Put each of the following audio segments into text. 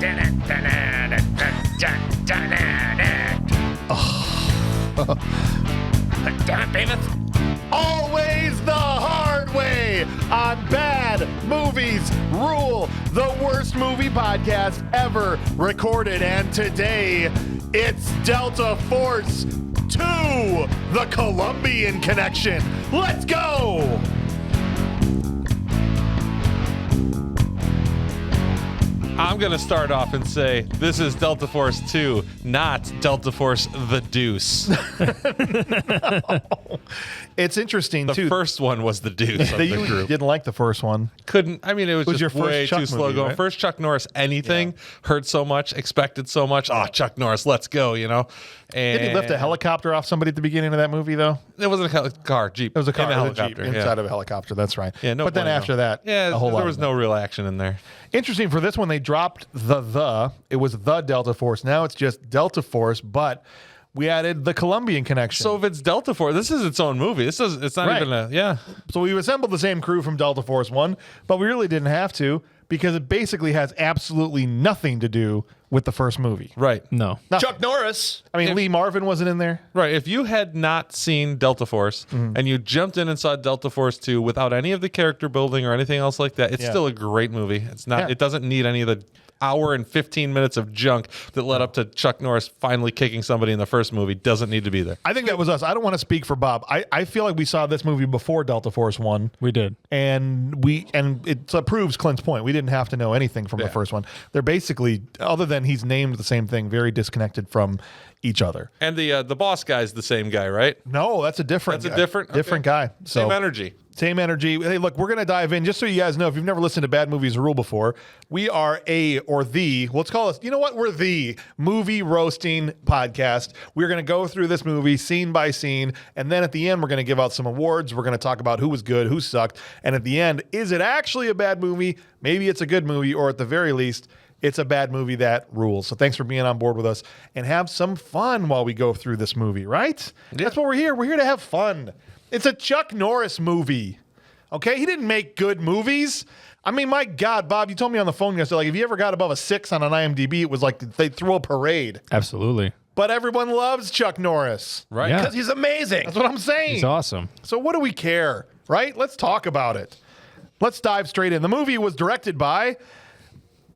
Damn it, Beavis. Always the hard way on Bad Movies Rule, the worst movie podcast ever recorded. And today, it's Delta Force 2, the Columbian Connection. Let's go! I'm going to start off and say this is Delta Force 2, not Delta Force the Deuce. No. It's interesting, The too. first one was the Deuce of the You group. didn't like the first one. It was your just first way Chuck too slow movie, going. right? First Chuck Norris, anything, heard so much, expected so much. Oh, Chuck Norris, let's go, you know? And Didn't he lift a helicopter off somebody at the beginning of that movie, though? It wasn't a car, Jeep. It was a car, In a it was a helicopter. Jeep, inside of a helicopter. That's right. Yeah, no but then bueno. after that, Yeah, a whole lot there was no real action in there. Interesting for this one, they dropped the. It was the Delta Force. Now it's just Delta Force, but we added the Columbian Connection. So if it's Delta Force, this is its own movie. It's not Right. even a, So we assembled the same crew from Delta Force 1, but we really didn't have to because it basically has absolutely nothing to do with the first movie. Right. No. Chuck Norris. I mean, Lee Marvin wasn't in there. Right. If you had not seen Delta Force and you jumped in and saw Delta Force 2 without any of the character building or anything else like that, it's Yeah. still a great movie. It's not. Yeah. It doesn't need any of the hour and 15 minutes of junk that led up to Chuck Norris finally kicking somebody in the first movie. Doesn't need to be there. I think that was us. I don't want to speak for Bob. I feel like we saw this movie before Delta Force 1. We did. And it proves Clint's point. We didn't have to know anything from the first one. They're basically, other than he's named the same thing, very disconnected from each other. And the boss guy's the same guy, right? No, that's a different. That's a guy. different different okay. guy. So, Same energy. Same energy. Hey, look, we're going to dive in. Just so you guys know, if you've never listened to Bad Movies Rule before, we are let's call us, you know what? We're the movie roasting podcast. We're going to go through this movie scene by scene. And then at the end, we're going to give out some awards. We're going to talk about who was good, who sucked. And at the end, is it actually a bad movie? Maybe it's a good movie, or at the very least, it's a bad movie that rules. So thanks for being on board with us and have some fun while we go through this movie, right? Yeah. That's what we're here. We're here to have fun. It's a Chuck Norris movie. Okay? He didn't make good movies. I mean, my God, Bob, you told me on the phone yesterday, like, if you ever got above a 6 on an IMDb, it was like they threw a parade. Absolutely. But everyone loves Chuck Norris. Right. Yeah. Because he's amazing. That's what I'm saying. He's awesome. So what do we care, right? Let's talk about it. Let's dive straight in. The movie was directed by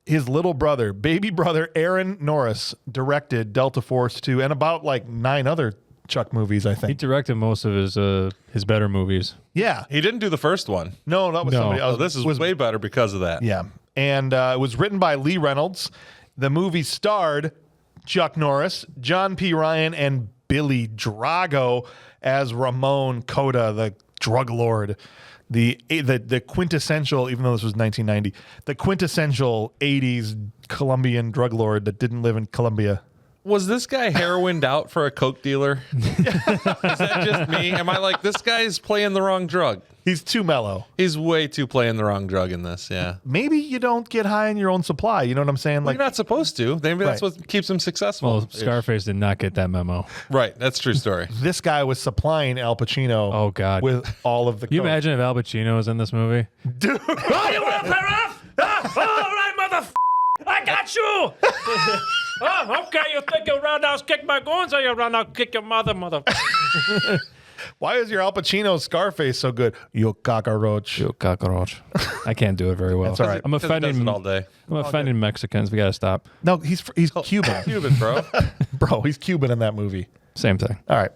his little brother, baby brother, Aaron Norris, directed Delta Force 2 and about like 9 other Chuck movies, I He think. directed most of his better movies. Yeah. He didn't do the first one. No, that was No. somebody else. Oh, this is way better because of that. Yeah. And it was written by Lee Reynolds. The movie starred Chuck Norris, John P. Ryan, and Billy Drago as Ramon Cota, the drug lord. The quintessential, even though this was 1990, the quintessential 80s Colombian drug lord that didn't live in Colombia. Was this guy heroined out for a coke dealer? Is that just me? Am I like, this guy's playing the wrong drug? He's too mellow. He's way too playing the wrong drug in this, yeah. Maybe you don't get high in your own supply. You know what I'm saying? Well, you're not supposed to. Maybe that's Right. what keeps him successful. Well, Scarface did not get that memo. Right, that's a true story. This guy was supplying Al Pacino. Oh, God. With all of the. Can you coke. imagine if Al Pacino was in this movie? Dude. Oh, you want to pair off? All right, I got you. Oh, okay. You think you roundhouse kick my goons or you roundhouse kick your mother? Why is your Al Pacino Scarface so good? You cockroach. You cockroach. I can't do it very well. That's all right. I'm Because he does offending it all day. I'm offending Mexicans. We got to stop. No, he's Cuban. Cuban, bro. Bro, he's Cuban in that movie. Same thing. All right.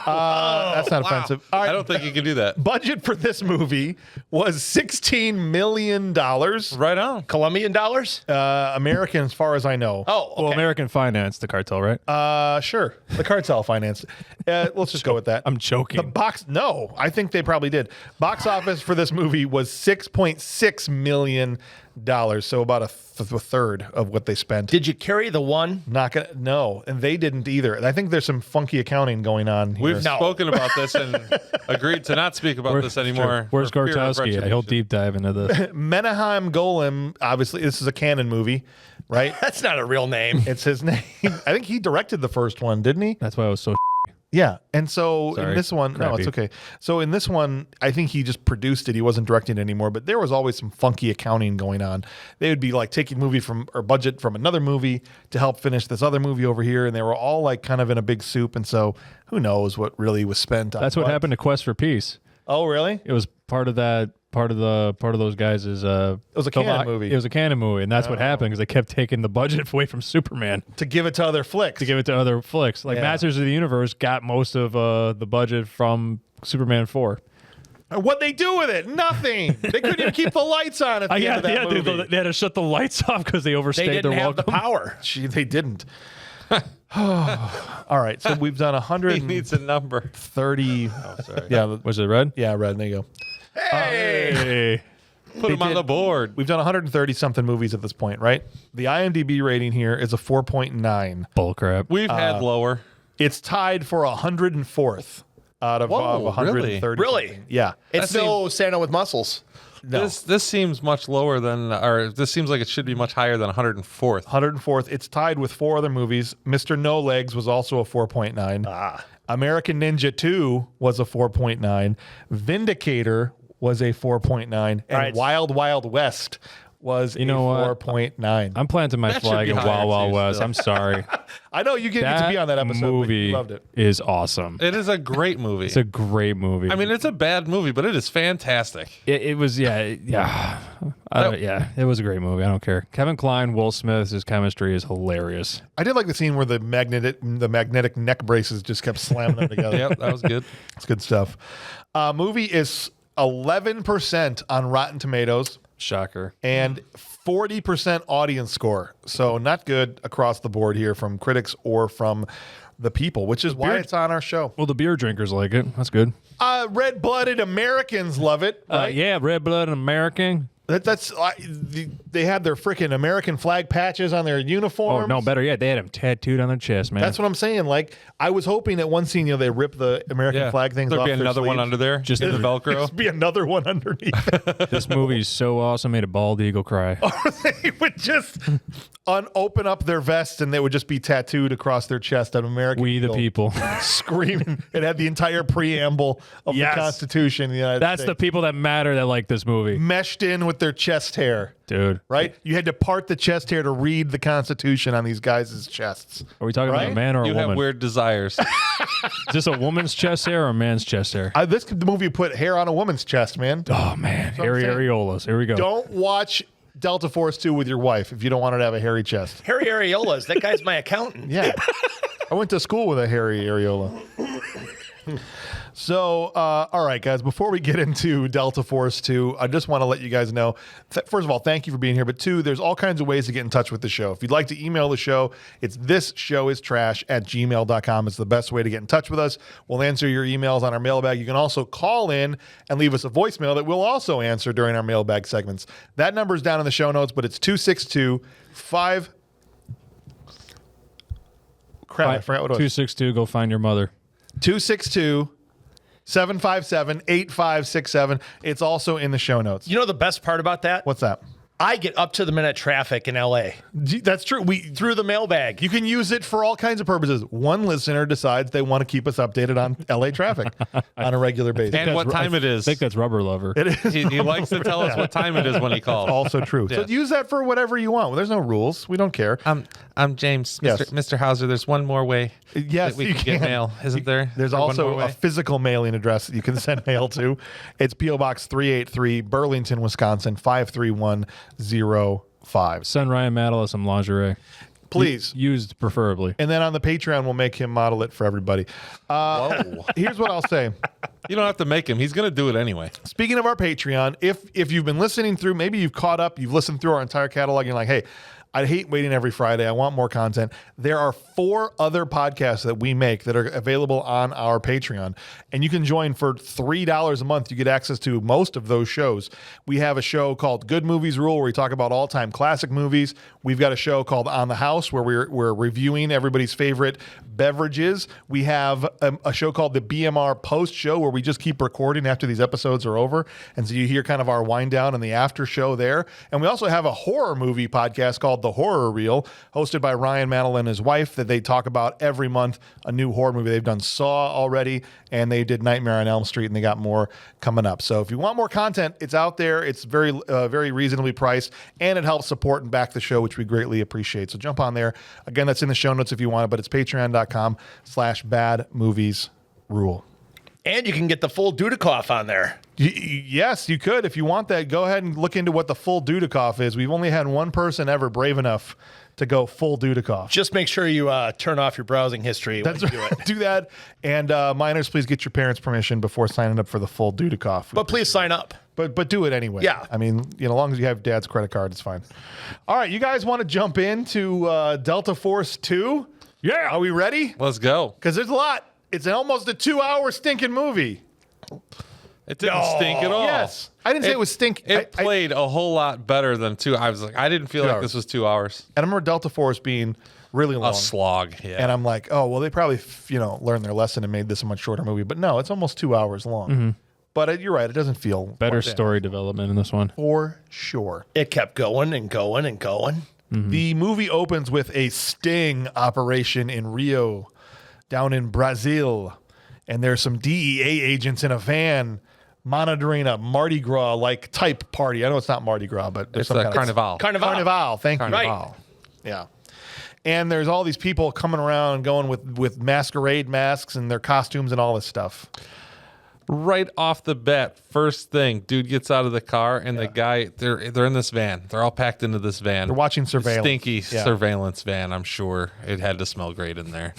That's not offensive. All right. I don't think you can do that. Budget for this movie was $16 million. Right on. Colombian dollars? American, as far as I know. Oh, okay. Well, American Finance, the cartel, right? Sure. The cartel financed. Let's just go with that. I'm joking. The box, no, I think they probably did. Box office for this movie was $6.6 million. So about a third of what they spent. Did you carry the one? Not gonna, no, and they didn't either. I think there's some funky accounting going on here. We've spoken about this and agreed to not speak about this anymore. Where's for fear of Gortowski? He'll retribution. deep dive into this. Menahem Golem, obviously, this is a canon movie, right? That's not a real name. It's his name. I think he directed the first one, didn't he? That's why I was so Yeah. And so Sorry. in this one, no, Crappy. it's okay. So in this one, I think he just produced it. He wasn't directing it anymore, but there was always some funky accounting going on. They would be like taking movie from or budget from another movie to help finish this other movie over here. And they were all like kind of in a big soup. And so who knows what really was spent on That's what happened to Quest for Peace. Oh, really? It was part of that. Part of those guys is it was a canon movie. It was a canon movie, and that's what happened because they kept taking the budget away from Superman To give it to other flicks. to give it to other flicks. Like Yeah. Masters of the Universe got most of the budget from Superman 4. And what'd they do with it? Nothing. They couldn't even keep the lights on at the end of that movie. They had to shut the lights off because they They overstayed didn't their have the welcome. power. Gee, they didn't. All right, so we've done He 130. needs a number. Oh, sorry. Yeah, Was it red? yeah, red. There you go. Hey. Put him on did- the board. We've done 130 something movies at this point, right? The IMDb rating here is a 4.9. Bullcrap. We've had lower. It's tied for 104th out of Whoa, 130. really? something. Yeah. It's still Santa with muscles. No. This seems much lower than, or this seems like it should be much higher than 104th. 104th. It's tied with 4 other movies. Mr. No Legs was also a 4.9. American Ninja 2 was a 4.9. Vindicator was a 4.9. And right. Wild Wild West was a know what? 4.9. I'm planting my That should flag be in higher, Wild Wild too, West. still. I'm sorry. I know you get to be on that episode. but movie you loved it. is awesome. It is a great movie. It's a great movie. I mean, it's a bad movie, but it is fantastic. it was yeah. It was a great movie. I don't care. Kevin Kline, Will Smith, his chemistry is hilarious. I did like the scene where the magnetic neck braces just kept slamming them together. Yep, that was good. It's good stuff. Movie is 11% on Rotten Tomatoes Shocker. and 40% audience score. So not good across the board here from critics or from the people, which is why it's on our show. Well, the beer drinkers like it. That's good. Red-blooded Americans love it. Right? Yeah, red blood American. They had their freaking American flag patches on their uniforms. Oh no, better yet, they had him tattooed on their chest, man. That's what I'm saying. Like, I was hoping that one scene, they rip the American flag things There'd off be their another one sleeves. under there, just in the Velcro. There'd be another one underneath. This movie is so awesome. Made a bald eagle cry. They would just open up their vest and they would just be tattooed across their chest an American We the eagle people. screaming. It had the entire preamble of Yes. the Constitution of the United That's the States. people that matter that like this movie, meshed in with their chest hair. dude. Right? You had to part the chest hair to read the Constitution on these guys' chests. Are we talking Right? about a man or a You woman? have weird desires. Is this a woman's chest hair or a man's chest hair? The movie put hair on a woman's chest, man. Oh man, hairy saying. areolas. Here we go. Don't watch Delta Force 2 with your wife if you don't want her to have a hairy chest. Harry Areolas, that guy's my accountant. Yeah. I went to school with a hairy areola. So, all right, guys, before we get into Delta Force 2, I just want to let you guys know, first of all, thank you for being here. But two, there's all kinds of ways to get in touch with the show. If you'd like to email the show, it's thisshowIstrash@gmail.com. It's the best way to get in touch with us. We'll answer your emails on our mailbag. You can also call in and leave us a voicemail that we'll also answer during our mailbag segments. That number's down in the show notes, but it's 262-5... Crap, I forgot what it was. 262. Go find your mother. 262-757-8567. It's also in the show notes. You know the best part about that? What's that? I get up to the minute traffic in LA That's true. through the mailbag. You can use it for all kinds of purposes. One listener decides they want to keep us updated on LA traffic on a regular basis. And what time it I is. think that's Rubber Lover. It is He likes to tell us what time it is when he calls. also true. So Yes. use that for whatever you want. There's no rules. We don't care. I'm James. Yes. Mr. Hauser, there's one more way Yes, that we you can get can. mail, isn't there? There's Or one also more a way? physical mailing address that you can send mail to. It's P.O. Box 383, Burlington, Wisconsin, 53105. Send Ryan Maddala some lingerie. Please. Used preferably. And then on the Patreon, we'll make him model it for everybody. Here's what I'll say. You don't have to make him. He's going to do it anyway. Speaking of our Patreon, if you've been listening through, maybe you've caught up, you've listened through our entire catalog, and you're like, hey, I hate waiting every Friday. I want more content. There are 4 other podcasts that we make that are available on our Patreon. And you can join for $3 a month. You get access to most of those shows. We have a show called Good Movies Rule where we talk about all-time classic movies. We've got a show called On the House where we're reviewing everybody's favorite beverages. We have a show called the BMR Post Show where we just keep recording after these episodes are over. And so you hear kind of our wind down and the after show there. And we also have a horror movie podcast called called The Horror Reel, hosted by Ryan Mantle and his wife, that they talk about every month a new horror movie. They've done Saw already, and they did Nightmare on Elm Street, and they got more coming up. So if you want more content, it's out there. It's very reasonably priced, and it helps support and back the show, which we greatly appreciate. So jump on there. Again, that's in the show notes if you want it, but it's patreon.com/badmoviesrule. And you can get the full Dudikoff on there. Yes, you could. If you want that, go ahead and look into what the full Dudikoff is. We've only had one person ever brave enough to go full Dudikoff. Just make sure you turn off your browsing history when you do it. Do that. And minors, please get your parents' permission before signing up for the full Dudikoff. But please sign up. But do it anyway. Yeah. I mean, as long as you have dad's credit card, it's fine. All right, you guys want to jump into Delta Force 2? Yeah. Are we ready? Let's go. Because there's a lot. It's almost a 2-hour stinking movie. It didn't stink at all. Yes. I didn't say it was stink. It played a whole lot better than 2. I was like, I didn't feel 2 like hours. this was 2 hours. And I remember Delta Force being really long. A slog. Yeah. And I'm like, oh, well, they probably, learned their lesson and made this a much shorter movie. But no, it's almost 2 hours long. But you're right. It doesn't feel Better like that. story development in this one. For sure. It kept going and going and going. The movie opens with a sting operation in Rio, down in Brazil. And there's some DEA agents in a van monitoring a Mardi Gras-like type party. I know it's not Mardi Gras, but there's It's some a kind carnival. Carnival. Thank you. Right. Yeah. And there's all these people coming around going with masquerade masks and their costumes and all this stuff. Right off the bat, first thing, dude gets out of the car, and the guy, they're in this van. They're all packed into this van. They're watching surveillance. Stinky Yeah. surveillance van, I'm sure. It had to smell great in there.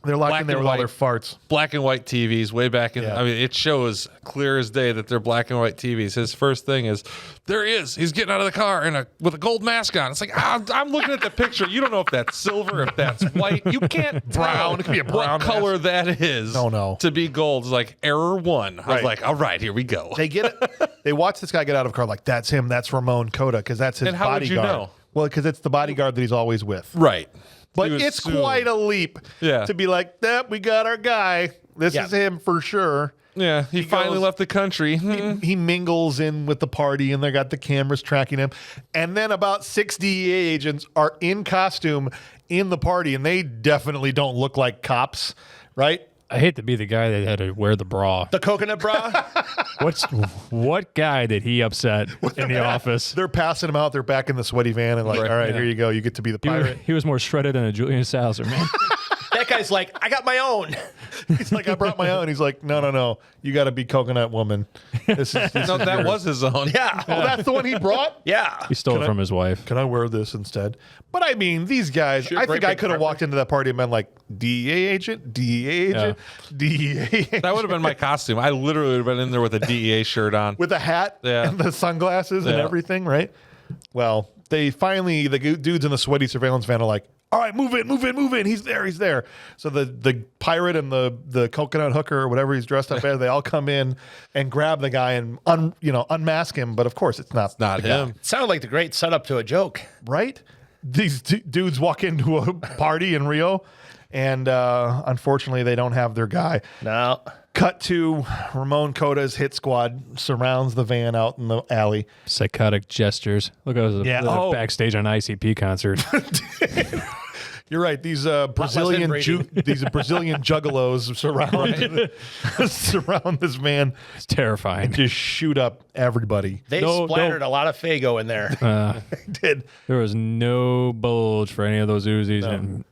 They're locked in there with all their farts. Black and white TVs way back in. Yeah. I mean, it shows clear as day that they're black and white TVs. His first thing is, there he is. He's getting out of the car with a gold mask on. It's like, I'm looking at the picture. You don't know if that's silver, if that's white. You can't Brown. It could be a brown what color that is. No. To be gold is like error 1. I was Right. like, all right, here we go. They get it. They watch this guy get out of the car like, that's him. That's Ramon Cota, because that's his And how would bodyguard. you know? Well, because it's the bodyguard that he's always with. Right. But You it's assume. quite a leap Yeah. to be like, we got our guy. This Yeah. is him for sure. Yeah, he finally goes- left the country. He mingles in with the party, and they got the cameras tracking him. And then about 6 DEA agents are in costume in the party, and they definitely don't look like cops, right? I hate to be the guy that had to wear the bra. The coconut bra? What guy did he upset in the office? They're passing him out. They're back in the sweaty van, and like, Right, all right, yeah. here you go. You get to be the He was, pirate. he was more shredded than a Julian Salzer, man. That guy's like, I got my own. He's like, I brought my own. He's like, no. You got to be coconut woman. This is No, that was his own. Yeah. Oh, that's the one he brought? Yeah. He stole it from his wife. Can I wear this instead? But I mean, these guys, Should I break think I the could have carpet. walked into that party and been like, DEA agent, DEA agent, DEA agent. That would have been my costume. I literally would have been in there with a DEA shirt on. With a hat Yeah. and the sunglasses and Yeah. everything, right? Well, they finally, the dudes in the sweaty surveillance van are like, all right, move in. He's there. So the pirate and the coconut hooker or whatever he's dressed up as, they all come in and grab the guy and unmask him. But of course, it's not Not the guy, him. Sounded like the great setup to a joke. right? These dudes walk into a party in Rio, and unfortunately, they don't have their guy. No. Cut to Ramon Cota's hit squad surrounds the van out in the alley. Psychotic gestures. Look, I was Yeah. Oh. backstage on an ICP concert. You're right. These Brazilian Brady. Brazilian juggalos surround this van It's terrifying. and just shoot up everybody. They No, splattered a lot of Fago in there. They did. There was no bulge for any of those Uzis, and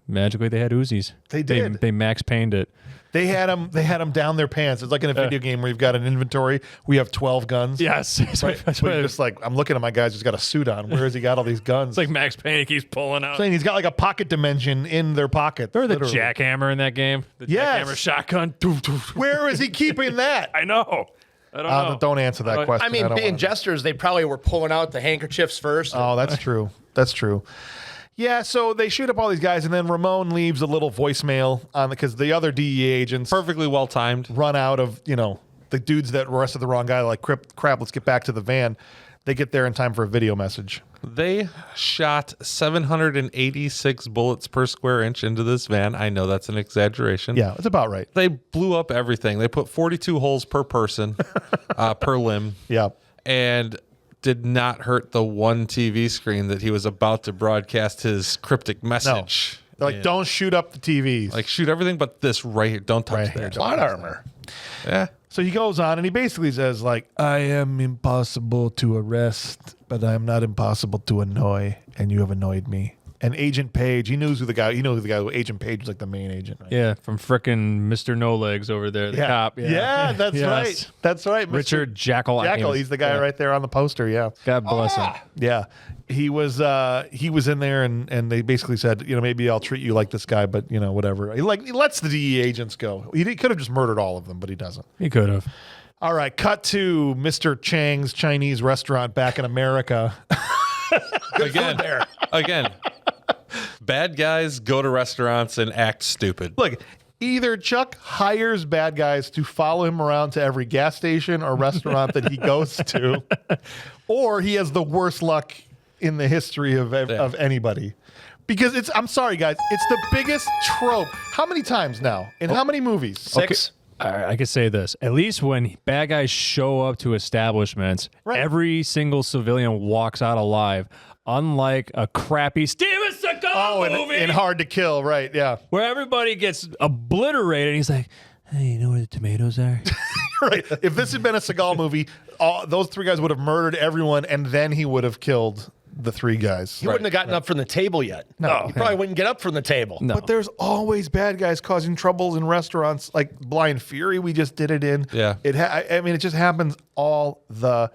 magically they had Uzis. They did. They Max Payne'd it. They had them down their pants. It's like in a video game where you've got an inventory. We have 12 guns. Yes, Right? But you're just like, I'm looking at my guy's just got a suit on. Where has he got all these guns? It's like Max Payne keeps pulling out. saying he's got like a pocket dimension in their pocket. Remember the literally. jackhammer in that game? The Yes. jackhammer shotgun. Where is he keeping that? I know. I don't know. Don't answer that question. I mean, don't being wanna- jesters, they probably were pulling out the handkerchiefs first. Oh, that's true. That's true. Yeah, so they shoot up all these guys, and then Ramon leaves a little voicemail on because the other DEA agents Perfectly well timed. run out of the dudes that arrested the wrong guy. Like crap, let's get back to the van. They get there in time for a video message. They shot 786 bullets per square inch into this van. I know that's an exaggeration. Yeah, it's about right. They blew up everything. They put 42 holes per person, per limb. Yeah. And did not hurt the one TV screen that he was about to broadcast his cryptic message. They're like, don't shoot up the TVs. Like, shoot everything but this right here. Don't touch that. Plot armor. Yeah. So he goes on and he basically says, like, I am impossible to arrest, but I am not impossible to annoy, and you have annoyed me. And Agent Page, he knows who the guy. Agent Page was like the main agent. Right? Yeah, from frickin' Mr. No Legs over there, the cop. Yeah, that's Yes. right. That's right. Mr. Richard Jackal. Jackal, he's the guy right there on the poster. Yeah. God bless him. Yeah. He was in there and they basically said, maybe I'll treat you like this guy, but whatever. He lets the DEA agents go. He could have just murdered all of them, but he doesn't. He could have. All right, cut to Mr. Chang's Chinese restaurant back in America. Again. Bad guys go to restaurants and act stupid. Look, either Chuck hires bad guys to follow him around to every gas station or restaurant that he goes to, or he has the worst luck in the history of anybody. Because I'm sorry, guys, it's the biggest trope. How many times now? In how many movies? 6. I could say this. At least when bad guys show up to establishments, every single civilian walks out alive. Unlike a crappy Steven Seagal movie. In Hard to Kill, right, yeah. Where everybody gets obliterated. And he's like, hey, you know where the tomatoes are? Right. If this had been a Seagal movie, those 3 guys would have murdered everyone, and then he would have killed the 3 guys. He wouldn't have gotten up from the table yet. No. He probably wouldn't get up from the table. No. But there's always bad guys causing troubles in restaurants, like Blind Fury. We just did it in. Yeah. It just happens all the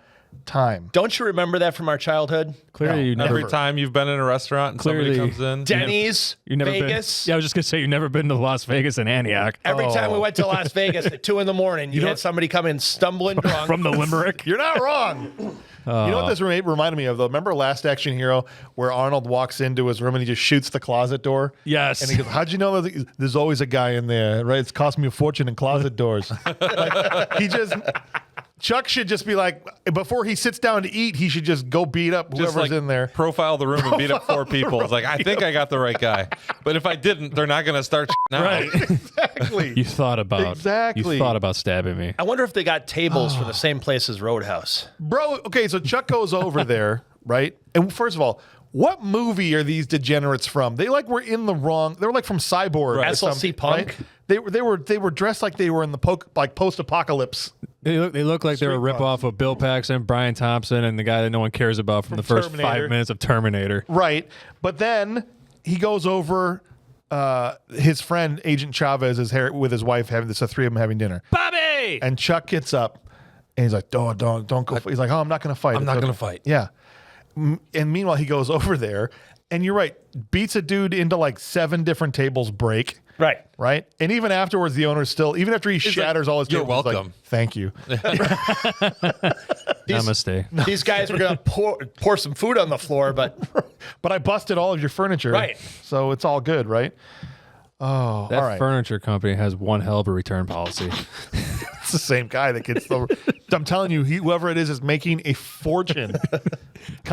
time. Don't you remember that from our childhood? Clearly, you never. Every time you've been in a restaurant and Clearly. somebody comes in. Denny's, You never Vegas. Been, yeah, I was just gonna say you've never been to Las Vegas and Antioch Every time we went to Las Vegas at 2 a.m, you had somebody come in stumbling drunk. from the Limerick. You're not wrong. You know what this reminded me of, though? Remember Last Action Hero, where Arnold walks into his room and he just shoots the closet door? Yes. And he goes, how'd you know that there's always a guy in there, right? It's cost me a fortune in closet doors. Chuck should just be like, before he sits down to eat, he should just go beat up whoever's Just like in there. profile the room and beat up 4 people. It's like, I think I got the right guy. But if I didn't, they're not going to start now. Right. Exactly. You thought about stabbing me. I wonder if they got tables from the same place as Roadhouse. Bro, okay, so Chuck goes over there, right? And first of all, what movie are these degenerates from? They were in the wrong. They were like from Cyborg, or SLC something, Punk. right? They were dressed like they were in the post-apocalypse. They look like they were a ripoff of Bill Paxton, Brian Thompson, and the guy that no one cares about from the first Terminator. 5 minutes of Terminator. Right. But then he goes over his friend Agent Chavez is here with his wife having this, the 3 of them having dinner. Bobby! And Chuck gets up and he's like, don't go. He's like, oh, I'm not going to fight. I'm not going to fight. Yeah. And meanwhile, he goes over there and you're right, beats a dude into like 7 different tables break. Right. Right. And even afterwards, the owner's still, even after he shatters all his "You're tables, he's like, welcome." thank you. Namaste. These guys were going to pour some food on the floor, but But I busted all of your furniture. Right. So it's all good, right? Oh, That all right. furniture company has one hell of a return policy. It's the same guy that gets the. I'm telling you, whoever it is making a fortune.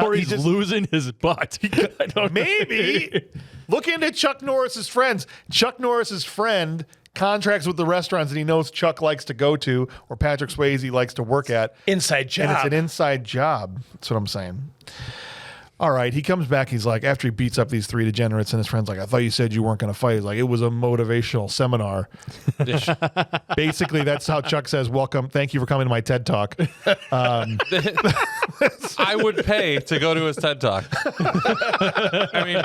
Or He he's just- losing his butt. I don't know. Maybe. Look into Chuck Norris's friends. Chuck Norris's friend contracts with the restaurants that he knows Chuck likes to go to or Patrick Swayze likes to work at. inside job. And it's an inside job. That's what I'm saying. All right. He comes back. He's like, after he beats up these 3 degenerates, and his friend's like, I thought you said you weren't going to fight. He's like, it was a motivational seminar. Basically, that's how Chuck says, welcome. Thank you for coming to my TED Talk. I would pay to go to his TED Talk. I mean,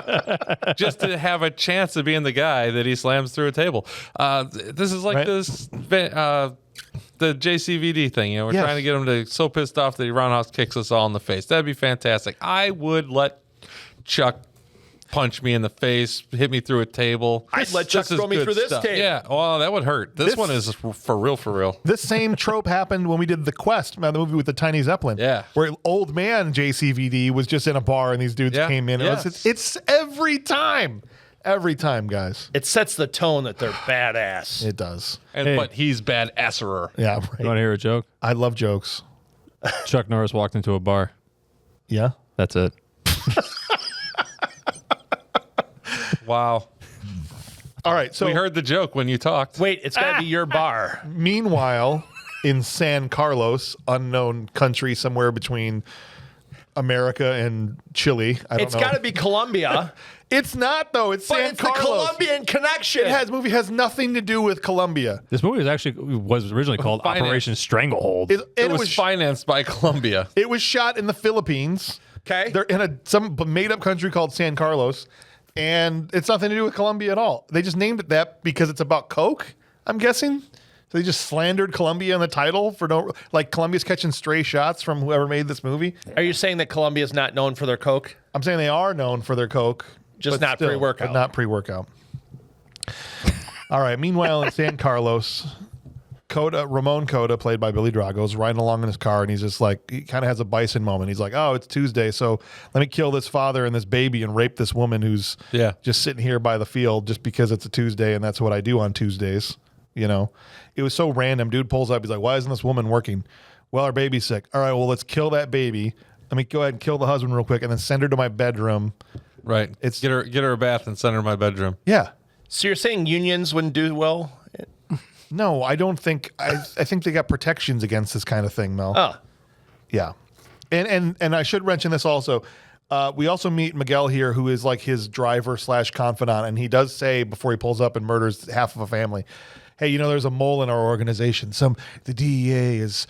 just to have a chance of being the guy that he slams through a table. This is like Right. the JCVD thing. We're Yes. trying to get him to so pissed off that he roundhouse kicks us all in the face. That'd be fantastic. I would let Chuck punch me in the face, hit me through a table. I'd let Chuck This is throw me good through this stuff. table. Yeah, well, that would hurt. This one is for real, for real. This same trope happened when we did The Quest, the movie with the tiny Zeppelin. Yeah. Where old man JCVD was just in a bar and these dudes Yeah. came in. Yes. It's every time. Every time, guys. It sets the tone that they're badass. It does. But he's badasserer. Yeah, You right. want to hear a joke? I love jokes. Chuck Norris walked into a bar. Yeah. That's it. Wow. All right. So We heard the joke when you talked. Wait, it's got to be your bar. meanwhile, in San Carlos, unknown country somewhere between America and Chile. I don't know. It's got to be Colombia. It's not though. It's But San it's Carlos. the Columbian Connection. Movie has nothing to do with Colombia. This movie was originally called Finance. Operation Stranglehold. It was financed by Colombia. It was shot in the Philippines. Okay. They're in some made up country called San Carlos, and it's nothing to do with Colombia at all. They just named it that because it's about Coke, I'm guessing. So they just slandered Colombia in the title for like Colombia's catching stray shots from whoever made this movie. Are you saying that Colombia is not known for their Coke? I'm saying they are known for their Coke, Just but not still, pre-workout. but not pre-workout. All right. Meanwhile, in San Carlos, Ramon Cota, played by Billy Drago, is riding along in his car, and he's just like, he kind of has a bison moment. He's like, oh, it's Tuesday, so let me kill this father and this baby and rape this woman who's just sitting here by the field just because it's a Tuesday, and that's what I do on Tuesdays. You know, it was so random. Dude pulls up. He's like, why isn't this woman working? Well, our baby's sick. All right, well, let's kill that baby. Let me go ahead and kill the husband real quick and then send her to my bedroom. Right. Get her a bath and send her to my bedroom. Yeah. So you're saying unions wouldn't do well? No, I don't think. I think they got protections against this kind of thing, Mel. Oh. Yeah. And I should mention this also. We also meet Miguel here, who is like his driver / confidant. And he does say before he pulls up and murders half of a family, hey, you know, there's a mole in our organization. The DEA is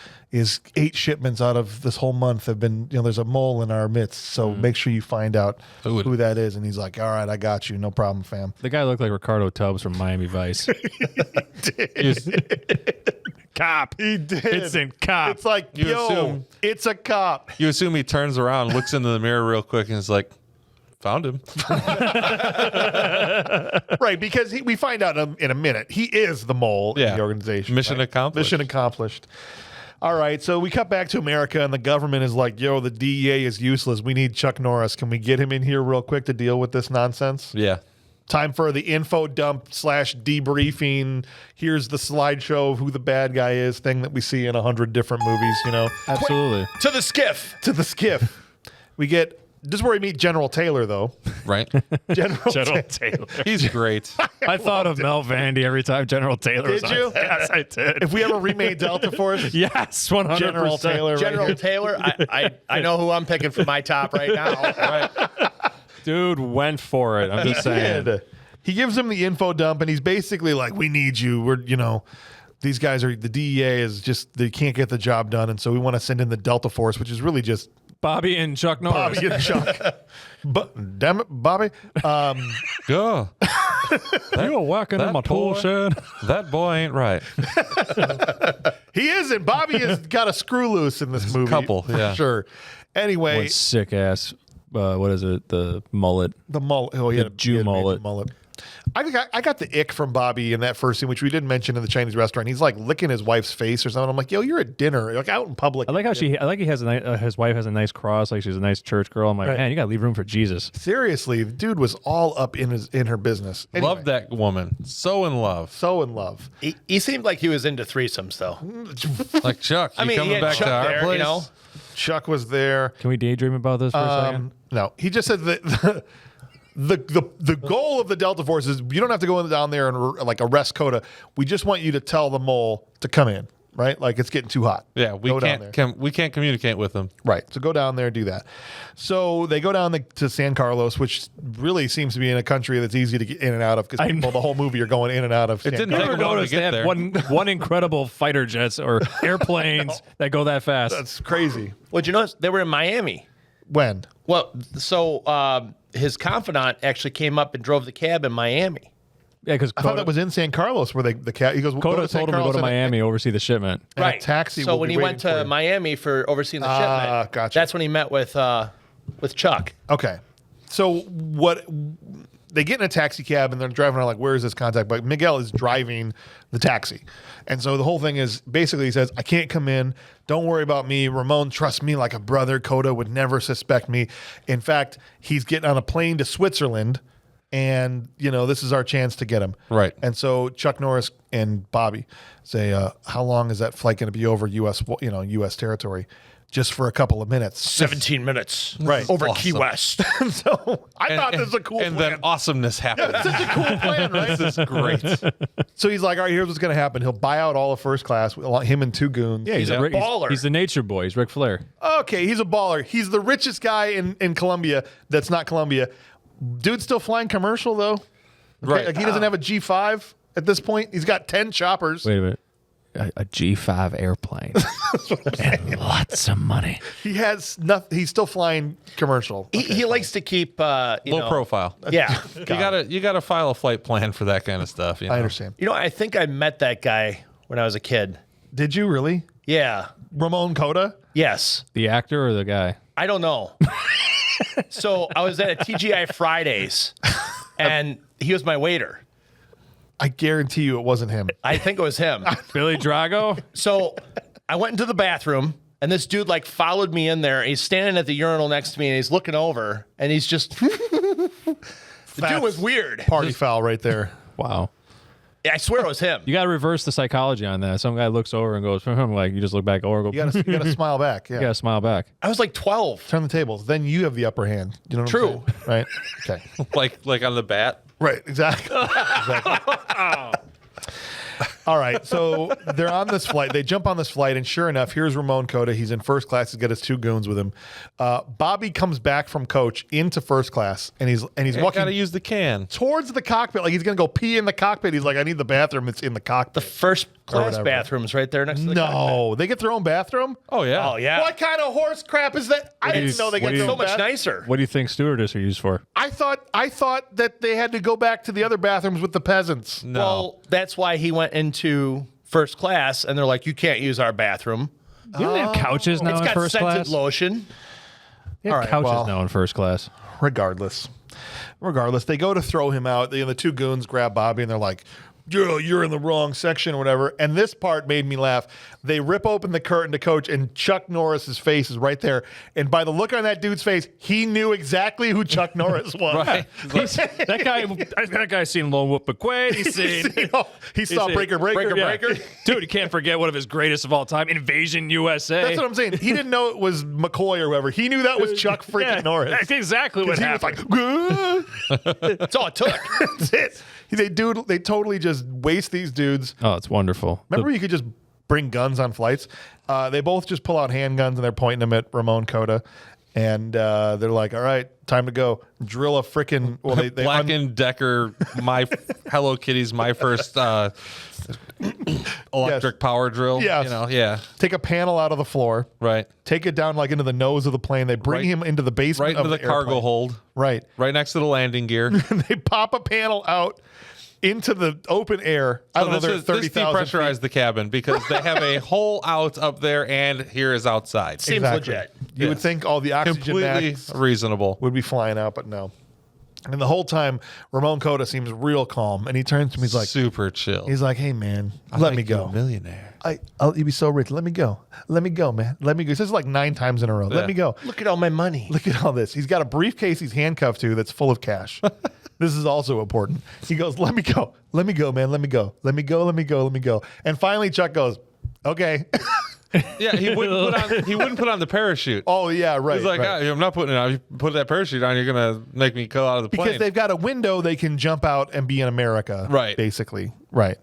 8 shipments out of this whole month have been, you know, there's a mole in our midst. So make sure you find out who that is. And he's like, all right, I got you. No problem, fam. The guy looked like Ricardo Tubbs from Miami Vice. Cop. He did. Instant cop. It's like, it's a cop. You assume he turns around, looks into the mirror real quick, and is like, found him. Right, because we find out in a minute he is the mole in the organization. Mission accomplished. Mission accomplished. All right, so we cut back to America, and the government is like, yo, the DEA is useless. We need Chuck Norris. Can we get him in here real quick to deal with this nonsense? Yeah. Time for the info dump / debriefing. Here's the slideshow of who the bad guy is, thing that we see in 100 different movies, you know. Absolutely. To the skiff. To the skiff. We get, this is where we meet General Taylor, though. Right. General Taylor. He's great. I thought of Mel Vandy every time General Taylor was Did on. you? Yes, I did. If we ever remade Delta Force, Yes, 100%. General Taylor. right General here. Taylor, I know who I'm picking for my top right now. Right. Dude went for it. I'm just saying. Did. He gives him the info dump, and he's basically like, we need you. We're, you know, these guys are, the DEA is just, they can't get the job done. And so we want to send in the Delta Force, which is really just Bobby and Chuck Norris. Bobby and Chuck. But damn it, Bobby. Yeah. You were working in my tool boy- shed. That boy ain't right. He isn't. Bobby has got a screw loose in this movie. couple, for yeah. sure. Anyway, One sick ass. What is it? The mullet. the mullet. Oh, he had a Jew he had a major mullet. mullet. I got the ick from Bobby in that first scene, which we didn't mention in the Chinese restaurant. He's like licking his wife's face or something. I'm like, yo, you're at dinner, like out in public. I like how he has a nice, his wife has a nice cross, like she's a nice church girl. I'm like, Right. man, you gotta leave room for Jesus. Seriously, the dude was all up in her business. Anyway, Love that woman. So in love. so in love. He seemed like he was into threesomes, though. Like Chuck. You I mean, he coming had back Chuck to our there, place? you know. Chuck was there. Can we daydream about this for a second? No, he just said that the goal of the Delta Force is you don't have to go down there and like arrest Cota. We just want you to tell the mole to come in, right? Like it's getting too hot. Yeah, we Go down there. can't communicate with him. Right. So go down there, do that. So they go down to San Carlos, which really seems to be in a country that's easy to get in and out of because people the whole movie are going in and out of. San didn't Carlos. take long to Notice they get have there. one incredible fighter jets or airplanes that go that fast. That's crazy. Well, you notice they were in Miami. When? Well, so his confidant actually came up and drove the cab in Miami. Yeah, because I thought that was in San Carlos where the cat. He goes. Cota told him to go to Miami, oversee the shipment. And a taxi So will when be he went waiting for to you. Miami for overseeing the shipment, gotcha. that's when he met with Chuck. Okay. So what they get in a taxi cab and they're driving around like, where is this contact? But Miguel is driving the taxi. And so the whole thing is basically he says, I can't come in. Don't worry about me. Ramon trusts me like a brother. Cota would never suspect me. In fact, he's getting on a plane to Switzerland and, you know, this is our chance to get him. Right. And so Chuck Norris and Bobby say, how long is that flight going to be over U.S. territory? just for a couple of minutes. 17 minutes. Right. Over Awesome. Key West. So I thought this was a cool And plan. then awesomeness happened. Such a cool plan, right? This is great. So he's like, all right, here's what's going to happen. He'll buy out all of first class, him and 2 goons. Yeah, he's Yeah. a Baller. He's the nature boy. He's Ric Flair. Okay, he's a baller. He's the richest guy in Colombia that's not Colombia. Dude's still flying commercial, though. Okay? Right. Like, he doesn't have a G5 at this point. He's got 10 choppers. Wait a minute. A G5 airplane and lots of money. He has nothing. He's still flying commercial. He likes to keep Low profile. Yeah. You gotta file a flight plan for that kind of stuff. You know? I understand. I think I met that guy when I was a kid. Did you really? Yeah. Ramon Cota? Yes. The actor or the guy? I don't know. So I was at a TGI Fridays, and he was my waiter. I guarantee you it wasn't him. I think it was him. Billy Drago? So I went into the bathroom, and this dude like followed me in there. He's standing at the urinal next to me, and he's looking over, and he's just. The dude was weird. Party foul right there. Wow. I swear it was him. You got to reverse the psychology on that. Some guy looks over and goes, like, you just look back over and go, You gotta smile back. Yeah. you got to smile back. I was like 12. Turn the tables. Then you have the upper hand. You know what True. I'm saying? Right? Okay. like on the bat. Right, exactly. All right, so they're on this flight. They jump on this flight, and sure enough, here's Ramon Cota. He's in first class. He's got his 2 goons with him. Bobby comes back from coach into first class, and he's You walking gotta use the can. towards the cockpit, like he's gonna go pee in the cockpit. He's like, I need the bathroom. It's in the cockpit. The first class whatever. bathroom's right there next to the cockpit. No, they get their own bathroom. Oh yeah. Oh, yeah. What kind of horse crap is that? I didn't know they what got do their you- own So much bathroom. nicer. What do you think stewardess are used for? I thought that they had to go back to the other bathrooms with the peasants. No. Well, that's why he went into first class, and they're like, you can't use our bathroom. You don't have couches now It's in got first scented class? lotion. You have All right, couches well- now in first class. Regardless, they go to throw him out. The 2 goons grab Bobby, and they're like, you're in the wrong section or whatever. And this part made me laugh. They rip open the curtain to coach, and Chuck Norris's face is right there. And by the look on that dude's face, he knew exactly who Chuck Norris was. Right. That guy's seen Lone Wolf McQuaid. He's seen. He saw seen Breaker. Yeah. Dude, you can't forget one of his greatest of all time, Invasion USA. That's what I'm saying. He didn't know it was McCoy or whoever. He knew that was Chuck freaking Norris. That's exactly what He was happened. like, That's all it took. that's it. They totally just waste these dudes. Oh, it's wonderful. Remember, you could just bring guns on flights. They both just pull out handguns and they're pointing them at Ramon Cota, and they're like, "All right, time to go." Drill a freaking Black and Decker, my Hello Kitty's my first electric power drill. Yes. You know, yeah. take a panel out of the floor, Right. take it down like into the nose of the plane. They bring Right- him into the basement Right into of the cargo airplane. hold. Right. Right next to the landing gear. And they pop a panel out into the open air. I don't know. They're at this 30,000 feet. depressurized the cabin because they have a hole out up there and here is outside. Seems Exactly. legit. You would Yes. think all the oxygen Completely masks reasonable. would be flying out, but no. And the whole time, Ramon Cota seems real calm, and he turns to me. Super chill. He's like, "Hey, man, I let make me you go. a millionaire. You'd be so rich. Let me go, man. Let me go." He says it like 9 times in a row. Yeah. Let me go. Look at all my money. Look at all this. He's got a briefcase he's handcuffed to that's full of cash. This is also important. He goes, "Let me go. Let me go, man. Let me go. Let me go. Let me go. Let me go." And finally, Chuck goes, "Okay." Yeah, he wouldn't put on the parachute. Oh yeah, right. He's like, right. I'm not putting it on. If you put that parachute on, you're gonna make me go out of the plane. Because they've got a window they can jump out and be in America. Right. Basically. Right.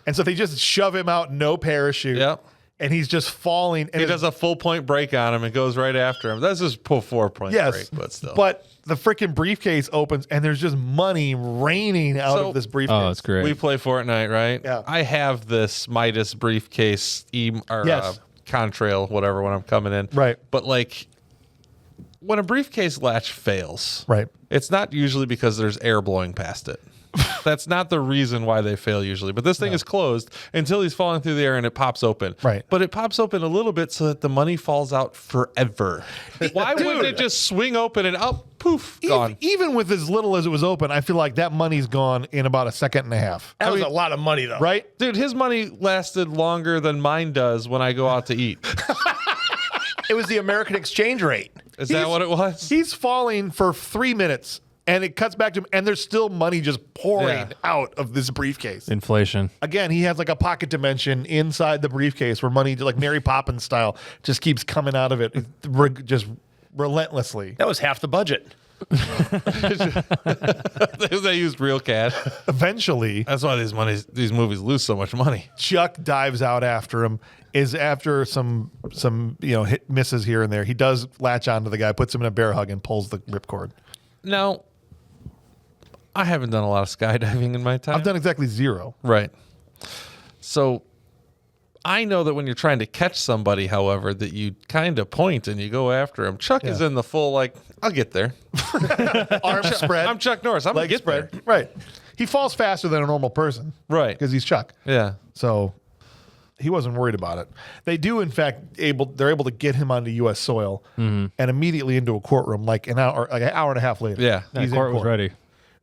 And so they just shove him out, no parachute. Yep. And he's just falling. And He does a full point break on him and goes right after him. That's just pull 4-point yes, break, but still. But the freaking briefcase opens and there's just money raining out So- of this briefcase. Oh, it's great. we play Fortnite, right? Yeah. I have this Midas briefcase Yes. contrail, whatever, when I'm coming in. Right. But like when a briefcase latch fails, Right. it's not usually because there's air blowing past it. That's not the reason why they fail usually. But this thing is closed until he's falling through the air and it pops open. Right. But it pops open a little bit so that the money falls out forever. Why wouldn't it just swing open and up, poof, gone? Even with as little as it was open, I feel like that money's gone in about a second and a half. That was a lot of money, though. Right? Dude, his money lasted longer than mine does when I go out to eat. It was the American exchange rate. Is that what it was? He's falling for 3 minutes And it cuts back to him, and there's still money just pouring Yeah. out of this briefcase. Inflation. Again, he has like a pocket dimension inside the briefcase where money, like Mary Poppins style, just keeps coming out of it, just relentlessly. That was half the budget. They used real cash. Eventually, That's why these movies lose so much money. Chuck dives out after him. Is after some hit misses here and there. He does latch onto the guy, puts him in a bear hug, and pulls the ripcord. Now, I haven't done a lot of skydiving in my time. I've done exactly 0. Right. So I know that when you're trying to catch somebody, however, that you kind of point and you go after him. Chuck is in the full, like, I'll get there. Arm spread. I'm Chuck Norris. I'm going to leg get spread. there. Right. He falls faster than a normal person. Right. Because he's Chuck. Yeah. So he wasn't worried about it. They do, in fact, they're able to get him onto U.S. soil and immediately into a courtroom like an hour and a half later. Yeah. He's in Court was ready.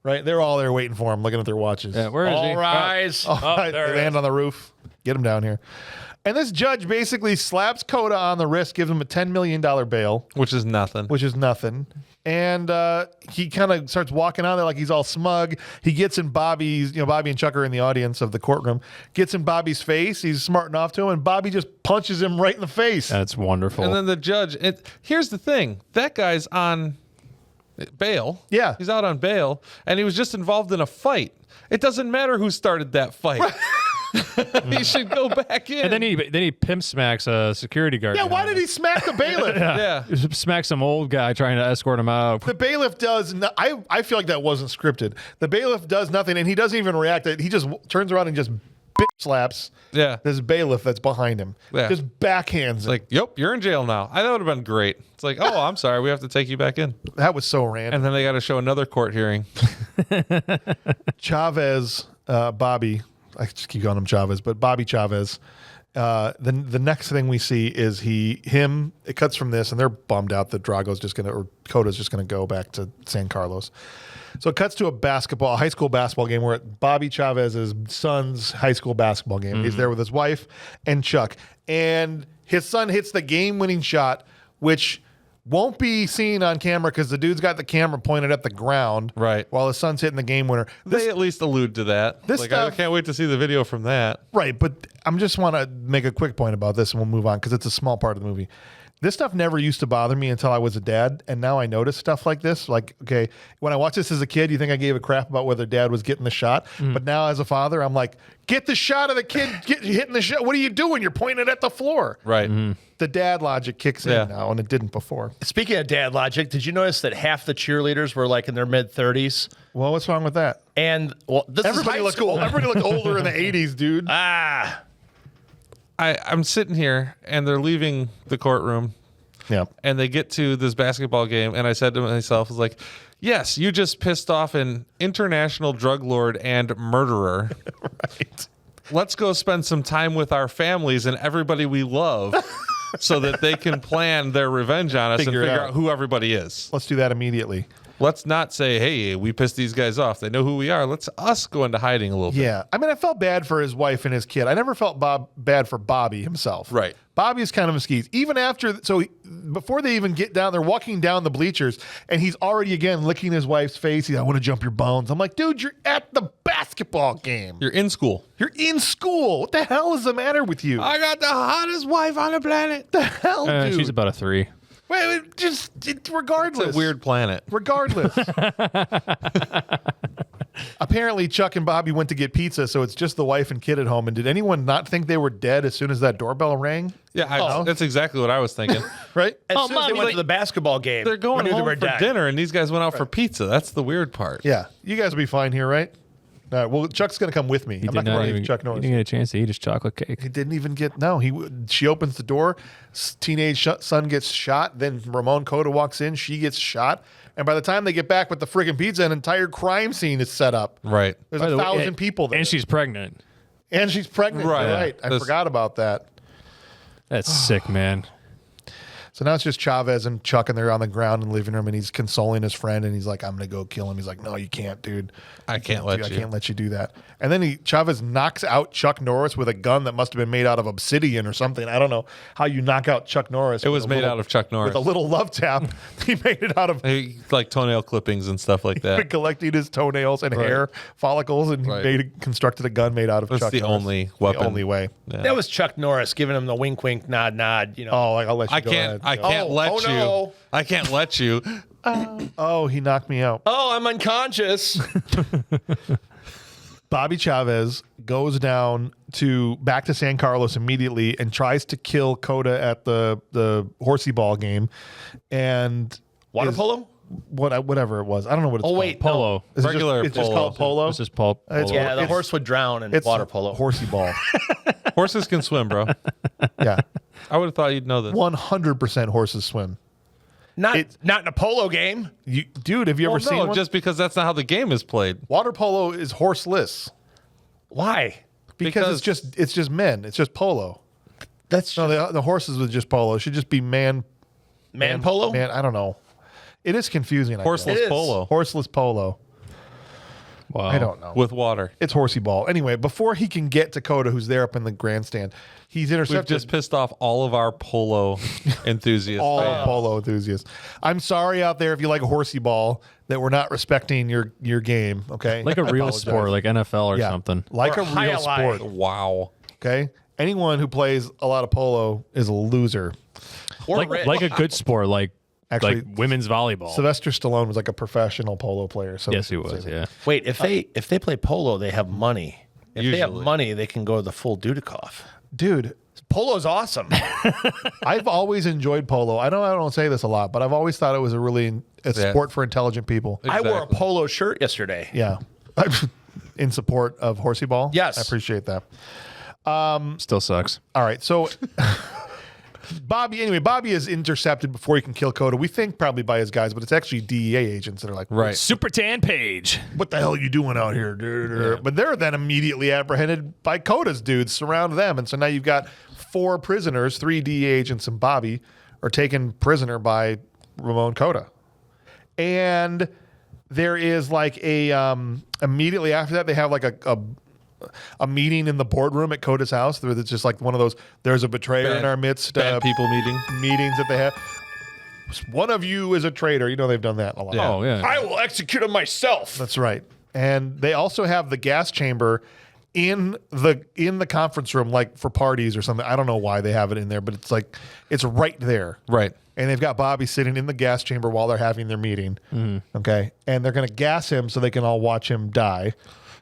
Right? They're all there waiting for him, looking at their watches. Yeah, where is he? All rise. Right, there they it land on the roof. Get him down here. And this judge basically slaps Cota on the wrist, gives him a $10 million bail, Which is nothing. which is nothing. And he kind of starts walking out there like he's all smug. He gets in Bobby's, Bobby and Chuck are in the audience of the courtroom, gets in Bobby's face. He's smarting off to him, and Bobby just punches him right in the face. That's wonderful. And then the judge, here's the thing. That guy's on bail. Yeah. He's out on bail, and he was just involved in a fight. It doesn't matter who started that fight. He should go back in. And then he pimp smacks a security guard. Yeah, why did he smack the bailiff? Yeah. Smack some old guy trying to escort him out. The bailiff does. I feel like that wasn't scripted. The bailiff does nothing, and he doesn't even react. He just turns around and just bitch slaps. Yeah. This bailiff that's behind him. Yeah. Just backhands him. Like, yep, you're in jail now. That would have been great. It's like, oh, I'm sorry, we have to take you back in. That was so random. And then they got to show another court hearing. Chavez, Bobby. I just keep calling him Chavez, but Bobby Chavez. The next thing we see is him. It cuts from this, and they're bummed out that Drago's just gonna, or Cota's just gonna go back to San Carlos. So it cuts to a high school basketball game. We're at Bobby Chavez's son's high school basketball game. He's there with his wife and Chuck, and his son hits the game-winning shot, which won't be seen on camera because the dude's got the camera pointed at the ground, Right. while his son's hitting the game winner. They at least allude to that. This I stuff- can't wait to see the video from that. Right, but I just want to make a quick point about this and we'll move on because it's a small part of the movie. This stuff never used to bother me until I was a dad, and now I notice stuff like this. Like, okay, when I watched this as a kid, you think I gave a crap about whether dad was getting the shot, but now as a father, I'm like, get the shot of the kid hitting the shot. What are you doing? You're pointing at the floor. Right. The dad logic kicks Yeah. in now, and it didn't before. Speaking of dad logic, did you notice that half the cheerleaders were like in their mid-30s? Well, what's wrong with that? And this Everybody is high looked school. Everybody looked older in the 80s, dude. I'm sitting here, and they're leaving the courtroom. Yeah. And they get to this basketball game, and I said to myself, I was like, yes, you just pissed off an international drug lord and murderer. Right. Let's go spend some time with our families and everybody we love so that they can plan their revenge on us Figure it and figure out. out who everybody is. Let's do that immediately. Let's not say, hey, we pissed these guys off. They know who we are. Let's us go into hiding a little bit. Yeah. I mean, I felt bad for his wife and his kid. I never felt bad for Bobby himself. Right. Bobby's kind of a skis. Even after, before they even get down, they're walking down the bleachers, and he's already, again, licking his wife's face. He's, I want to jump your bones. I'm like, dude, you're at the basketball game. You're in school. You're in school. What the hell is the matter with you? I got the hottest wife on the planet. What the hell, dude? She's about a 3. Wait, regardless. It's a weird planet. Regardless. Apparently, Chuck and Bobby went to get pizza, so it's just the wife and kid at home. And did anyone not think they were dead as soon as that doorbell rang? Yeah, that's exactly what I was thinking. Right? As soon as they went to the basketball game, They're going we knew they home were for dead. dinner, and these guys went out for pizza. That's the weird part. Yeah. You guys will be fine here, right? All right. Well, Chuck's going to come with me. I'm not going to leave Chuck He Norris. didn't get a chance to eat his chocolate cake. He didn't even get, no. She opens the door. Teenage son gets shot. Then Ramon Cota walks in. She gets shot. And by the time they get back with the friggin' pizza, an entire crime scene is set up. Right. There's By the way, 1,000 people there. And she's pregnant. And she's pregnant. Right. Right. I This- forgot about that. That's sick, man. So now it's just Chavez and Chuck, and they're on the ground in the living room, and he's consoling his friend, and he's like, I'm going to go kill him. He's like, no, you can't, dude. I can't let I you. can't let you do that. And then Chavez knocks out Chuck Norris with a gun that must have been made out of obsidian or something. I don't know how you knock out Chuck Norris. It was made out of Chuck Norris. With a little love tap. He made it out of Like toenail clippings and stuff like been that. collecting his toenails and hair follicles, and constructed a gun made out of That's Chuck the Norris. only weapon. The only way. Yeah. That was Chuck Norris giving him the wink, wink, nod, nod. You know. Oh, like, I'll let you I go can't. ahead. I can't let you. no. I can't let you. Oh, he knocked me out. Oh, I'm unconscious. Bobby Chavez goes down back to San Carlos immediately and tries to kill Cota at the horsey ball game, and Water polo? whatever it was. I don't know what it's called. Oh, wait. Polo. Is it Regular It's just polo. called polo. This is Paul. It's- Yeah, the It's- horse would drown in It's water polo. horsey ball. Horses can swim, bro. Yeah, I would have thought you'd know this. 100% horses swim. Not in a polo game. Dude, have you ever seen No, one? just because that's not how the game is played. Water polo is horseless Why? because it's just men. It's just polo. That's No, the horses with just polo. It should just be man polo. Man, I don't know. It is confusing. I guess. Horseless It is. polo Horseless polo. Wow. I don't know. with water. It's horsey ball. Anyway, before he can get to Cota, who's there up in the grandstand, he's We've intercepted. just pissed off all of our polo enthusiasts. all fans. polo enthusiasts. I'm sorry out there if you like a horsey ball that we're not respecting your game. Okay, Like a I real apologize. sport, like NFL or Yeah, something. like Or a real highlight. sport. Wow. Okay, anyone who plays a lot of polo is a loser. Or Like red. like a good sport, like Actually, women's volleyball. Sylvester Stallone was like a professional polo player. So Yes, he was. Yeah. Wait, if they play polo, they have money. If they have Usually. money, they can go to the full Dudikoff. dude. Polo's awesome. I've always enjoyed polo. I don't say this a lot, but I've always thought it was a sport for intelligent people. I wore a Exactly. polo shirt yesterday. Yeah, in support of horsey ball. Yes. I appreciate that. Still sucks. All right, so Bobby is intercepted before he can kill Cota. We think probably by his guys, but it's actually DEA agents that are like, Right. Super Tan Page. what the hell are you doing out here, dude? But they're then immediately apprehended by Cota's dudes, surround them. And so now you've got 4 prisoners, 3 DEA agents and Bobby are taken prisoner by Ramon Cota. And there is like immediately after that, they have like a meeting in the boardroom at Cota's house. It's just like one of those, there's a betrayer in our midst. Bad people meeting. Meetings that they have. One of you is a traitor. You know they've done that a lot. Yeah. Oh yeah. I will execute him myself. That's right. And they also have the gas chamber in the conference room, like for parties or something. I don't know why they have it in there, but it's like it's right there. Right. And they've got Bobby sitting in the gas chamber while they're having their meeting. Okay. And they're going to gas him so they can all watch him die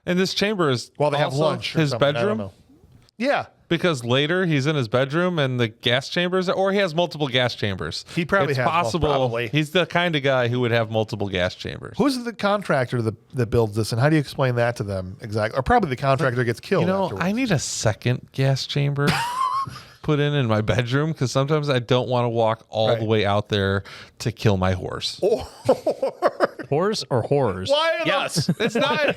And this chamber is while they have also lunch. Or his something. I don't bedroom. know. Yeah. Because later he's in his bedroom and the gas chambers, or he has multiple gas chambers. He probably it's has one, possible. probably. He's the kind of guy who would have multiple gas chambers. Who's the contractor that builds this, and how do you explain that to them exactly? Or probably the contractor gets killed. You know, afterwards. I need a second gas chamber put in my bedroom because sometimes I don't want to walk all the way out there to kill my horse. Horse or horrors? Why? Yes. It's not.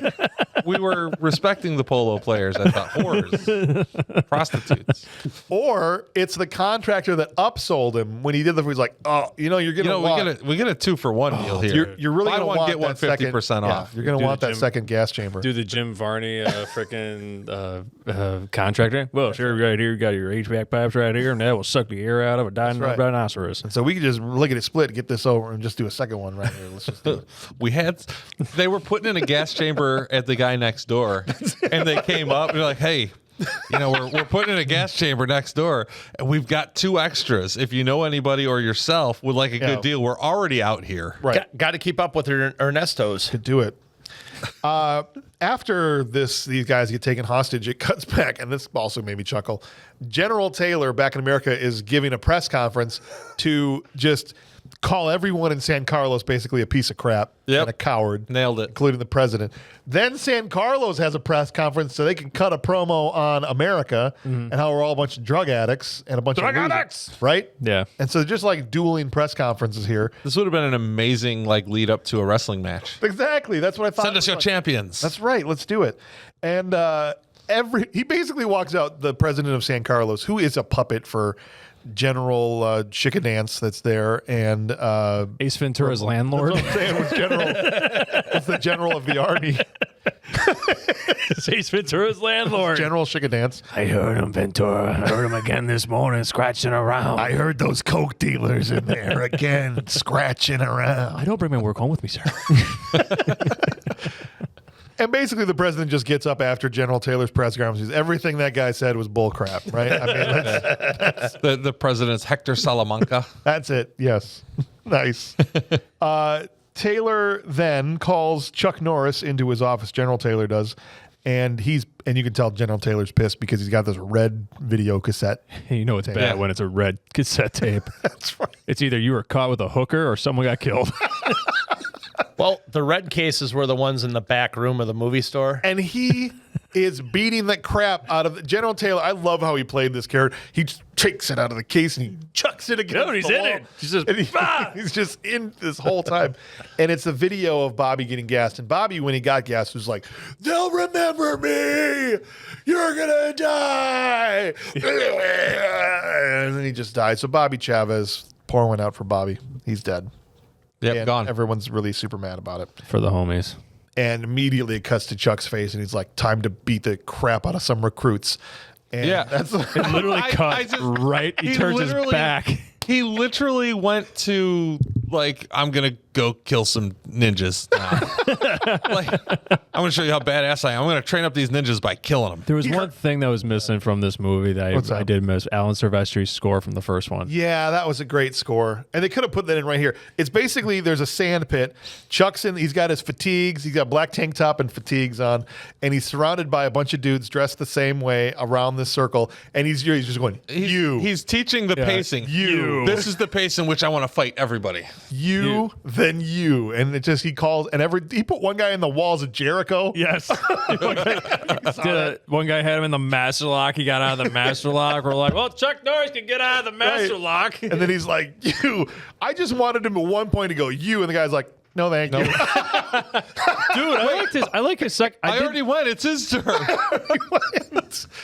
We were respecting the polo players. I thought whores, prostitutes. Or it's the contractor that upsold him when he did he's like, oh, you're gonna You know, want, we get a 2-for-1 deal here. you're really Buy gonna one, want get one that second 50% off. You're gonna Do want the that gym- second gas chamber. Do the Jim Varney freaking contractor? Well, sure, right here you got your HVAC pipes right here, and that will suck the air out of a dying right. rhinoceros. So we could just look at it split, get this over, and just do a second one right here. Let's just do it. They were putting in a gas chamber at the guy next door, and they came up and they're like, "Hey, we're putting in a gas chamber next door, and we've got 2 extras. If you know anybody or yourself would like a good deal, we're already out here." Right. Got to keep up with Ernesto's. Could do it. After these guys get taken hostage, it cuts back, and this also made me chuckle. General Taylor back in America is giving a press conference to just call everyone in San Carlos basically a piece of crap and a coward. Nailed it. Including the president. Then San Carlos has a press conference so they can cut a promo on America and how we're all a bunch of drug addicts and a bunch of losers, right? Yeah. And so just like dueling press conferences here. This would have been an amazing lead up to a wrestling match. Exactly. That's what I thought. Send us your champions. That's right. Let's do it. And he basically walks out, the president of San Carlos, who is a puppet for General Chickadance that's there, and Ace Ventura's landlord. I'm saying was the general of the army. It's Ace Ventura's landlord. General Chickadance. I heard him, Ventura. I heard him again this morning, scratching around. I heard those coke dealers in there again, scratching around. I don't bring my work home with me, sir. And basically, the president just gets up after General Taylor's press conference. Everything that guy said was bullcrap, right? I mean, The president's Hector Salamanca. that's it. Yes. Nice. Taylor then calls Chuck Norris into his office. General Taylor does. And you can tell General Taylor's pissed because he's got this red video cassette. You know it's bad when it's a red cassette tape. That's right. It's either you were caught with a hooker or someone got killed. Well, the red cases were the ones in the back room of the movie store. And he is beating the crap out of General Taylor. I love how he played this character. He just takes it out of the case and he chucks it against he's the in wall. it. He's just, And he's just in this whole time. And it's a video of Bobby getting gassed. And Bobby, when he got gassed, was like, "They'll remember me. You're going to die." And then he just died. So Bobby Chavez, pour one out for Bobby. He's dead. Yep, And gone. everyone's really super mad about it. for the homies. And immediately it cuts to Chuck's face, and he's like, "Time to beat the crap out of some recruits." And Yeah. that's It literally cut right. He turns his literally- back. He literally went to like, I'm gonna go kill some ninjas now. Like, I'm gonna show you how badass I am. I'm gonna train up these ninjas by killing them. There was one thing that was missing from this movie that What's I that? did miss. Alan Silvestri's score from the first one. Yeah, that was a great score. And they could have put that in right here. It's basically there's a sand pit. Chuck's in, he's got his fatigues, he's got black tank top and fatigues on, and he's surrounded by a bunch of dudes dressed the same way around this circle. And he's just going, He's teaching the pacing. You. This is the pace in which I want to fight everybody. you, then you. And it just, he calls, and he put one guy in the walls of Jericho. Yes. One guy had him in the master lock. He got out of the master lock. We're like, well, Chuck Norris can get out of the master Right. lock. And then he's like, "You." I just wanted him at one point to go, "You," and the guy's like, "No, thank you." Dude, I like his sec. I already went. It's his turn.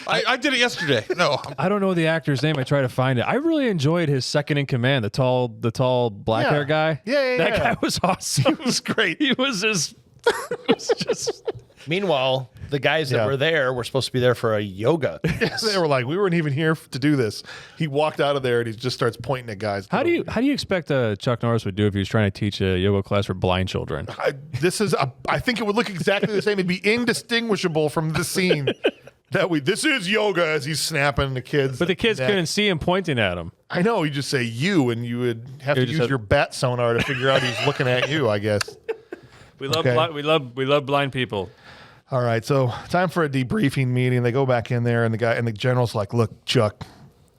I did it yesterday. No. I don't know the actor's name. I try to find it. I really enjoyed his second in command, the tall black hair guy. Yeah, that yeah. guy was awesome. It was great. He was just. Meanwhile, the guys that were there were supposed to be there for a yoga. They were like, "We weren't even here to do this." He walked out of there and he just starts pointing at guys. How do you expect Chuck Norris would do if he was trying to teach a yoga class for blind children? I think it would look exactly the same. It'd be indistinguishable from the scene this is yoga as he's snapping the kids. But the kids neck. couldn't see him pointing at him. I know. You just say "you," and you would have to just use have- your bat sonar to figure out he's looking at you, I guess. We love Okay. we love blind people. All right, so time for a debriefing meeting. They go back in there, and the general's like, "Look, Chuck,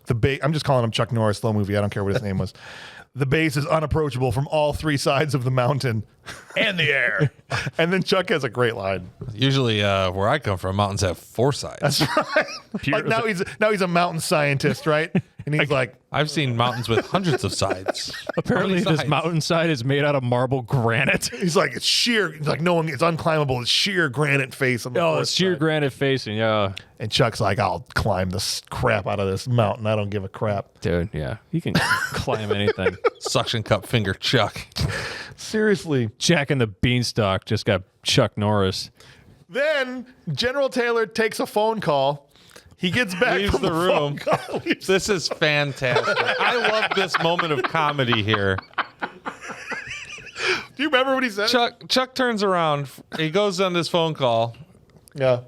I'm just calling him Chuck Norris, slow movie. I don't care what his name was. The base is unapproachable from all three sides of the mountain And the air. And then Chuck has a great line. Usually, where I come from, mountains have four sides. That's right. Like now he's a mountain scientist, right? And he's like, I've seen mountains with hundreds of sides. Apparently, How many this sides? mountainside is made out of marble granite. he's like, it's sheer. He's like, no one, it's unclimbable. It's sheer granite face on the Oh, fourth it's sheer side. granite facing. Yeah, And Chuck's like, I'll climb this crap out of this mountain. I don't give a crap. dude. Yeah, you can climb anything. Suction cup finger Chuck. Seriously. Jack and the Beanstalk just got Chuck Norris. Then General Taylor takes a phone call. He gets back Leaves from the phone room. call. Leaves- This is fantastic. I love this moment of comedy here. Do you remember what he said? Chuck turns around. He goes on this phone call. Yeah.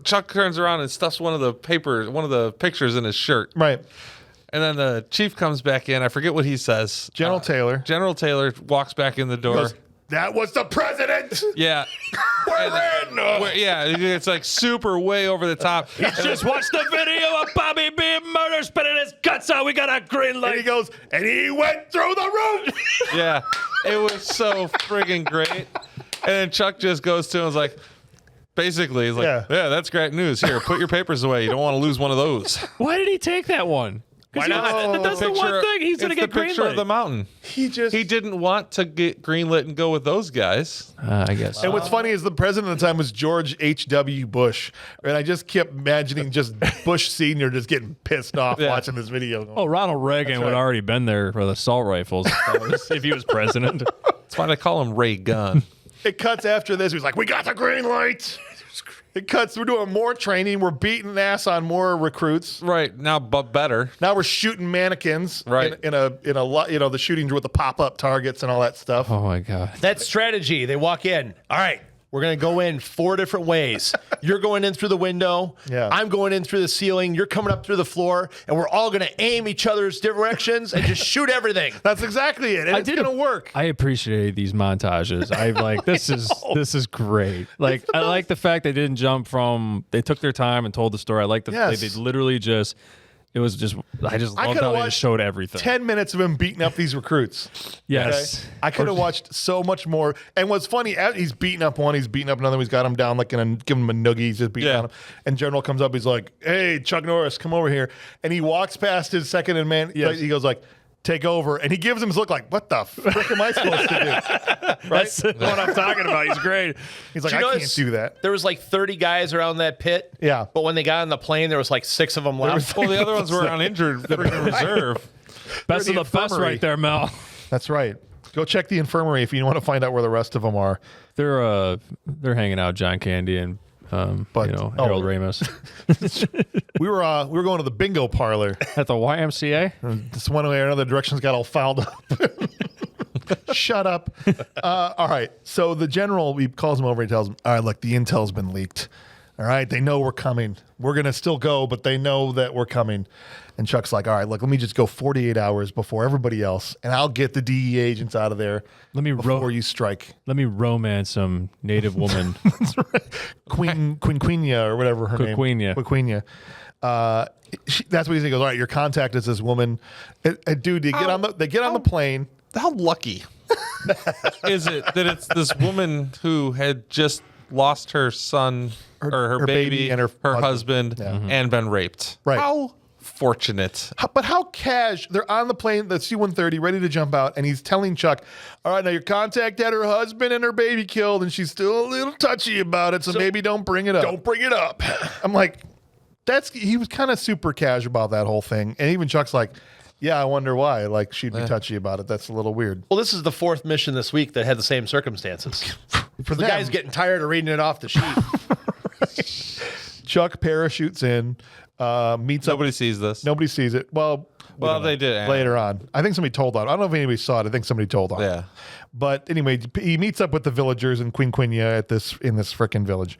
Chuck turns around and stuffs one of the pictures in his shirt. Right. And then the chief comes back in. I forget what he says. General Taylor. General Taylor walks back in the door. Goes, that was the president. Yeah. Yeah, it's like super way over the top. Just watched the video of Bobby being murdered, spitting his guts out. We got a green And light. he goes, and he went through the roof. Yeah, it was so friggin' great. And then Chuck just goes to him and is like, basically, he's like, Yeah. yeah, that's great news. Here, put your papers away. You don't want to lose one of those. Why did he take that one? Why not? That's the one thing he's going to get the picture of the greenlit. mountain. He didn't want to get greenlit and go with those guys. I guess. And what's funny is the president at the time was George H.W. Bush. And I just kept imagining just Bush Sr. just getting pissed off watching this video. Oh, Ronald Reagan would have already been there for the assault rifles if he was president. That's why they call him Ray Gun. It cuts after this. He's like, we got the green light. It cuts. We're doing more training. We're beating ass on more recruits. Right now, but better. Now we're shooting mannequins. Right. In a lot. The shootings with the pop-up targets and all that stuff. Oh my God. That's strategy. They walk in. All right. We're going to go in 4 different ways. You're going in through the window. Yeah. I'm going in through the ceiling. You're coming up through the floor. And we're all going to aim each other's directions and just shoot everything. That's exactly it. And it's going to work. I appreciate these montages. I like this is great. Like I like the fact they didn't jump from. They took their time and told the story. I like the Yes. they literally just. It was just. I just loved could've how they watched just showed everything. 10 minutes of him beating up these recruits. Yes. Okay? I could have watched so much more. And what's funny, he's beating up one, he's beating up another, he's got him down, like giving him a noogie, he's just beating on him. And General comes up, he's like, hey, Chuck Norris, come over here. And he walks past his second in man. He goes like, take over. And he gives him his look like, what the frick am I supposed to do? Right? That's what I'm talking about. He's great. He's like, Did you I notice can't do that. There was like 30 guys around that pit. Yeah. But when they got on the plane, there was like 6 of them left. Well, the other ones were on injured. They were in reserve. Best of the the best infirmary. right there, Mel. That's right. Go check the infirmary if you want to find out where the rest of them are. They're hanging out, John Candy and Harold Ramis We were going to the bingo parlor. at the YMCA. This one way or another direction's got all fouled up. Shut up. All right. So the general, he calls him over and tells him, all right, look, the intel's been leaked. All right. They know we're coming. We're going to still go, but they know that we're coming. And Chuck's like, all right, look, let me just go 48 hours before everybody else, and I'll get the DEA agents out of there before you strike. Let me romance some native woman. That's right. Quinquina or whatever her name. Quinquina. That's what he goes, all right, your contact is this woman. Dude, they get on the plane. How lucky is it that it's this woman who had just lost her son or her baby and her husband and been raped? Right. How fortunate. But how cash, they're on the plane, the C-130, ready to jump out, and he's telling Chuck, all right, now your contact had her husband and her baby killed, and she's still a little touchy about it, so maybe don't bring it up. Don't bring it up. I'm like, he was kind of super casual about that whole thing. And even Chuck's like, yeah, I wonder why. Like, she'd be touchy about it. That's a little weird. Well, this is the 4th mission this week that had the same circumstances. For The guy's getting tired of reading it off the sheet. Chuck parachutes in, meets up. Nobody sees this. Nobody sees it. Well, They did. later on. I think somebody told on. I don't know if anybody saw it. I think somebody told on. Yeah. But anyway, he meets up with the villagers in Quinquina in this frickin' village.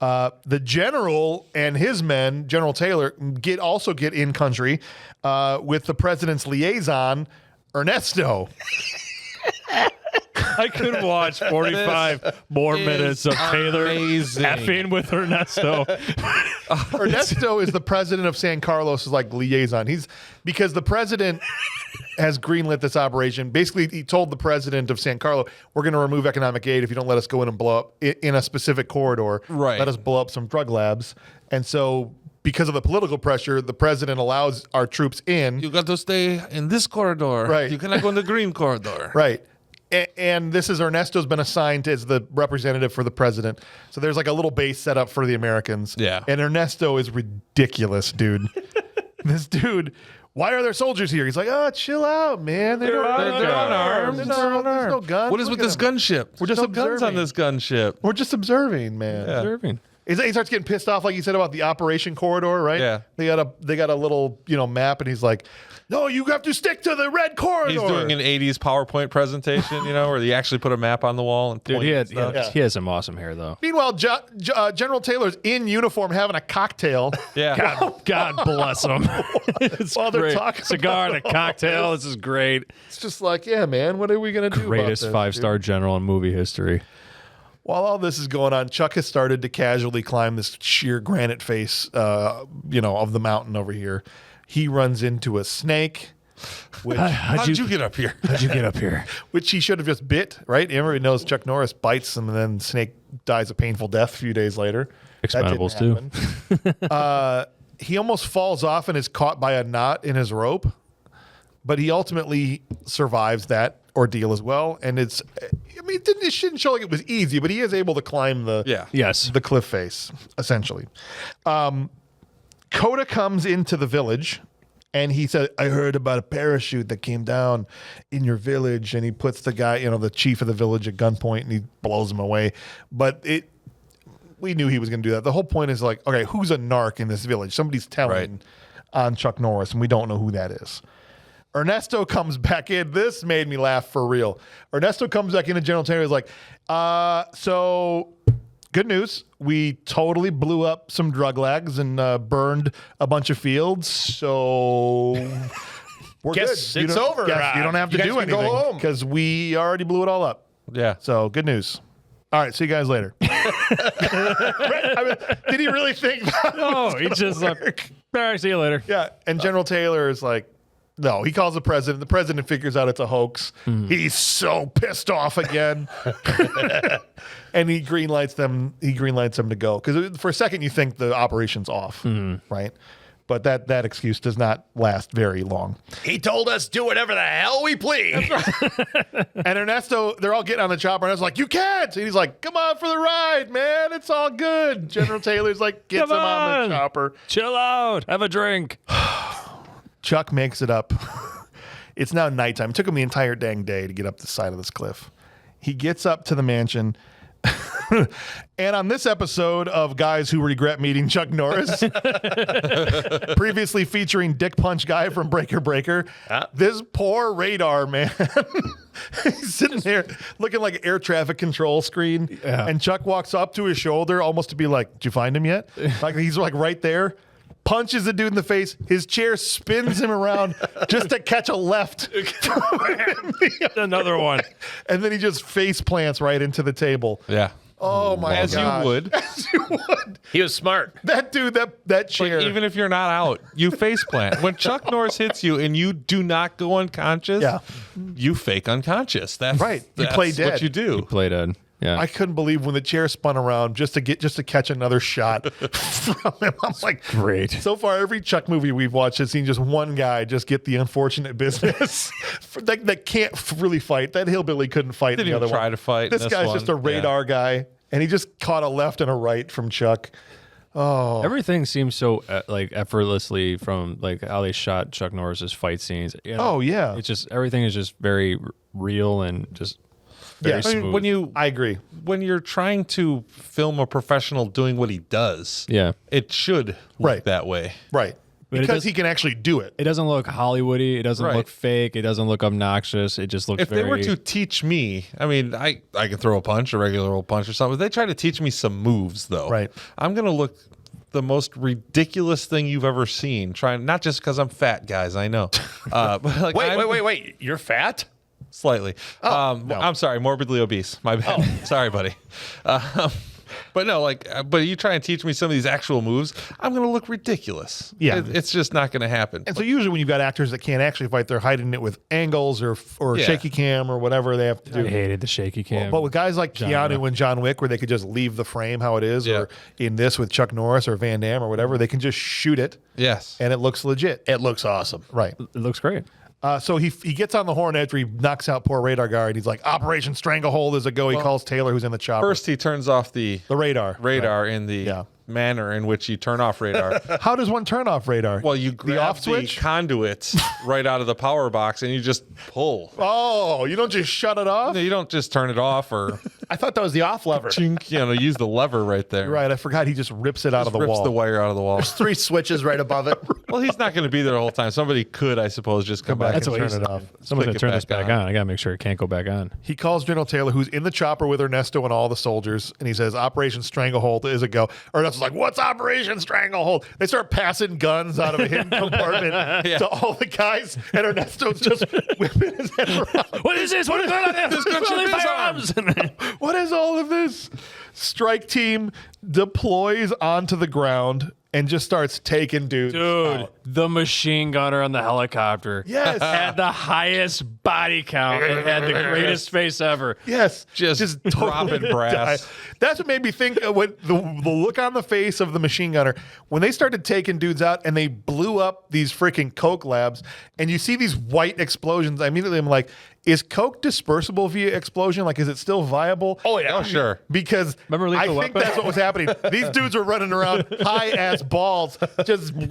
The general and his men, General Taylor, also get in country with the president's liaison, Ernesto. I could watch 45 more minutes of Taylor effing with Ernesto. Ernesto is the president of San Carlos' liaison. Because the president has greenlit this operation. Basically, he told the president of San Carlos, we're going to remove economic aid if you don't let us go in and blow up in a specific corridor. Right. Let us blow up some drug labs. And so because of the political pressure, the president allows our troops in. You got to stay in this corridor. Right. You cannot go in the green corridor. Right. And this is Ernesto's been assigned as the representative for the president. So there's like a little base set up for the Americans. Yeah. And Ernesto is ridiculous, dude. This dude, why are there soldiers here? He's like, oh, chill out, man. They're unarmed. There's no guns. What is with this gunship? We're just no guns on observing. this gunship. We're just observing, man. Yeah. Observing. He starts getting pissed off, like you said about the operation corridor, right? Yeah. They got a little map, and he's like, no, you have to stick to the red corridor. He's doing an 80s PowerPoint presentation, where they actually put a map on the wall and point. He has some awesome hair, though. Meanwhile, General Taylor's in uniform having a cocktail. Yeah. God bless him. It's While they're great. talking Cigar and a about cocktail. This is great. It's just like, yeah, man, what are we going to do Greatest about this, 5-star general in movie history. While all this is going on, Chuck has started to casually climb this sheer granite face, of the mountain over here. He runs into a snake. How'd you get up here? How'd you get up here? Which he should have just bit, right? Everybody knows Chuck Norris bites him, and then Snake dies a painful death a few days later. That didn't Expendables too. happen. he almost falls off and is caught by a knot in his rope, but he ultimately survives that ordeal as well. And it shouldn't show like it was easy, but he is able to climb the cliff face, essentially. Cota comes into the village and he said, I heard about a parachute that came down in your village. And he puts the guy, the chief of the village at gunpoint and he blows him away. But we knew he was going to do that. The whole point is like, okay, who's a narc in this village? Somebody's telling on Chuck Norris and we don't know who that is. Ernesto comes back in. This made me laugh for real. Ernesto comes back into General Taylor. He's like, so good news. We totally blew up some drug lags and burned a bunch of fields. So we're Guess good. It's over. You don't have to do anything go home because we already blew it all up. Yeah. So good news. All right. See you guys later. Did he really think that? No, he just like, all right, see you later. Yeah. And General Taylor is like, no, he calls the president. The president figures out it's a hoax. He's so pissed off again. And he greenlights them. He greenlights them to go. Because for a second you think the operation's off, right? But that excuse does not last very long. He told us do whatever the hell we please. And Ernesto, they're all getting on the chopper. And I was like, you can't. And he's like, come on for the ride, man. It's all good. General Taylor's like, gets him on the chopper. Chill out. Have a drink. Chuck makes it up. It's now nighttime. It took him the entire dang day to get up the side of this cliff. He gets up to the mansion. And on this episode of Guys Who Regret Meeting Chuck Norris, previously featuring Dick Punch Guy from Breaker Breaker, this poor radar man, he's sitting there looking like an air traffic control screen. Yeah. And Chuck walks up to his shoulder almost to be like, did you find him yet? Like he's like right there. Punches the dude in the face. His chair spins him around just to catch a left. Another one. And then he just face plants right into the table. Yeah. Oh my god. As you would. As you would. He was smart. That dude, that chair. Like, even if you're not out, you face plant. When Chuck Norris hits you and you do not go unconscious, you fake unconscious. That's right. You play dead. What you do. You play dead. Yeah. I couldn't believe when the chair spun around just to catch another shot from him. I'm like, great. So far, every Chuck movie we've watched has seen just one guy just get the unfortunate business that can't really fight. That hillbilly couldn't fight. Didn't even try to fight. This guy's just a radar guy, and he just caught a left and a right from Chuck. Oh, everything seems so like effortlessly from like how they shot Chuck Norris's fight scenes. Oh yeah, it's just everything is just very real and just. Yeah, I mean, I agree. When you're trying to film a professional doing what he does, it should look that way. Right. But because he can actually do it. It doesn't look Hollywoody. It doesn't look fake. It doesn't look obnoxious. It just looks If they were to teach me, I mean, I can throw a punch, a regular old punch or something. If they try to teach me some moves, though, I'm going to look the most ridiculous thing you've ever seen. Trying, not just because I'm fat, guys, I know. But like wait. You're fat? Slightly. No. I'm sorry, morbidly obese. My bad. Sorry, buddy. But no, but you try and teach me some of these actual moves, I'm going to look ridiculous. Yeah. It's just not going to happen. And so usually when you've got actors that can't actually fight, they're hiding it with angles or shaky cam or whatever they have to do. I hated the shaky cam. But with guys like Keanu and John Wick, where they could just leave the frame how it is, or in this with Chuck Norris or Van Damme or whatever, they can just shoot it. Yes. And it looks legit. It looks awesome. Right. It looks great. So he gets on the horn after he knocks out poor radar guard. He's like, Operation Stranglehold is a go. He calls Taylor, who's in the chopper. First, he turns off the radar in the manner in which you turn off radar. How does one turn off radar? Well, you grab the off switch conduit right out of the power box and you just pull. Oh, you don't just shut it off? No, you don't just turn it off or I thought that was the off lever. chink, use the lever right there. Right, I forgot he just rips it out of the rips wall. the wire out of the wall. There's 3 switches right above it. Well, he's not going to be there the whole time. Somebody could, I suppose, just come back and turn it off. Someone's gonna turn this back on. I gotta make sure it can't go back on. He calls General Taylor, who's in the chopper with Ernesto and all the soldiers, and he says, Operation Stranglehold is a go. Ernesto's like, what's Operation Stranglehold? They start passing guns out of a hidden compartment to all the guys, and Ernesto's just whipping his head around. What is this? What is going on? This firearms. What is all of this? Strike team deploys onto the ground and just starts taking dudes Dude, out. the machine gunner on the helicopter. Yes. Had the highest body count and had the greatest face ever. Yes. Just totally dropping brass. die. That's what made me think of when the look on the face of the machine gunner when they started taking dudes out and they blew up these freaking coke labs and you see these white explosions. I immediately am like, is coke dispersible via explosion? Like, is it still viable? Oh, yeah. Oh, sure. Because Remember I Lethal think Weapon? that's what was happening. These dudes were running around high ass balls, just. They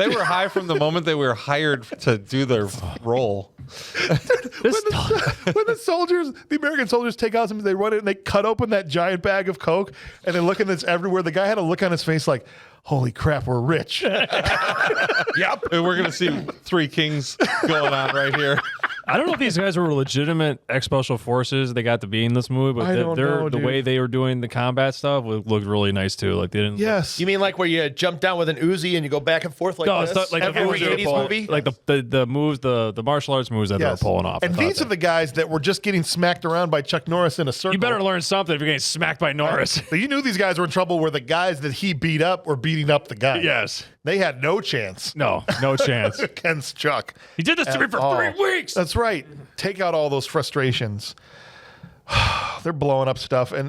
were high from the moment they were hired to do their role. When the soldiers, the American soldiers take out something, they run in and they cut open that giant bag of coke and they look in this everywhere. The guy had a look on his face like, holy crap, we're rich. Yep. And we're going to see Three Kings going on right here. I don't know if these guys were legitimate ex-special forces they got to be in this movie, but I don't know, the dude. way they were doing the combat stuff looked really nice too. Like they didn't. Yes. You mean like where you jump down with an Uzi and you go back and forth like No, this? it's not like the Every moves they were 80s pulling- movie? like the moves, the martial arts moves that they were Yes. pulling off. And these are the guys that were just getting smacked around by Chuck Norris in a circle. You better learn something if you're getting smacked by Norris. So you knew these guys were in trouble where the guys that he beat up were beating up the guys. Yes. They had no chance No chance. against Chuck. He did this to me for all. 3 weeks. That's right. Take out all those frustrations. They're blowing up stuff. And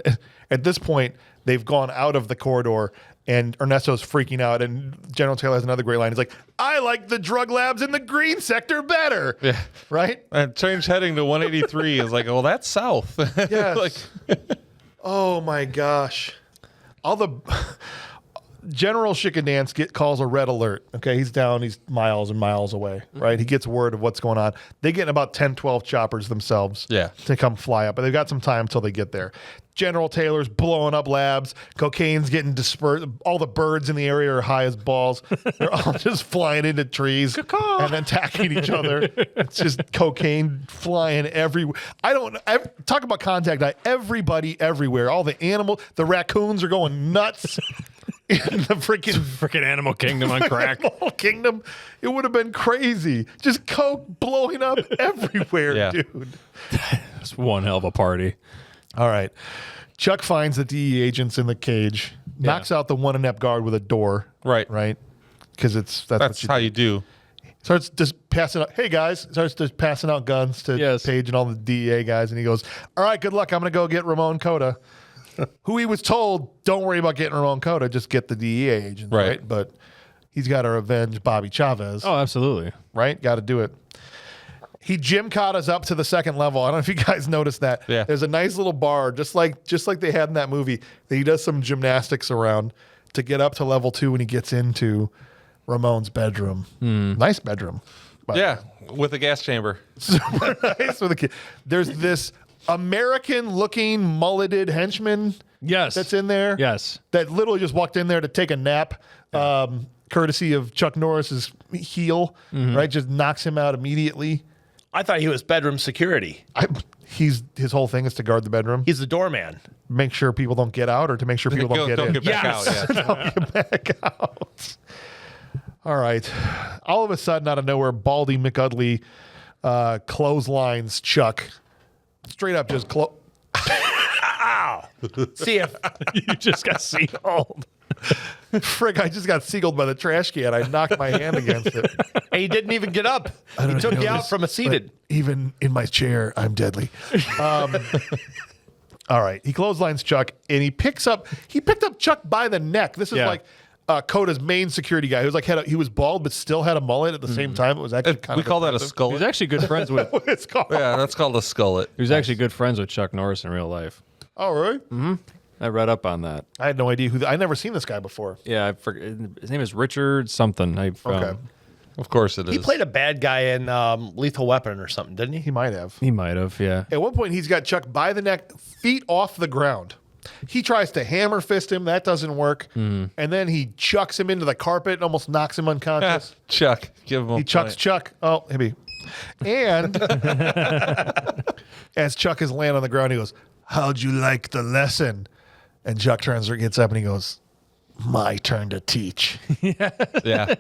at this point, they've gone out of the corridor and Ernesto's freaking out. And General Taylor has another great line. He's like, I like the drug labs in the green sector better. Yeah. Right? And change heading to 183 is like, well, that's south. Yes. Oh my gosh. All the General Chickadance calls a red alert. Okay, he's down, he's miles and miles away, right? He gets word of what's going on. They get about 10, 12 choppers themselves to come fly up, but they've got some time until they get there. General Taylor's blowing up labs. Cocaine's getting dispersed. All the birds in the area are high as balls. They're all just flying into trees and attacking each other. It's just cocaine flying everywhere. Talk about contact eye. Everybody everywhere. All the animals, the raccoons are going nuts. In the freaking Animal Kingdom on crack. Animal Kingdom, it would have been crazy. Just coke blowing up everywhere, Yeah. dude. It's one hell of a party. All right. Chuck finds the DE agents in the cage, knocks out the one inept guard with a door. Right. Right? Because that's That's what how you do. starts just passing out. Hey guys, starts just passing out guns to Yes. Paige and all the DEA guys, and he goes, "All right, good luck. I'm gonna go get Ramon Cota." Who he was told, don't worry about getting Ramon Cota, just get the DEA agents, Right. right? But he's got to avenge Bobby Chavez, Oh, absolutely. right? Got to do it. He Jim Cotta's up to the second level. I don't know if you guys noticed that. Yeah. There's a nice little bar, just like they had in that movie, that he does some gymnastics around to get up to level 2 when he gets into Ramon's bedroom. Nice bedroom. by the Yeah, with a gas chamber. super nice with a kid. There's this American-looking mulleted henchman Yes. that's in there. Yes. That literally just walked in there to take a nap, courtesy of Chuck Norris's heel. Right, just knocks him out immediately. I thought he was bedroom security. His whole thing is to guard the bedroom, He's the doorman. make sure people don't get out, or to make sure people don't get in. get back Yes. out. Yeah. Don't get back out. All right. All of a sudden, out of nowhere, Baldy McUdley clotheslines Chuck. Straight up just See if You just got sealed. Frick, I just got seagulled by the trash can. I knocked my hand against it. he didn't even get up. don't He know took if you you out noticed, from a seated. Even in my chair, I'm deadly. All right. He clotheslines Chuck and he picked up Chuck by the neck. This is Yeah. like Cota's main security guy. He was like he was bald but still had a mullet at the same time. It was actually kind We of call that a impressive. He was skullet. actually good friends with. What it's called. Yeah, that's called a skullet. He was actually good friends with Chuck Norris in real life. Oh, really? I read up on that. I had no idea who. I'd never seen this guy before. Yeah, I forget. His name is Richard something. Okay. Of course it is. He played a bad guy in Lethal Weapon or something, didn't he? He might have. He might have. Yeah. At one point, he's got Chuck by the neck, feet off the ground. He tries to hammer fist him. That doesn't work. And then he chucks him into the carpet and almost knocks him unconscious. Chuck, give him a He chucks point. Chuck. Oh, maybe. And as Chuck is laying on the ground, he goes, "How'd you like the lesson?" And Chuck gets up and he goes, "My turn to teach." Yeah.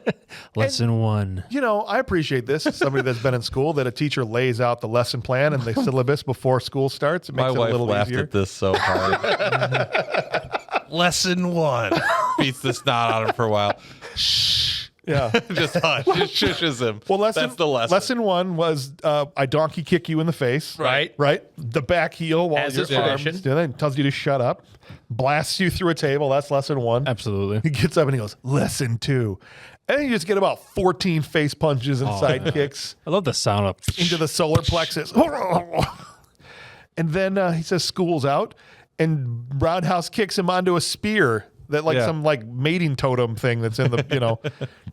Lesson 1. You know, I appreciate this. As somebody that's been in school, that a teacher lays out the lesson plan and the syllabus before school starts. It makes My it a wife little laughed easier. at this so hard. Lesson 1. Be beats the snot out of him for a while. Yeah. Just hush. Just shushes him. Well, That's the lesson. Lesson 1 was I donkey kick you in the face. Right. Right. The back heel while As your is arms tradition. do that, and tells you to shut up. Blasts you through a table. That's lesson 1. Absolutely. He gets up and he goes, lesson 2. And then you just get about 14 face punches and side kicks I love the sound of into the solar plexus. And then he says school's out, and Roundhouse kicks him onto a spear that some mating totem thing that's in the,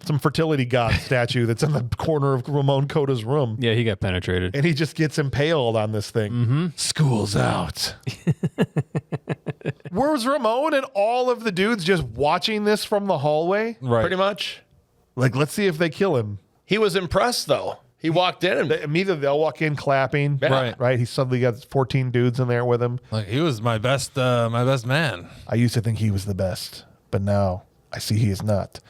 some fertility god statue that's in the corner of Ramon Cota's room. Yeah, he got penetrated. And he just gets impaled on this thing. School's out. Where's Ramon and all of the dudes just watching this from the hallway? Right. Pretty much. Like, let's see if they kill him. He was impressed, though. He walked in and Immediately they'll walk in clapping. Right. Right. He suddenly got 14 dudes in there with him. Like, he was my best man. I used to think he was the best, but now I see he is not.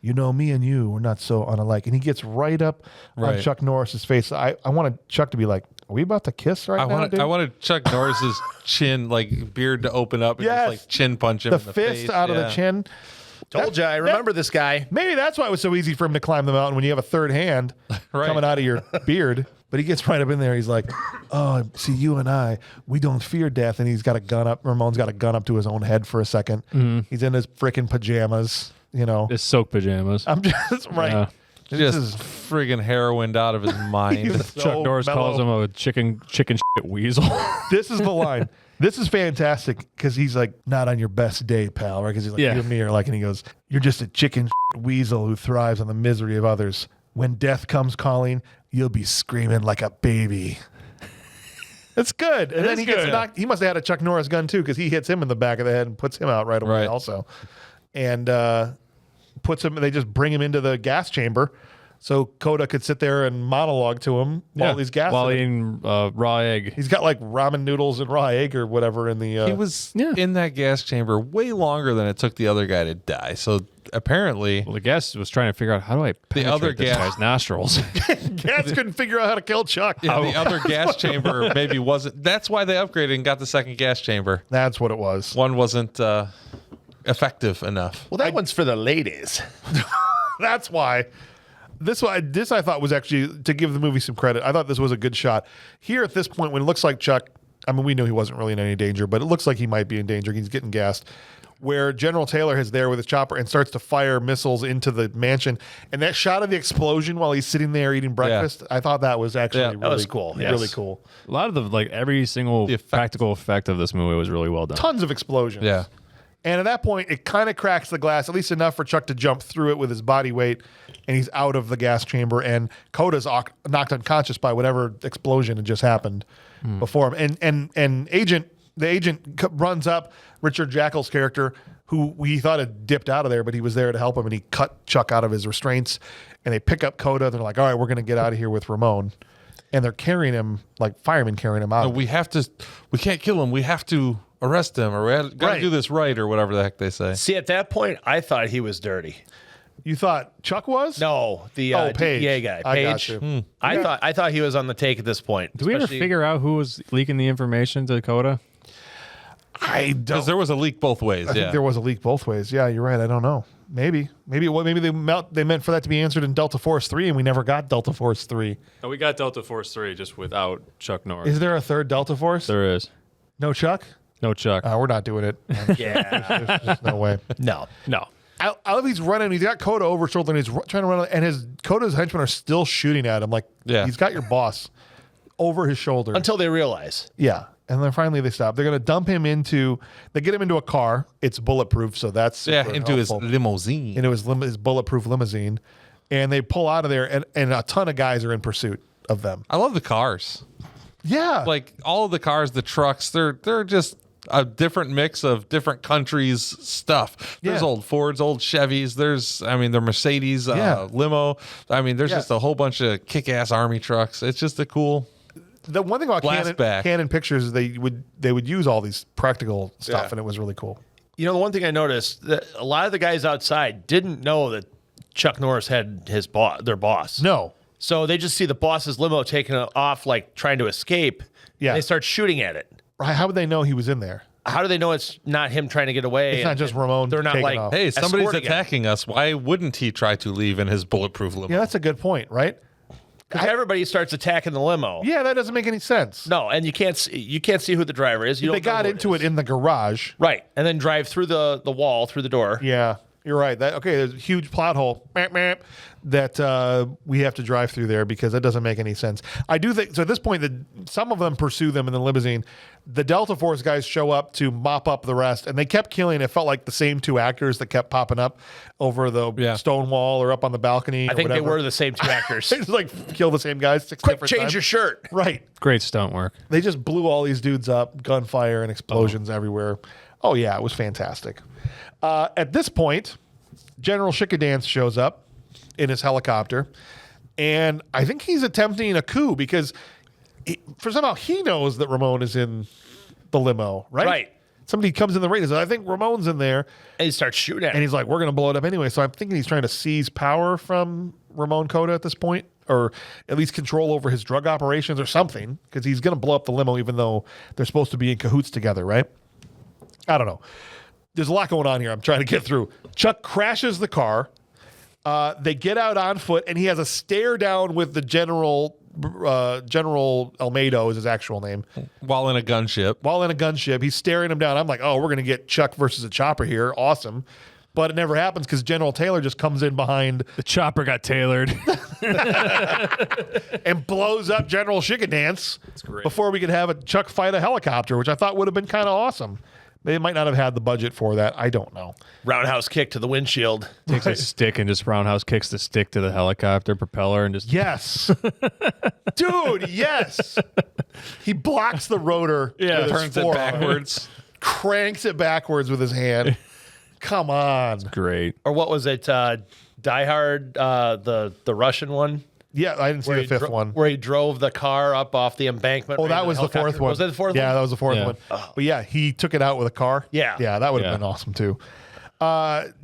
You know, me and you, we're not so unalike. And he gets right up on Right. Chuck Norris's face. I wanted Chuck to be like, are we about to kiss right now, dude? I wanted Chuck Norris's chin, beard to open up and Yes. just chin punch him the in the fist face. out of the chin. told you, I remember this guy. Maybe that's why it was so easy for him to climb the mountain when you have a third hand Right. coming out of your beard. But he gets right up in there. He's like, oh, see, you and I, we don't fear death. And he's got a gun up. Ramon's got a gun up to his own head for a second. He's in his freaking pajamas, His soak pajamas. I'm just, right. Yeah. This Just is friggin' heroined out of his mind. He's Chuck so Norris calls him mellow. a chicken shit weasel. This is the line. This is fantastic because he's like, not on your best day, pal. Right? Because he's like, Yeah. you and me are like, and he goes, you're just a chicken weasel who thrives on the misery of others. When death comes calling, you'll be screaming like a baby. That's good. And then is he gets good. knocked. He must have had a Chuck Norris gun too because he hits him in the back of the head and puts him out right away Right. also. And puts him, they just bring him into the gas chamber so Cota could sit there and monologue to him while he's gassing while him. eating raw egg. He's got like ramen noodles and raw egg or whatever in the. He was Yeah. in that gas chamber way longer than it took the other guy to die. So apparently, Well, the guest was trying to figure out how do I penetrate other this gas- guy's nostrils. Cats couldn't figure out how to kill Chuck. the other gas chamber maybe wasn't. That's why they upgraded and got the second gas chamber. That's what it was. One wasn't effective enough. Well, that one's for the ladies. That's why. This I thought was actually, to give the movie some credit, I thought this was a good shot. Here at this point, when it looks like Chuck, I mean, we knew he wasn't really in any danger, but it looks like he might be in danger. He's getting gassed. Where General Taylor is there with his chopper and starts to fire missiles into the mansion. And that shot of the explosion while he's sitting there eating breakfast, I thought that was actually Yeah, really that was cool, yes. Really cool. A lot of the every single The effect. practical effect of this movie was really well done. Tons of explosions. Yeah. And at that point, it kind of cracks the glass, at least enough for Chuck to jump through it with his body weight, and he's out of the gas chamber, and Coda's knocked unconscious by whatever explosion had just happened before him. And the agent runs up, Richard Jackal's character, who we thought had dipped out of there, but he was there to help him, and he cut Chuck out of his restraints, and they pick up Cota. They're like, all right, we're going to get out of here with Ramon. And they're carrying him, like firemen carrying him out. We can't kill him. We have to arrest him, or we got to Right. do this right, or whatever the heck they say. See, at that point, I thought he was dirty. You thought Chuck was? No, the Page. DEA guy. I got Page. you. I thought he was on the take at this point. Did we ever especially- figure out who was leaking the information to Cota? I don't. Because there was a leak both ways. I think Yeah. there was a leak both ways. Yeah, you're right. I don't know. Maybe they meant for that to be answered in Delta Force 3, and we never got Delta Force 3. No, we got Delta Force 3 just without Chuck Norris. Is there a third Delta Force? There is. No Chuck? No Chuck. We're not doing it. Yeah. There's just no way. No. no. I love he's running. He's got Cota over his shoulder, and he's trying to run. And Cota's henchmen are still shooting at him. Like, he's got your boss over his shoulder. Until they realize. Yeah. And then finally they stop. They're going to dump him they get him into a car. It's bulletproof, so that's super into his helpful. limousine. Into his bulletproof limousine. And they pull out of there, and a ton of guys are in pursuit of them. I love the cars. Yeah. Like all of the cars, the trucks, they're just a different mix of different countries' stuff. There's Yeah. old Fords, old Chevys. They're Mercedes limo. I mean, there's just a whole bunch of kick-ass army trucks. It's just a cool. The one thing about Blastback. Canon Pictures is they would use all these practical stuff, Yeah. and it was really cool. You know, the one thing I noticed, that a lot of the guys outside didn't know that Chuck Norris had their boss. No. So they just see the boss's limo taking off, like trying to escape. Yeah. And they start shooting at it. How would they know he was in there? how do they know it's not him trying to get away? It's not just Ramon. They're not taking like, off. Hey, somebody's escorting him. attacking us. Why wouldn't he try to leave in his bulletproof limo? Yeah, that's a good point, right? Because everybody starts attacking the limo. Yeah, that doesn't make any sense. No, and you can't see who the driver is. You They don't know got who into is. it in the garage. Right, and then drive through the wall, through the door. Yeah, you're right. There's a huge plot hole that we have to drive through there because that doesn't make any sense. I do think so. At this point, some of them pursue them in the limousine. The Delta Force guys show up to mop up the rest, and they kept killing. It felt like the same two actors that kept popping up over the stone wall or up on the balcony. I think they were the same two actors. They just like kill the same guys 6 Quick, different change times. your shirt. Right. Great stunt work. They just blew all these dudes up, gunfire and explosions everywhere. Oh, yeah, it was fantastic. At this point, General Shikadance shows up in his helicopter, and I think he's attempting a coup because somehow he knows that Ramon is in the limo, right? Right. Somebody comes in the radio and says, I think Ramon's in there. And he starts shooting at And him. he's like, we're going to blow it up anyway. So I'm thinking he's trying to seize power from Ramon Cota at this point, or at least control over his drug operations or something, because he's going to blow up the limo even though they're supposed to be in cahoots together, right? I don't know. There's a lot going on here. I'm trying to get through. Chuck crashes the car. They get out on foot, and he has a stare down with the General Almeida is his actual name. While in a gunship. While in a gunship, he's staring him down. I'm like, oh, we're going to get Chuck versus a chopper here. Awesome. But it never happens because General Taylor just comes in behind The chopper got tailored. and blows up General Shikadance before we could have a Chuck fight a helicopter, which I thought would have been kind of awesome. They might not have had the budget for that. I don't know. Roundhouse kick to the windshield. Takes a stick and just roundhouse kicks the stick to the helicopter propeller and just Yes. Dude, yes. He blocks the rotor. with his Turns it forearm, backwards. Cranks it backwards with his hand. Come on. great. Or what was it? Die Hard, the Russian one? Yeah, I didn't see Where the he fifth dro- one. Where he drove the car up off the embankment. Oh, right that into was the helicopter. fourth one. Was that the fourth Yeah, one? that was the fourth Yeah. one. But yeah, he took it out with a car. Yeah. Yeah, that would have Yeah. been awesome too.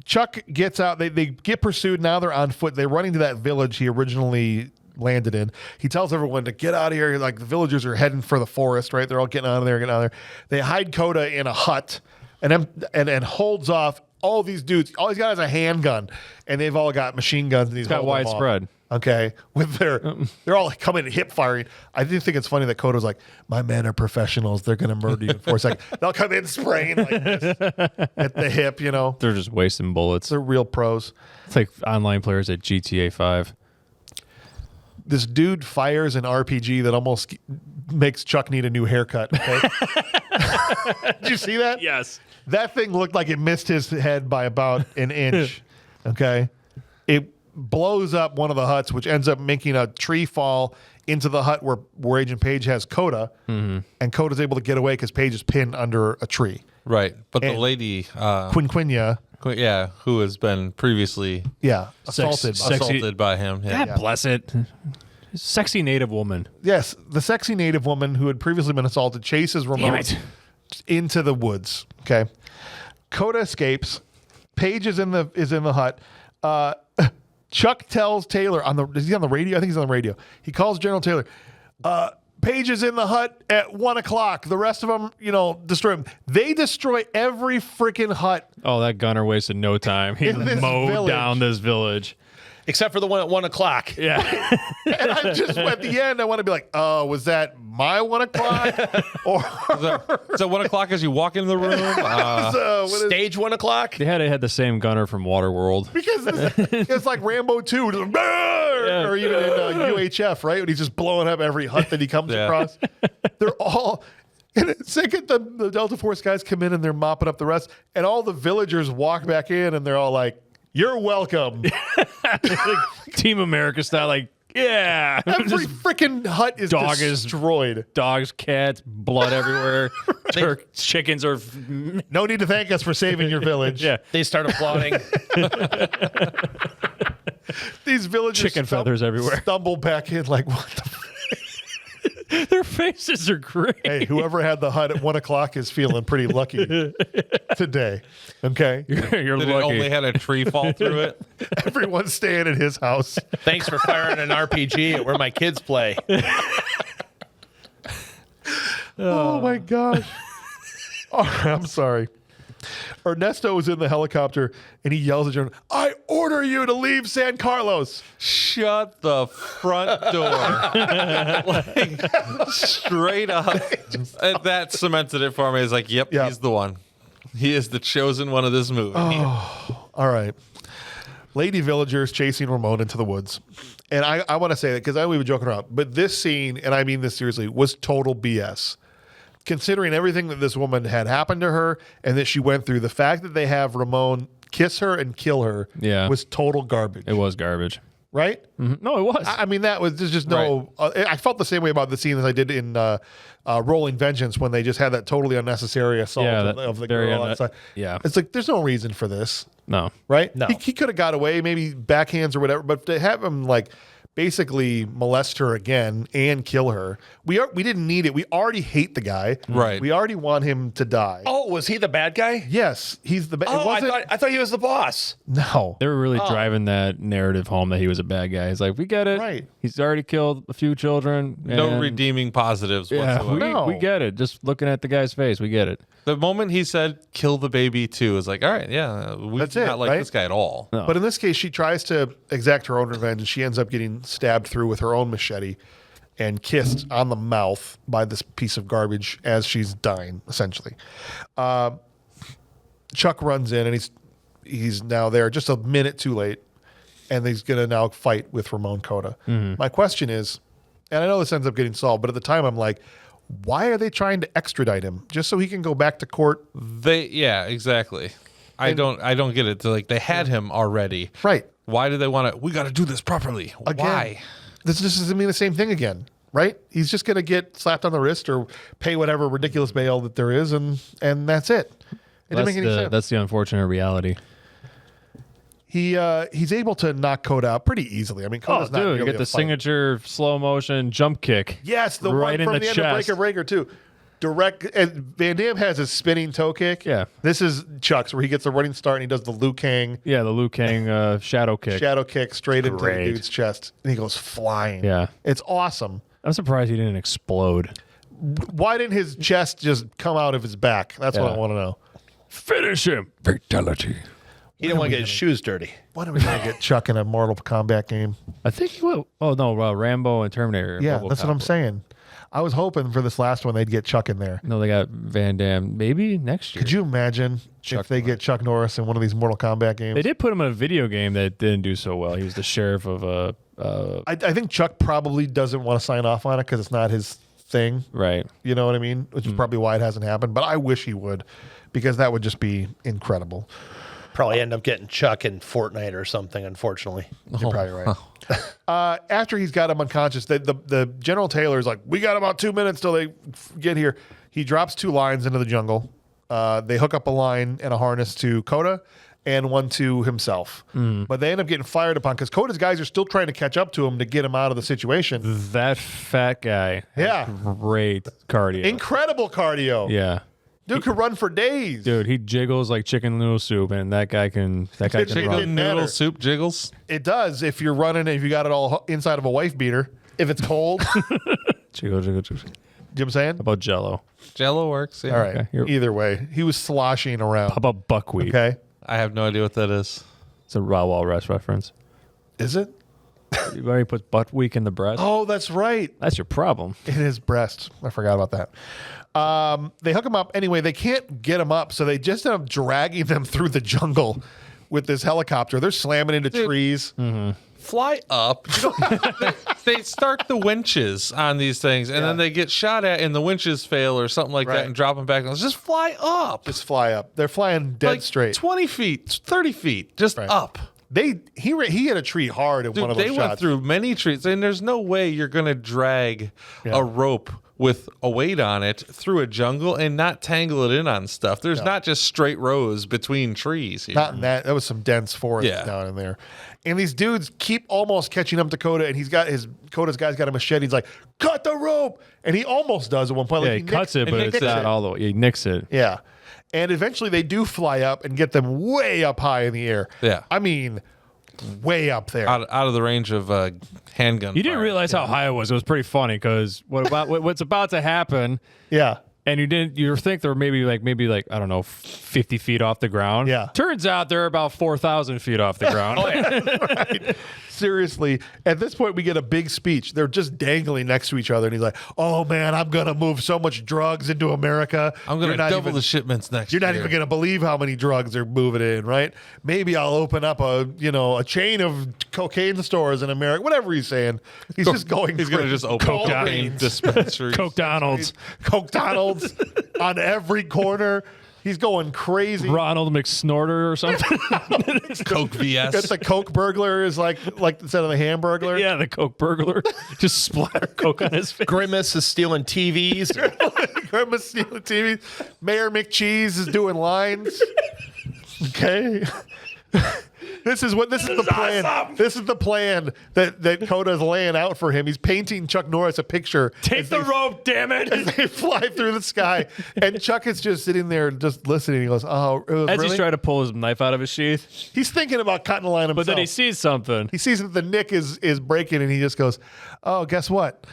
Chuck gets out. They get pursued. Now they're on foot. They're running to that village he originally landed in. He tells everyone to get out of here. Like the villagers are heading for the forest, right? They're all getting out of there, They hide Cota in a hut and holds off all these dudes. All he's got is a handgun, and they've all got machine guns. And he's got holding them off. widespread. Okay, with they're all coming hip firing. I do think it's funny that Coda's like, my men are professionals. They're going to murder you in 4 seconds. They'll come in spraying like this at the hip, They're just wasting bullets. They're real pros. It's like online players at GTA 5. This dude fires an RPG that almost makes Chuck need a new haircut. Okay? Did you see that? Yes. That thing looked like it missed his head by about an inch. Okay. It blows up one of the huts, which ends up making a tree fall into the hut where Agent Page has Cota. And Coda's able to get away because Page is pinned under a tree. Right. But the And- lady, Quinquina, who has been previously assaulted. by him. Yeah. God bless it. Sexy native woman. Yes, the sexy native woman who had previously been assaulted chases Ramon Damn it. into the woods. Okay, Cota escapes. Page is in the hut. Chuck tells Taylor is he on the radio? I think he's on the radio. He calls General Taylor. Page is in the hut at 1:00. The rest of them, destroy him. They destroy every freaking hut. Oh, that gunner wasted no time. He In this mowed village. down this village. Except for the one at 1:00. Yeah. And I'm just at the end, I want to be like, oh, was that my 1:00? Or So 1:00 as you walk into the room. what is- Stage 1:00. They had the same gunner from Waterworld. because it's like Rambo 2, just like, "Brrr!" or even in UHF, right? When he's just blowing up every hut that he comes Yeah. across. They're all. And the second the Delta Force guys come in and they're mopping up the rest, and all the villagers walk back in and they're all like, "You're welcome." Team America style, yeah. Every Just freaking hut is Dog is- destroyed. dogs, cats, blood everywhere. Chickens are. No need to thank us for saving your village. Yeah. They start applauding. These villagers Chicken feathers everywhere. stumble back in like, what the Their faces are great. Hey, whoever had the hut at 1:00 is feeling pretty lucky today. Okay. You're That it lucky. only had a tree fall through it. Everyone's staying at his house. Thanks for firing an RPG at where my kids play. Oh my gosh. I'm sorry. Ernesto is in the helicopter and he yells at John, I order you to leave San Carlos. Shut the front door. Like, straight up. And that cemented it for me. It's like, yep, he's the one. He is the chosen one of this movie. Oh, all right. Lady villagers chasing Ramon into the woods. And I want to say that because I know we've been joking around, but this scene, and I mean this seriously, was total BS. Considering everything that this woman had happened to her and that she went through, the fact that they have Ramon kiss her and kill her was total garbage. It was garbage. Right? Mm-hmm. No, it was. I mean, there's just no... I felt the same way about the scene as I did in Rolling Vengeance when they just had that totally unnecessary assault of the girl outside. Yeah. It's like, there's no reason for this. No. Right? No. He could have got away, maybe backhands or whatever, but to have him like basically molest her again and kill her, we didn't need it. We already hate the guy. Right. We already want him to die. Oh, was he the bad guy? Yes, he's the bad. Oh, I thought he was the boss. No. They were really driving that narrative home that he was a bad guy. He's like, we get it. Right. He's already killed a few children. No and- redeeming positives Yeah, whatsoever. we get it. Just looking at the guy's face, we get it. The moment he said, kill the baby too, is like, all right, yeah, we That's do it, not like right? this guy at all. No. But in this case, she tries to exact her own revenge, and she ends up getting stabbed through with her own machete and kissed on the mouth by this piece of garbage as she's dying, essentially. Chuck runs in, and he's now there just a minute too late, and he's going to now fight with Ramon Cota. My question is, and I know this ends up getting solved, but at the time I'm like, why are they trying to extradite him just so he can go back to court? Yeah, exactly. I don't get it. They're like, they had him already. Right. Why do they want to? We got to do this properly. Again, Why? This just doesn't mean the same thing again, right? He's just going to get slapped on the wrist or pay whatever ridiculous bail that there is, and that's it. It didn't make any sense. That's the unfortunate reality. He's able to knock Cota out pretty easily. I mean, Cota's not dude, really you get a the fight. signature slow motion jump kick. Yes, the right one in from the the end chest. of Breaker Breaker too. Direct, and Van Damme has his spinning toe kick. Yeah. This is Chuck's where he gets a running start and he does the Liu Kang Yeah, the Liu Kang shadow kick. shadow kick straight into the Great. dude's chest, and he goes flying. Yeah. It's awesome. I'm surprised he didn't explode. Why didn't his chest just come out of his back? That's what I Yeah. want to know. Finish him. Fatality. He didn't want to get his shoes dirty. When are we going to get Chuck in a Mortal Kombat game? I think he will. Oh, no, Rambo and Terminator. Yeah, RoboCop. that's what I'm saying. I was hoping for this last one they'd get Chuck in there. No, they got Van Damme. Maybe next year. Could you imagine if they get Chuck Norris in one of these Mortal Kombat games? They did put him in a video game that didn't do so well. He was the sheriff of a. I think Chuck probably doesn't want to sign off on it because it's not his thing. Right. You know what I mean? Which is probably why it hasn't happened. But I wish he would, because that would just be incredible. Probably end up getting Chuck in Fortnite or something, unfortunately. You're probably right. After he's got him unconscious, the General Taylor is like, we got about 2 minutes till they get here. He drops 2 lines into the jungle. They hook up a line and a harness to Cota and one to himself. But they end up getting fired upon because Cota's guys are still trying to catch up to him to get him out of the situation. That fat guy. has Yeah. Great cardio. Incredible cardio. Yeah. Dude could run for days. Dude, he jiggles like chicken noodle soup, and that guy can Chicken run. matter. Noodle soup jiggles. It does if you're running, if you got it all inside of a wife beater. If it's cold. You know Jiggle, jiggle, jiggle. what I'm saying? How about Jello? Jello works. Yeah. All right. Okay, Either way, he was sloshing around. How about buckwheat? Okay. I have no idea what that is. It's a Raw Walrus reference. Is it? You already put buckwheat in the breast. Oh, that's right. That's your problem. In his breast. I forgot about that. They hook him up. Anyway, they can't get him up, so they just end up dragging them through the jungle with this helicopter. They're slamming into trees. Fly up. You don't, they start the winches on these things, and then they get shot at, and the winches fail or something like Right. that, and drop them back. Just fly up. Just fly up. They're flying dead like straight. 20 feet, 30 feet, just Right. up. He hit a tree hard in Dude, one of they those went shots. through many trees, and there's no way you're going to drag a rope with a weight on it through a jungle and not tangle it in on stuff. There's not just straight rows between trees here. Not in that. That was some dense forest down in there. And these dudes keep almost catching up to Cota, and Cota's guy's got a machete. He's like, cut the rope, and he almost does at one point. Yeah, Like, he cuts it, but nicks it's not all the way. He nicks it. Yeah, and eventually they do fly up and get them way up high in the air. Yeah. I mean, way up there. out of the range of handgun. You didn't fire. realize how high it was. It was pretty funny because what's about to happen? Yeah, And you think they're maybe like I don't know, 50 feet off the ground. Yeah. Turns out they're about 4,000 feet off the ground. Right. Seriously, at this point, we get a big speech. They're just dangling next to each other, and he's like, "Oh man, I'm gonna move so much drugs into America. I'm going to double the shipments next You're year. not even gonna believe how many drugs they're moving in, right? Maybe I'll open up a chain of cocaine stores in America. Whatever he's saying, he's just going. He's going to just open cocaine dispensaries. Coke Donald's. Coke Donald's on every corner. He's going crazy. Ronald McSnorter or something. Coke VS. It's the Coke burglar is like instead of the Hamburglar. Yeah, the Coke burglar. Just splatter Coke on his face. Grimace is stealing TVs. Grimace stealing TV. Mayor McCheese is doing lines. Okay. This is the plan. awesome. This is the plan that Cota's laying out for him. He's painting Chuck Norris a picture. Take the rope, damn it. They fly through the sky, and Chuck is just sitting there, just listening. He goes, "Oh, As really?" he's trying to pull his knife out of his sheath. He's thinking about cutting the line himself. But then he sees something. He sees that the nick is breaking, and he just goes, "Oh, guess what?"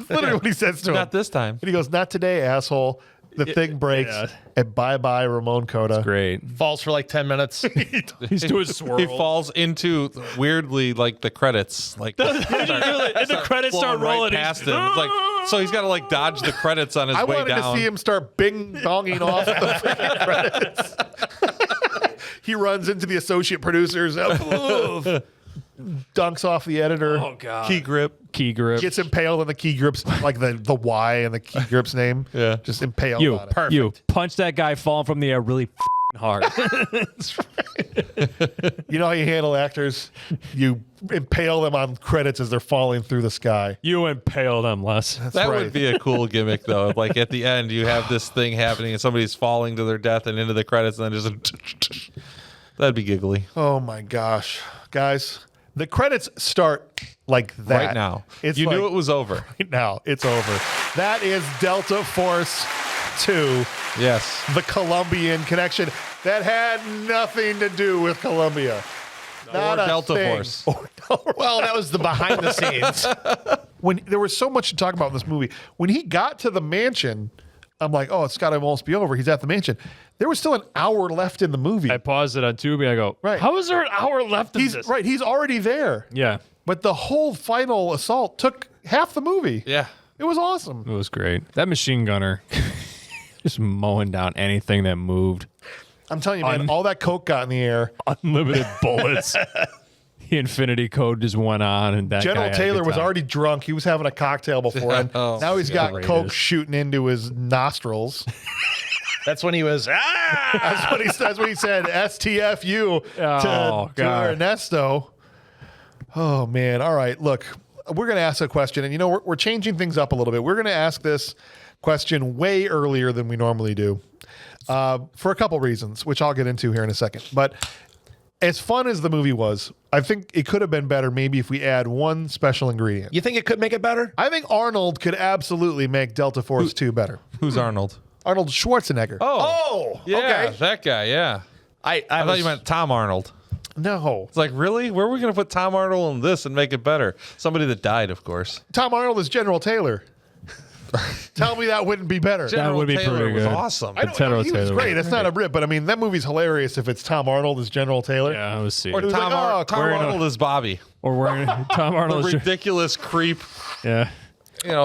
Literally what he says to him. Not this time. And he goes, "Not today, asshole." The thing breaks, yeah. and bye-bye, Ramon Cota. Great. Falls for like 10 minutes. He's doing swirls. He falls into weirdly like the credits, like and the credits start flowing rolling. right past him. It's like so he's got to like dodge the credits on his I way wanted down. to see him start bing-bonging off the freaking credits. He runs into the associate producers, dunks off the editor, Oh, God. Key grip. Key grip. gets impaled on the key grips, like the Y and the key grip's name. Yeah. Just impaled You, on it. you punch that guy falling from the air really hard. You know how you handle actors? You impale them on credits as they're falling through the sky. You impale them, Les. That right. would be a cool gimmick, though. Like at the end, you have this thing happening, and somebody's falling to their death, and into the credits, and then just that'd be giggly. Oh my gosh, guys! The credits start like that Right now, It's you like, knew it was over. Right now, it's over. That is Delta Force 2, Yes. the Columbian Connection. That had nothing to do with Columbia. Not a Delta thing. Force. Well, that was the behind the scenes. When there was so much to talk about in this movie, when he got to the mansion, I'm like, oh, it's got to almost be over. He's at the mansion. There was still an hour left in the movie. I paused it on Tubi. I go, Right. how is there an hour left in He's this? right. He's already there. Yeah, But the whole final assault took half the movie. Yeah. It was awesome. it was great. That machine gunner just mowing down anything that moved. I'm telling you, man, all that coke got in the air. Unlimited bullets. The infinity code just went on, and that General guy had a Taylor good was time. already drunk. He was having a cocktail beforehand. Oh, now he's got greatest. coke shooting into his nostrils. That's when he was, That's what he said. STFU Oh, to God. Ernesto. Oh man! All right, look, we're going to ask a question, and we're changing things up a little bit. We're going to ask this question way earlier than we normally do, for a couple reasons, which I'll get into here in a second. But as fun as the movie was, I think it could have been better maybe if we add one special ingredient. you think it could make it better? I think Arnold could absolutely make Delta Force 2 better. Who's Arnold? Arnold Schwarzenegger. Oh, Yeah, okay. that guy. Yeah. I I thought was- you meant Tom Arnold. No. It's like, really? Where are we going to put Tom Arnold in this and make it better? Somebody that died, of course. Tom Arnold is General Taylor. Tell me that wouldn't be better. General would be Taylor pretty was good. awesome. I don't know. General He was Taylor. great. That's not a rip, but I mean, that movie's hilarious if it's Tom Arnold as General Taylor. Yeah, let's see. Or was Tom, like, Tom wearing Arnold is Bobby. Or wearing Tom The Arnold. ridiculous creep, Yeah.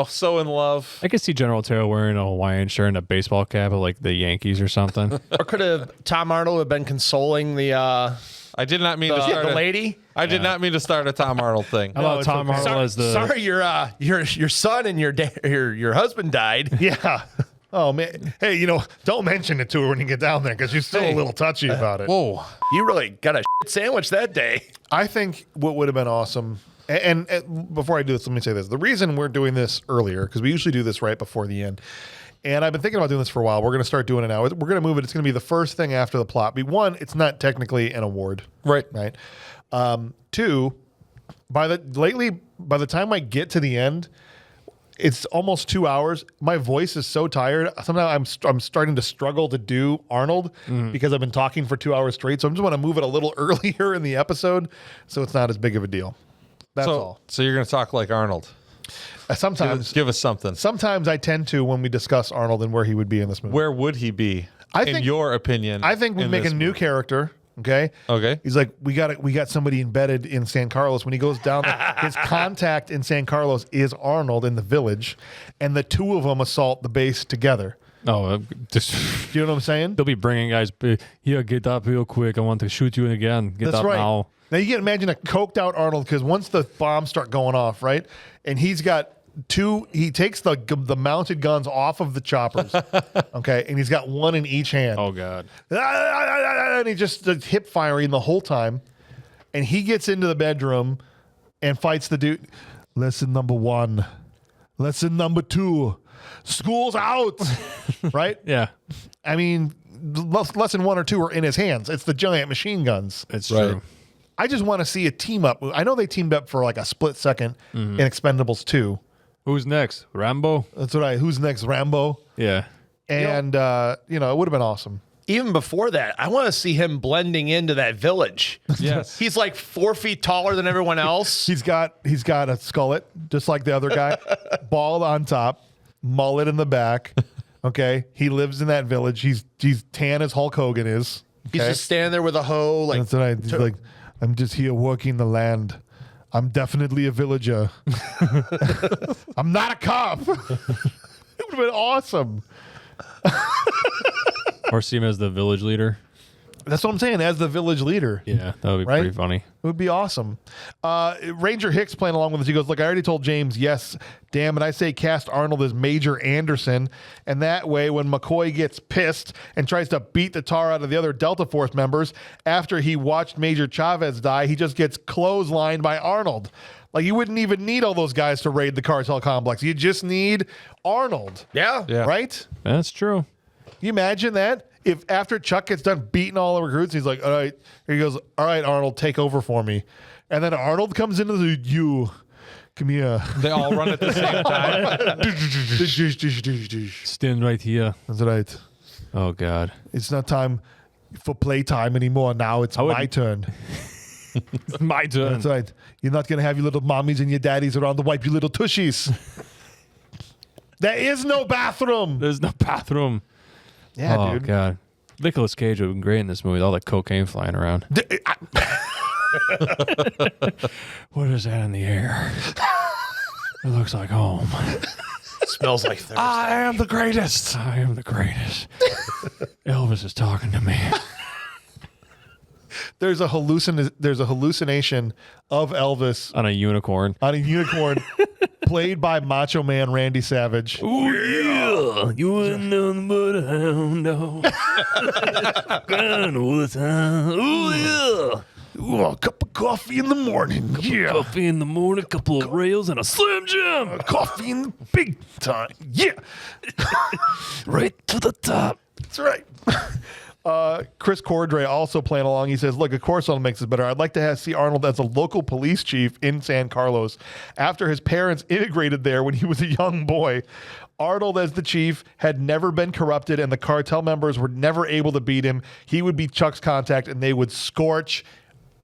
so in love. I could see General Taylor wearing a Hawaiian shirt and a baseball cap of like the Yankees or something. or could have Tom Arnold have been consoling the I did not mean to start the a- lady? I did not mean to start a Tom Arnold thing. How about it's Tom okay. Arnold as the Sorry, your son and your husband died. Yeah. Oh, man. Hey, don't mention it to her when you get down there because she's still a little touchy about it. Whoa. You really got a shit sandwich that day. I think what would have been awesome, and before I do this, let me say this. The reason we're doing this earlier, because we usually do this right before the end, and I've been thinking about doing this for a while. We're going to start doing it now. We're going to move it. It's going to be the first thing after the plot. One, it's not technically an award. Right. Right. Two, by the time I get to the end, it's almost 2 hours. My voice is so tired. Somehow I'm starting to struggle to do Arnold because I've been talking for 2 hours straight. So I just want to move it a little earlier in the episode so it's not as big of a deal. That's all. So you're going to talk like Arnold. Sometimes Give us something. Sometimes I tend to when we discuss Arnold and where he would be in this movie. Where would he be? I in think- your opinion? I think we in make a this new movie? character. Okay. Okay. He's like, we got somebody embedded in San Carlos. When he goes down, his contact in San Carlos is Arnold in the village, and the two of them assault the base together. Oh, just Do you know what I'm saying? they'll be bringing guys. Here, get up real quick. I want to shoot you again. Get That's up right. now. Now you can imagine a coked out Arnold because once the bombs start going off, right, and he's got two. He takes the mounted guns off of the choppers, okay, and he's got one in each hand. Oh God. And he just hip firing the whole time. And he gets into the bedroom and fights the dude. Lesson number 1. Lesson number 2. School's out. Right? Yeah, I mean, lesson 1 or 2 are in his hands. It's the giant machine guns. it's Right. true. I just want to see a team up. I know they teamed up for like a split second in Expendables 2. Who's next? Rambo? That's what who's next? Rambo? Yeah. And, it would have been awesome. Even before that, I want to see him blending into that village. Yes. He's like 4 feet taller than everyone else. He's got a skullet, just like the other guy, bald on top, mullet in the back. Okay, he lives in that village. He's tan as Hulk Hogan is. He's Okay? just standing there with a hoe, like That's right. He's like, I'm just here working the land. I'm definitely a villager. I'm not a cop. It would have been awesome. Or see him as the village leader. That's what I'm saying. As the village leader. Yeah, that would be Right? pretty funny. It would be awesome. Ranger Hicks playing along with us. He goes, look, I already told James, yes, damn it. I say cast Arnold as Major Anderson. And that way, when McCoy gets pissed and tries to beat the tar out of the other Delta Force members, after he watched Major Chavez die, he just gets clotheslined by Arnold. Like, you wouldn't even need all those guys to raid the cartel complex. You just need Arnold. yeah. Right? That's true. Can you imagine that? If after Chuck gets done beating all the recruits, he's like, all right, here he goes, all right, Arnold, take over for me. And then Arnold comes into the, come here. They all run at the same time. Stand right here. That's right. Oh God. It's not time for playtime anymore. Now it's would- my turn. My turn. That's right. You're not going to have your little mommies and your daddies around to wipe your little tushies. There is no bathroom. There's no bathroom. Yeah, Oh dude. God. Nicolas Cage would have been great in this movie with all that cocaine flying around. What is that in the air? It looks like home. Smells like Thursday. I am the greatest. I am the greatest. Elvis is talking to me. There's a hallucination of Elvis On a unicorn. on a unicorn played by Macho Man Randy Savage. Ooh, yeah. You wouldn't know but I know. Gone all the time. Ooh, yeah. Ooh, a cup of coffee in the morning. Yeah. Coffee in the morning, a couple of rails, and a Slim Jim. Coffee in the big time. Yeah. Right to the top. That's right. Chris Cordray also playing along. He says, look, of course Arnold makes this better. I'd like to see Arnold as a local police chief in San Carlos. After his parents immigrated there when he was a young boy, Arnold as the chief had never been corrupted and the cartel members were never able to beat him. He would be Chuck's contact and they would scorch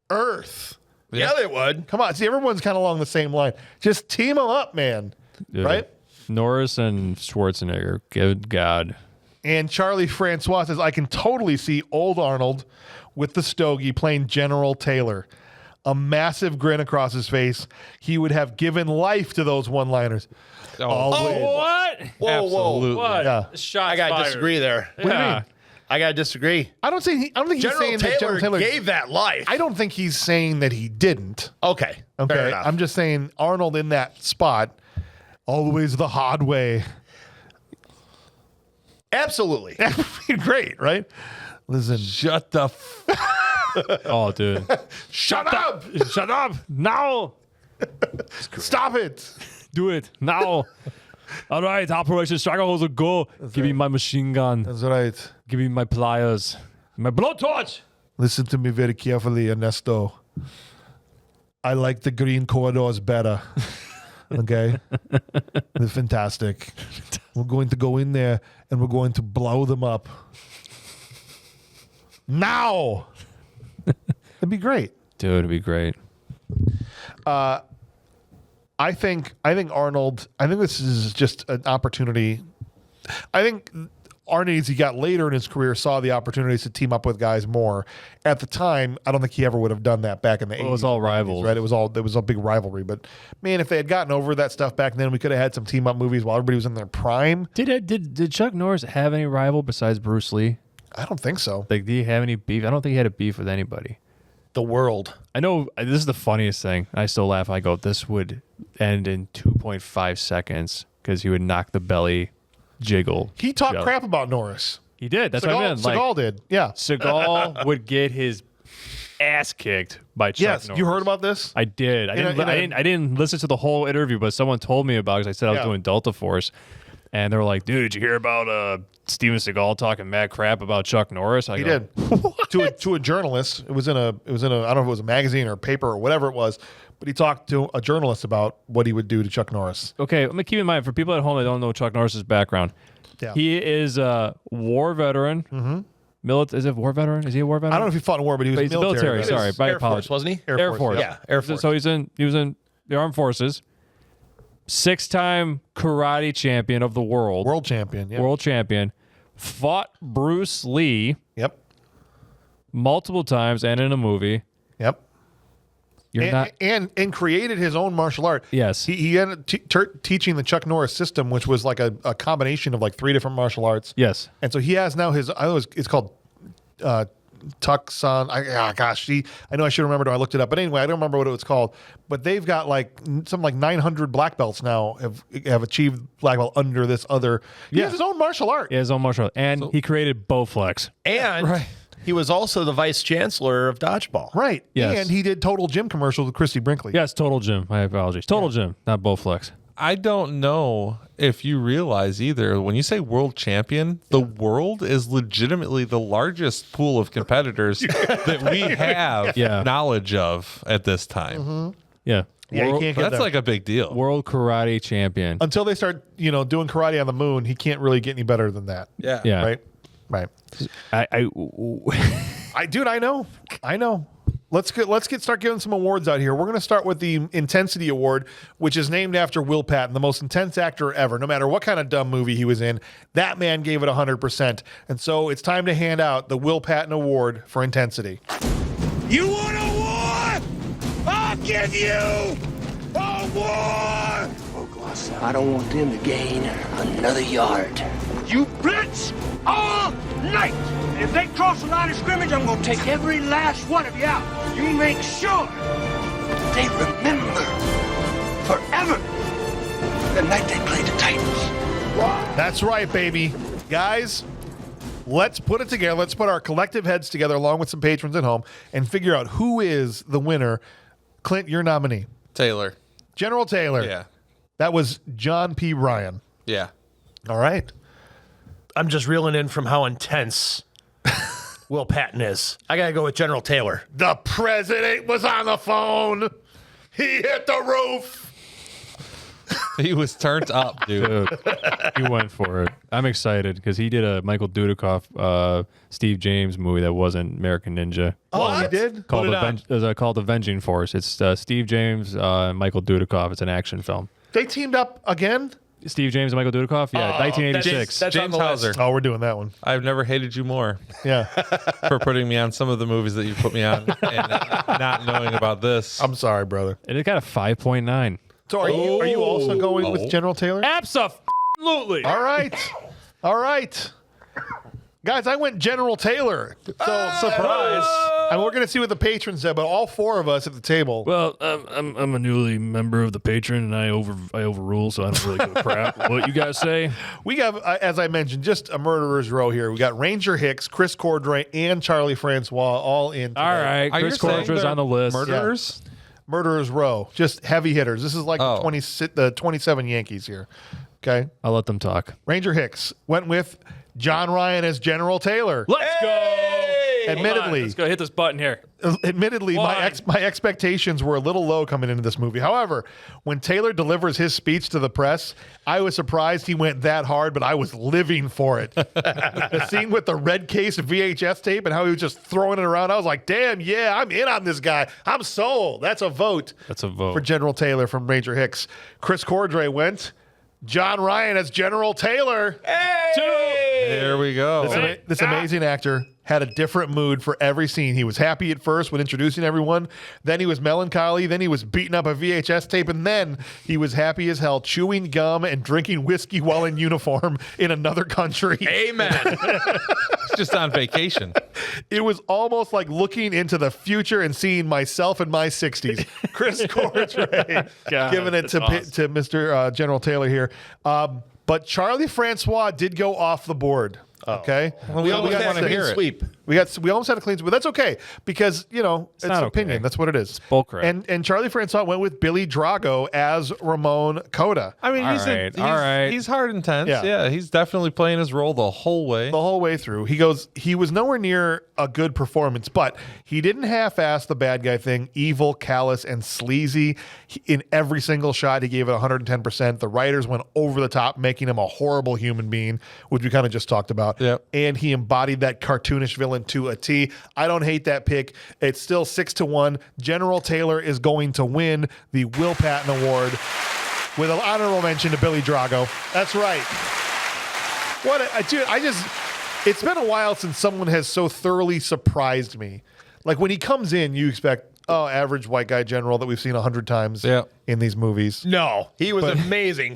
Earth. Yeah, they would. Come on. See, everyone's kind of along the same line. Just team them up, man. Yeah. Right? Norris and Schwarzenegger. Good God. And Charlie Francois says, I can totally see old Arnold with the stogie playing General Taylor. A massive grin across his face. He would have given life to those one-liners. Always. What? Whoa, Absolutely. What? Yeah. Shots I gotta fired. disagree there. What do you mean? I gotta disagree. I don't think he's General saying that General Taylor Taylor gave that life. I don't think he's saying that he didn't. Okay. Fair Okay. enough. I'm just saying Arnold in that spot, always the hard way. Absolutely. Great, right? Listen. Shut the Oh, dude. Shut up! Shut up. Now. Stop it! Do it. Now. All right. Operation Stranglehold, go. Give me my machine gun. That's right. Give me my pliers. My blowtorch. Listen to me very carefully, Ernesto. I like the green corridors better. Okay? They're fantastic. We're going to go in there and we're going to blow them up. Now! That'd be great. Dude, it'd be great. I think Arnold. I think this is just an opportunity. I think Arnie, as he got later in his career, saw the opportunities to team up with guys more. At the time, I don't think he ever would have done that back in the 80s. It was all rivals, right? It was a big rivalry. But man, if they had gotten over that stuff back then, we could have had some team up movies while everybody was in their prime. Did Chuck Norris have any rival besides Bruce Lee? I don't think so. Like, did he have any beef? I don't think he had a beef with anybody. The world. I know this is the funniest thing. I still laugh. I go, this would end in 2.5 seconds because he would knock the belly jiggle. He talked crap about Norris. He did. That's what I meant. Seagal did. Yeah. Seagal would get his ass kicked by Chuck Norris. You heard about this? I did. I didn't listen to the whole interview, but someone told me about it because I said I was doing Delta Force. And they were like, dude, did you hear about Steven Seagal talking mad crap about Chuck Norris? He did. to a journalist. It was in a I don't know if it was a magazine or a paper or whatever it was, but he talked to a journalist about what he would do to Chuck Norris. Okay, let me keep in mind for people at home that don't know Chuck Norris's background. Yeah. He is a war veteran. Mm-hmm. Is it war veteran? Is he a war veteran? I don't know if he fought in war, but he was military. Sorry, my Air apologies. Force, wasn't he? Air Force. Yeah, Air Force. So he was in the armed forces. 6-time karate champion of the world. World champion. Yeah. World champion. Fought Bruce Lee Yep. multiple times and in a movie. Yep. You're not. And created his own martial art. Yes. He ended teaching the Chuck Norris system, which was like a combination of like 3 different martial arts. Yes. And so he has now his, it's called Tucson. I know I should remember. I looked it up, but anyway, I don't remember what it was called. But they've got like something like 900 black belts now have achieved black belt under this other. He has his own martial art. Yeah, his own martial art. And he created Bowflex. And he was also the vice chancellor of dodgeball. Right. Yes. And he did Total Gym commercials with Christy Brinkley. Yes, Total Gym. My apologies. Total Gym, not Bowflex. I don't know if you realize either. When you say world champion, the world is legitimately the largest pool of competitors that we have knowledge of at this time. Mm-hmm. Yeah. Yeah, you can't get That's that. like a big deal. World karate champion. Until they start, doing karate on the moon, he can't really get any better than that. Yeah. Yeah. Right. I know. Let's start giving some awards out here. We're going to start with the Intensity Award, which is named after Will Patton, the most intense actor ever. No matter what kind of dumb movie he was in, that man gave it 100%. And so it's time to hand out the Will Patton Award for intensity. You want a war? I'll give you a war! I don't want them to gain another yard. You blitz all night! And if they cross the line of scrimmage, I'm gonna take every last one of you out. You make sure they remember forever the night they played the Titans. That's right, baby. Guys, let's put it together. Let's put our collective heads together along with some patrons at home and figure out who is the winner. Clint, your nominee. Taylor. General Taylor. Yeah. That was John P. Ryan. Yeah. All right. I'm just reeling in from how intense Will Patton is. I got to go with General Taylor. The president was on the phone. He hit the roof. He was turned up, dude. he went for it. I'm excited because he did a Michael Dudikoff, Steve James movie that wasn't American Ninja. Oh, he did? Called Avenging Force. It's Steve James and Michael Dudikoff. It's an action film. They teamed up again? Steve James and Michael Dudikoff? Yeah, 1986. That's James on the list. Hauser. Oh, we're doing that one. I've never hated you more Yeah. for putting me on some of the movies that you put me on and not knowing about this. I'm sorry, brother. And it got a 5.9. So are you also going with General Taylor? Absolutely. All right. Guys, I went General Taylor. So surprise. And we're going to see what the patrons said, but all 4 of us at the table. Well, I'm a newly member of the patron, and I overrule, so I don't really give a crap what you guys say. We have, as I mentioned, just a murderer's row here. We got Ranger Hicks, Chris Cordray, and Charlie Francois all in today. All right, Are you Chris saying Cordra's they're on the list. Murderers? Murderer's row. Just heavy hitters. This is like the 27 Yankees here. Okay. I'll let them talk. Ranger Hicks went with John Ryan as General Taylor. Let's go. Admittedly, Let's go hit this button here. my expectations were a little low coming into this movie. However, when Taylor delivers his speech to the press, I was surprised he went that hard, but I was living for it. The scene with the red case of VHS tape and how he was just throwing it around, I was like, damn, yeah, I'm in on this guy. I'm sold. That's a vote. That's a vote. For General Taylor from Ranger Hicks. Chris Cordray went. John Ryan as General Taylor. There we go. This amazing actor had a different mood for every scene. He was happy at first when introducing everyone. Then he was melancholy. Then he was beating up a VHS tape. And then he was happy as hell, chewing gum and drinking whiskey while in uniform in another country. Amen. He's just on vacation. It was almost like looking into the future and seeing myself in my 60s. Chris Cordray giving it to Mr. General Taylor here. But Charlie Francois did go off the board. Okay, We almost want to hear it. Sweep. we almost had a clean sweep, but that's okay because it's not opinion. okay. That's what it is. bullcrap. And Charlie Francois went with Billy Drago as Ramon Cota I mean, he's hard and tense. Yeah. Yeah, he's definitely playing his role the whole way. the whole way through. He was nowhere near a good performance, but he didn't half-ass the bad guy thing. Evil, callous, and sleazy. In every single shot, he gave it 110%. The writers went over the top, making him a horrible human being, which we kind of just talked about. Yep. And he embodied that cartoonish villain to a T. I don't hate that pick. It's still 6-1. General Taylor is going to win the Will Patton Award with an honorable mention to Billy Drago. That's right. It's been a while since someone has so thoroughly surprised me. Like when he comes in, you expect, average white guy general that we've seen 100 times in these movies. No, he was amazing.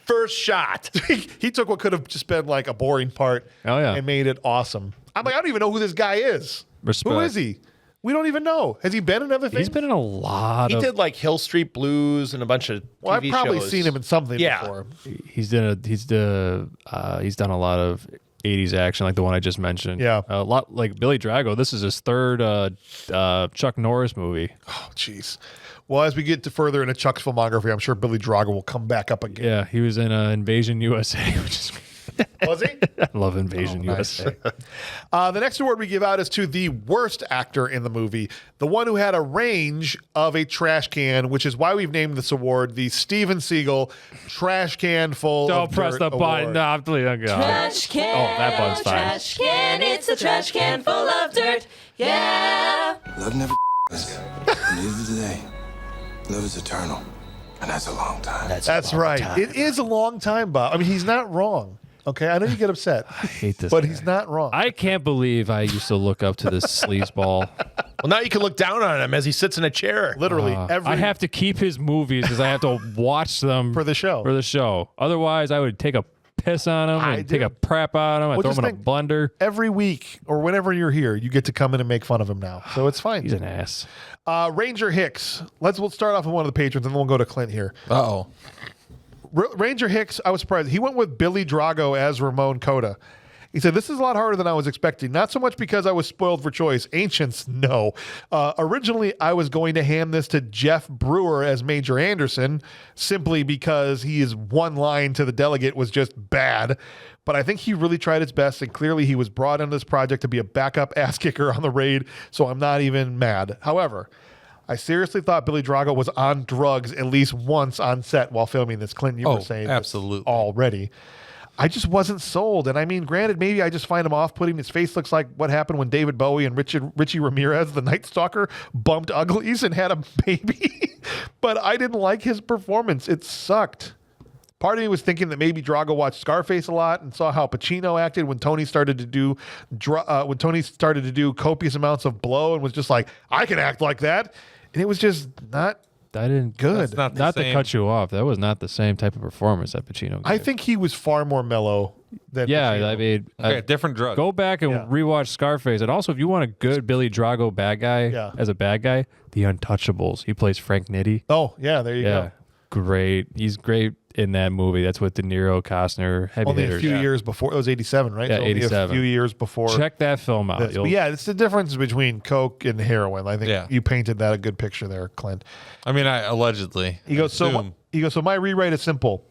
First shot. He took what could have just been like a boring part and made it awesome. I'm like, I don't even know who this guy is. Respect. Who is he? We don't even know. Has he been in other things? He's been in a lot He of. did like Hill Street Blues and a bunch of Well, I've TV probably shows. seen him in something before. He's done a lot of 80s action, like the one I just mentioned. Yeah. A lot like Billy Drago. This is his third Chuck Norris movie. Oh, jeez. Well, as we get to further into Chuck's filmography, I'm sure Billy Drago will come back up again. Yeah, he was in Invasion USA, which is. Was he? I love Invasion USA. The next award we give out is to the worst actor in the movie, the one who had a range of a trash can, which is why we've named this award the Steven Seagal Trash Can Full Don't of press Dirt the button. Award. No, please don't go. Trash can. Oh, that button's fine. Trash can. It's a trash can full of dirt. Yeah. Love never us. Neither do they. Love is eternal. And that's a long time. That's right. It is a long time, Bob. I mean, he's not wrong. Okay, I know you get upset, I hate this but guy. he's not wrong. I can't believe I used to look up to this sleazeball. Well, now you can look down on him as he sits in a chair. Literally every I have to keep his movies because I have to watch them For the show. Otherwise, I would take a piss on him and take a crap on him. I'd throw just him in a blender. every week or whenever you're here, you get to come in and make fun of him now, so it's fine. He's an ass. Ranger Hicks. We'll start off with one of the patrons, and then we'll go to Clint here. Uh-oh. Ranger Hicks, I was surprised. He went with Billy Drago as Ramon Cota. He said, this is a lot harder than I was expecting. Not so much because I was spoiled for choice. Ancients, no. Originally, I was going to hand this to Jeff Brewer as Major Anderson, simply because his one line to the delegate was just bad. But I think he really tried his best, and clearly he was brought into this project to be a backup ass kicker on the raid, so I'm not even mad. However, I seriously thought Billy Drago was on drugs at least once on set while filming this. Clint, you were saying this absolutely. already. I just wasn't sold. And I mean, granted, maybe I just find him off-putting. His face looks like what happened when David Bowie and Richie Ramirez, the Night Stalker, bumped uglies and had a baby. But I didn't like his performance. It sucked. Part of me was thinking that maybe Drago watched Scarface a lot and saw how Pacino acted when Tony started to do copious amounts of blow and was just like, I can act like that. And it was just not I didn't good. That's not to same. cut you off. That was not the same type of performance that Pacino gave. I think he was far more mellow than Pacino. I mean, Okay, different drug. go back and rewatch Scarface. And also, if you want a good Billy Drago bad guy as a bad guy, The Untouchables. He plays Frank Nitti. Oh, yeah, there you go. Great. He's great in that movie. That's with De Niro, Costner, heavy Only hitters. a few years before. It was 87, right? Yeah, So only 87. a few years before. Check that film out. this. But yeah, it's the difference between coke and heroin. I think you painted that a good picture there, Clint. I mean, allegedly. He goes, so He goes, so my rewrite is simple.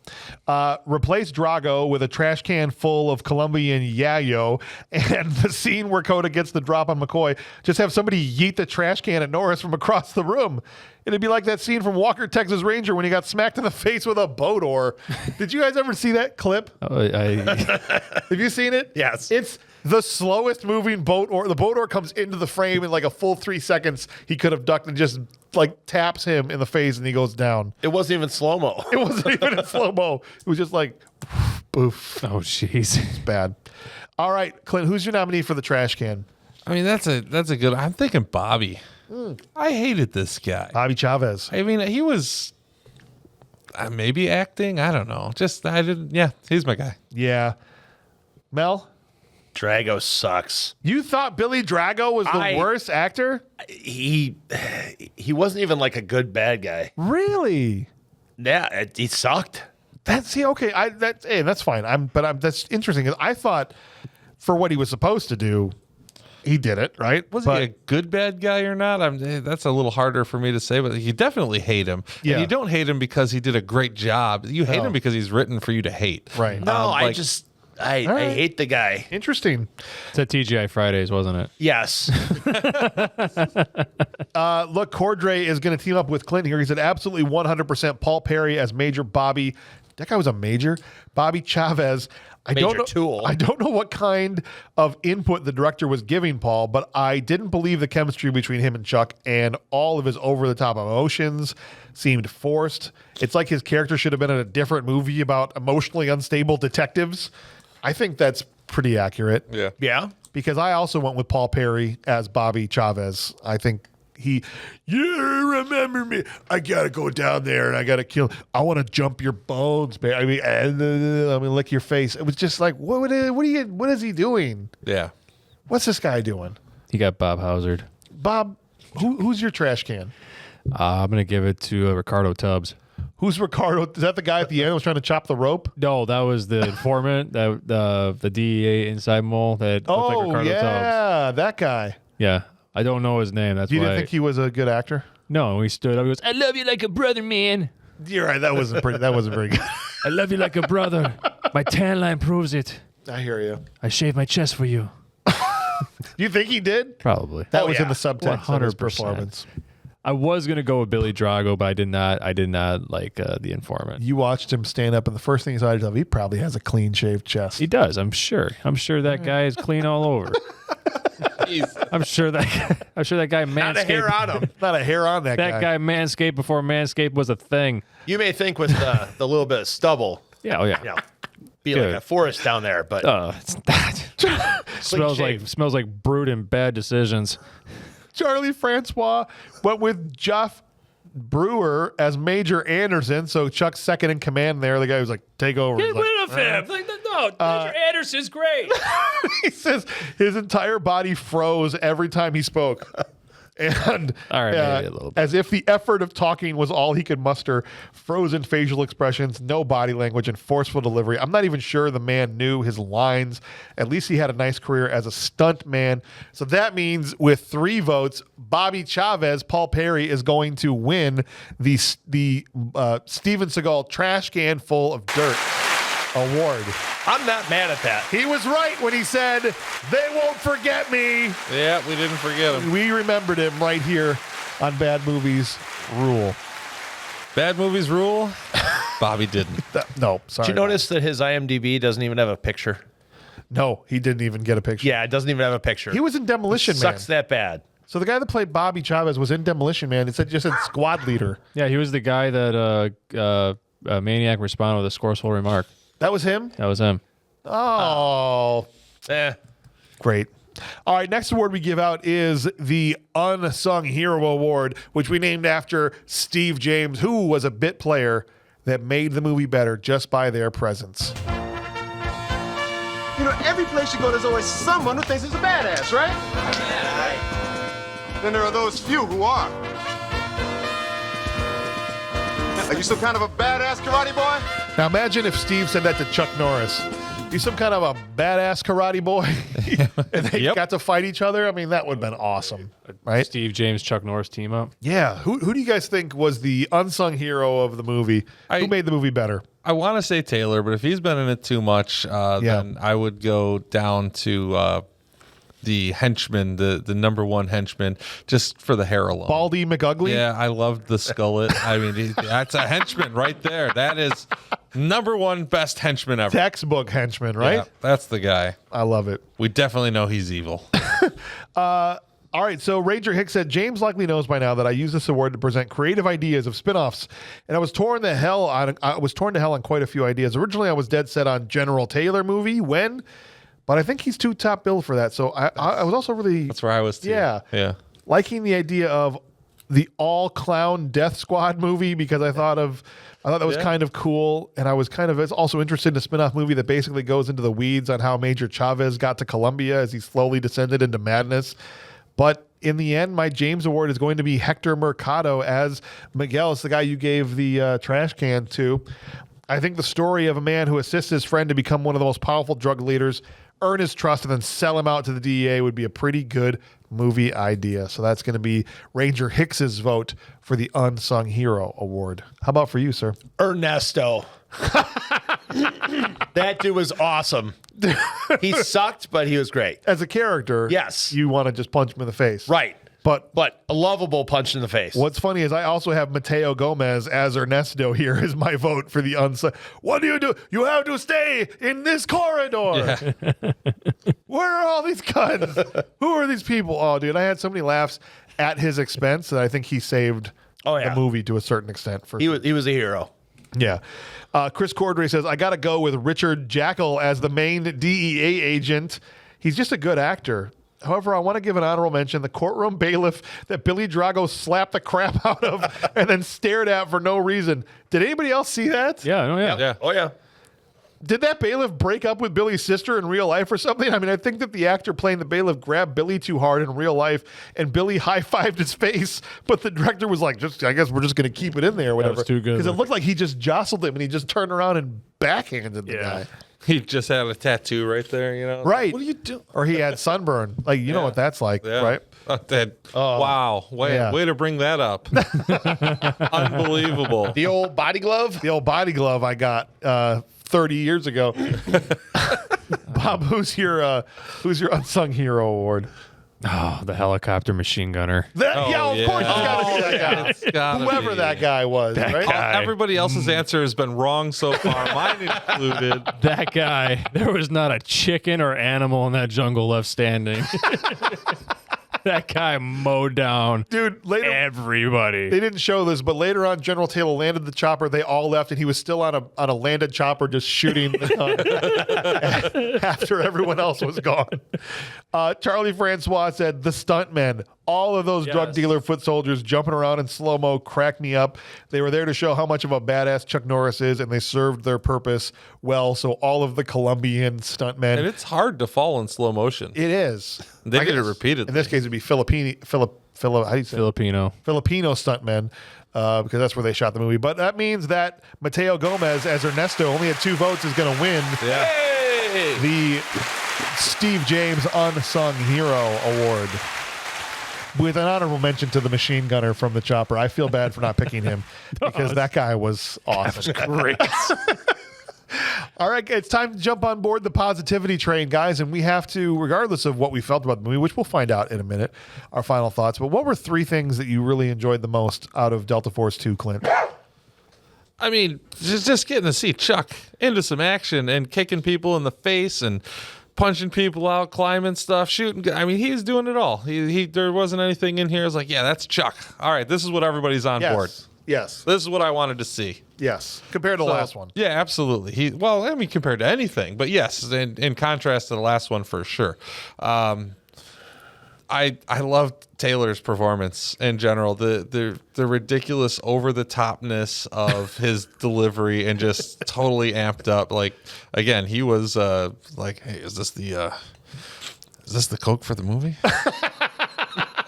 Replace Drago with a trash can full of Columbian yayo, and the scene where Cota gets the drop on McCoy, just have somebody yeet the trash can at Norris from across the room. It'd be like that scene from Walker, Texas Ranger when he got smacked in the face with a boat oar. Did you guys ever see that clip? Have you seen it? Yes. It's the slowest moving boat oar. The boat oar comes into the frame in like a full 3 seconds. He could have ducked and just like taps him in the face and he goes down. It wasn't even slow-mo. It wasn't even in slow-mo. It was just like, boof. Oh, jeez. It's bad. All right, Clint, who's your nominee for the trash can? I mean, that's a good. I'm thinking Bobby. I hated this guy. Bobby Chavez. I mean, he was maybe acting. I don't know. I didn't. Yeah, he's my guy. Yeah. Mel? Drago sucks. You thought Billy Drago was the worst actor? He wasn't even like a good bad guy. Really? Yeah, he sucked. That's fine. That's interesting. I thought for what he was supposed to do, he did it, right? Was he a good bad guy or not? That's a little harder for me to say, but you definitely hate him. Yeah. And you don't hate him because he did a great job. You hate him because he's written for you to hate. Right. No, I hate the guy. Interesting. It's at TGI Fridays, wasn't it? Yes. Look, Cordray is going to team up with Clint here. He said absolutely 100% Paul Perry as Major Bobby. That guy was a major. Bobby Chavez. I don't know what kind of input the director was giving Paul, but I didn't believe the chemistry between him and Chuck, and all of his over-the-top emotions seemed forced. It's like his character should have been in a different movie about emotionally unstable detectives. I think that's pretty accurate. Yeah. Yeah. Because I also went with Paul Perry as Bobby Chavez. I think you remember me. I gotta go down there and I gotta kill. I want to jump your bones, man. I mean, I'm gonna lick your face. It was just like, what is he doing? Yeah. What's this guy doing? He got Bob Hausard. Bob, who's your trash can? I'm going to give it to Ricardo Tubbs. Who's Ricardo? Is that the guy at the end that was trying to chop the rope? No, that was the informant, the DEA inside mole that looked like Ricardo Tubbs. Yeah, that guy. Yeah. I don't know his name. That's You why. didn't think he was a good actor? No, he stood up. He goes, "I love you like a brother, man. You're right. That wasn't very good. I love you like a brother. My tan line proves it. I hear you. I shaved my chest for you." You think he did? Probably. That was in the subtext of his 100%. performance. I was gonna go with Billy Drago, but I did not like the informant. You watched him stand up, and the first thing he saw, he probably has a clean shaved chest. He does. I'm sure that guy is clean all over. I'm sure that guy manscaped. Not a hair on him. Not a hair on that guy. That guy manscaped before Manscaped was a thing. You may think with the little bit of stubble, Yeah, oh yeah. you know, be like a forest down there, but It's not. smells like brewed and bad decisions. Charlie Francois went with Jeff Brewer as Major Anderson, so Chuck's second in command there. The guy was like, take over. Get He's like, rid of him. Like, no, Major Anderson's great. he says his entire body froze every time he spoke. And All right, maybe a little bit. as if the effort of talking was all he could muster, frozen facial expressions, no body language, and forceful delivery. I'm not even sure the man knew his lines. At least he had a nice career as a stunt man. So that means with 3 votes, Bobby Chavez, Paul Perry, is going to win the Steven Seagal Trash Can Full of Dirt award. I'm not mad at that. He was right when he said, "They won't forget me." Yeah, we didn't forget him. We remembered him right here on Bad Movies Rule. Bad movies rule. Bobby didn't. No, sorry. Did you notice that his IMDb doesn't even have a picture? No, he didn't even get a picture. Yeah, it doesn't even have a picture. He was in Demolition Man. Sucks that bad. So the guy that played Bobby Chavez was in Demolition Man. It just said squad leader. Yeah, he was the guy that Maniac responded with a scornful remark. That was him? That was him. Oh. Great. All right, next award we give out is the Unsung Hero Award, which we named after Steve James, who was a bit player that made the movie better just by their presence. You know, every place you go, there's always someone who thinks he's a badass, right? Yeah, right. Then there are those few who are. Are you some kind of a badass karate boy? Now imagine if Steve said that to Chuck Norris. He's some kind of a badass karate boy, and they got to fight each other. I mean, that would have been awesome, right? Steve James, Chuck Norris team up. Yeah. Who do you guys think was the unsung hero of the movie? Who made the movie better? I want to say Taylor, but if he's been in it too much, then I would go down to the henchman, the number one henchman, just for the hair alone. Baldy McUgly? Yeah, I loved the skullet. I mean, that's a henchman right there. That is number one best henchman ever. Textbook henchman, right? Yeah, that's the guy. I love it. We definitely know he's evil. All right, so Ranger Hicks said, James likely knows by now that I use this award to present creative ideas of spin-offs, and I was torn to hell on quite a few ideas. Originally, I was dead set on General Taylor movie, but I think he's too top billed for that. So I was also really... That's where I was too. Yeah. Liking the idea of the all-clown Death Squad movie because I thought that was kind of cool, and I was also interested in a spin-off movie that basically goes into the weeds on how Major Chavez got to Colombia as he slowly descended into madness. But in the end, my James Award is going to be Hector Mercado as Miguel. It's the guy you gave the trash can to. I think the story of a man who assists his friend to become one of the most powerful drug leaders, earn his trust, and then sell him out to the DEA would be a pretty good movie idea. So that's going to be Ranger Hicks's vote for the Unsung Hero Award. How about for you, sir? Ernesto. That dude was awesome. He sucked, but he was great. As a character, yes, you want to just punch him in the face. Right. But a lovable punch in the face. What's funny is I also have Mateo Gomez as Ernesto here as my vote for the unsung. What do? You have to stay in this corridor. Yeah. Where are all these guns? Who are these people? Oh, dude, I had so many laughs at his expense that I think he saved the movie to a certain extent. He was a hero. Yeah. Chris Cordray says, I got to go with Richard Jackal as the main DEA agent. He's just a good actor. However, I want to give an honorable mention, the courtroom bailiff that Billy Drago slapped the crap out of and then stared at for no reason. Did anybody else see that? Yeah. Oh, yeah. Did that bailiff break up with Billy's sister in real life or something? I mean, I think that the actor playing the bailiff grabbed Billy too hard in real life, and Billy high-fived his face, but the director was like, I guess we're just going to keep it in there or whatever. That was too good. Because it looked like he just jostled him, and he just turned around and backhanded the guy. He just had a tattoo right there, you know? Right. What are you doing? Or he had sunburn. Like, you know what that's like, right? Wow. Way to bring that up. Unbelievable. The old body glove? The old body glove I got 30 years ago. Bob, who's your Unsung Hero Award? Oh, the helicopter machine gunner. Of course it's got to be that guy. Whoever that guy was, right? Everybody else's answer has been wrong so far, mine included. That guy, there was not a chicken or animal in that jungle left standing. That guy mowed down everybody. They didn't show this, but later on, General Taylor landed the chopper. They all left, and he was still on a landed chopper just shooting after everyone else was gone. Charlie Francois said, the stuntmen. All of those drug dealer foot soldiers jumping around in slow-mo cracked me up. They were there to show how much of a badass Chuck Norris is, and they served their purpose well. So all of the Colombian stuntmen. And it's hard to fall in slow motion. It is. They did it repeatedly. In this case, it'd be Filipino stuntmen, because that's where they shot the movie. But that means that Mateo Gomez as Ernesto only had 2 votes is going to win the Steve James Unsung Hero Award. With an honorable mention to the machine gunner from the chopper. I feel bad for not picking him because that guy was awesome. That was great. All right, it's time to jump on board the positivity train, guys. And we have to, regardless of what we felt about the movie, which we'll find out in a minute, our final thoughts. But what were 3 things that you really enjoyed the most out of Delta Force 2, Clint? I mean, just getting to see Chuck into some action and kicking people in the face and punching people out, climbing stuff, shooting. I mean, he's doing it all. There wasn't anything in here. I was like, yeah, that's Chuck. All right, this is what everybody's on board. Yes. This is what I wanted to see. Yes. Compared to the last one. Yeah, absolutely. Compared to anything, but yes, in contrast to the last one for sure. I loved Taylor's performance in general. The ridiculous over the topness of his delivery and just totally amped up. Like, again, he was like, hey, is this the Coke for the movie?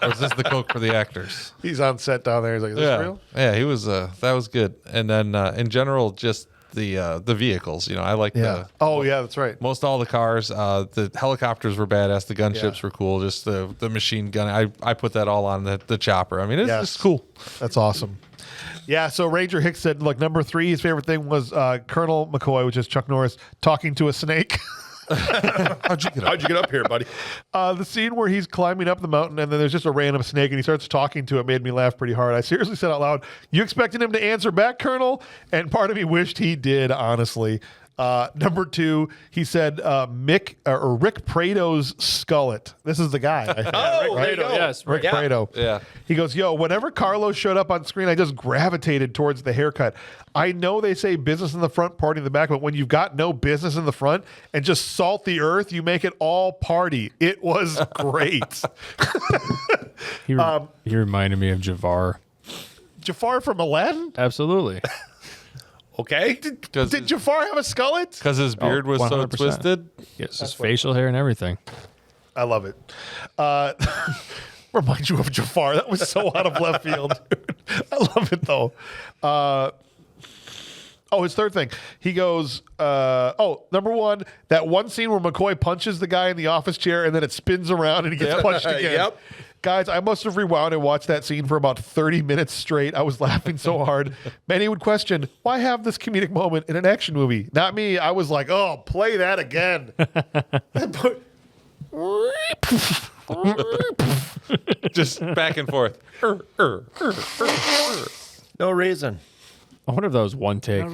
Or is this the Coke for the actors? He's on set down there. He's like, is this real? Yeah, he was. That was good. And then in general, just the vehicles. I like the. Oh yeah, that's right. Most all the cars, the helicopters were badass. The gunships were cool. Just the machine gun. I put that all on the chopper. I mean, it's just cool. That's awesome. Yeah. So Ranger Hicks said, look, number 3, his favorite thing was Colonel McCoy, which is Chuck Norris, talking to a snake. How'd you get up here, buddy? The scene where he's climbing up the mountain and then there's just a random snake and he starts talking to it made me laugh pretty hard. I seriously said out loud, "You expected him to answer back, Colonel?" And part of me wished he did, honestly. Number 2, he said Rick Prado's skullet. This is the guy. Rick Prado. Yes, Rick Prado. Yeah. He goes, "Yo, whenever Carlos showed up on screen, I just gravitated towards the haircut. I know they say business in the front, party in the back, but when you've got no business in the front and just salt the earth, you make it all party." It was great. He reminded me of Jafar. Jafar from Aladdin? Absolutely. Okay. Did Jafar have a skullet? Because his beard was so 100%. twisted. Yes, his facial hair and everything. I love it. Reminds you of Jafar. That was so out of left field. Dude. I love it, though. His third thing. He goes, number 1, that one scene where McCoy punches the guy in the office chair and then it spins around and he gets punched again. Yep. Guys, I must have rewound and watched that scene for about 30 minutes straight. I was laughing so hard. Many would question, why have this comedic moment in an action movie? Not me. I was like, oh, play that again. Just back and forth. No reason. I wonder if that was one take.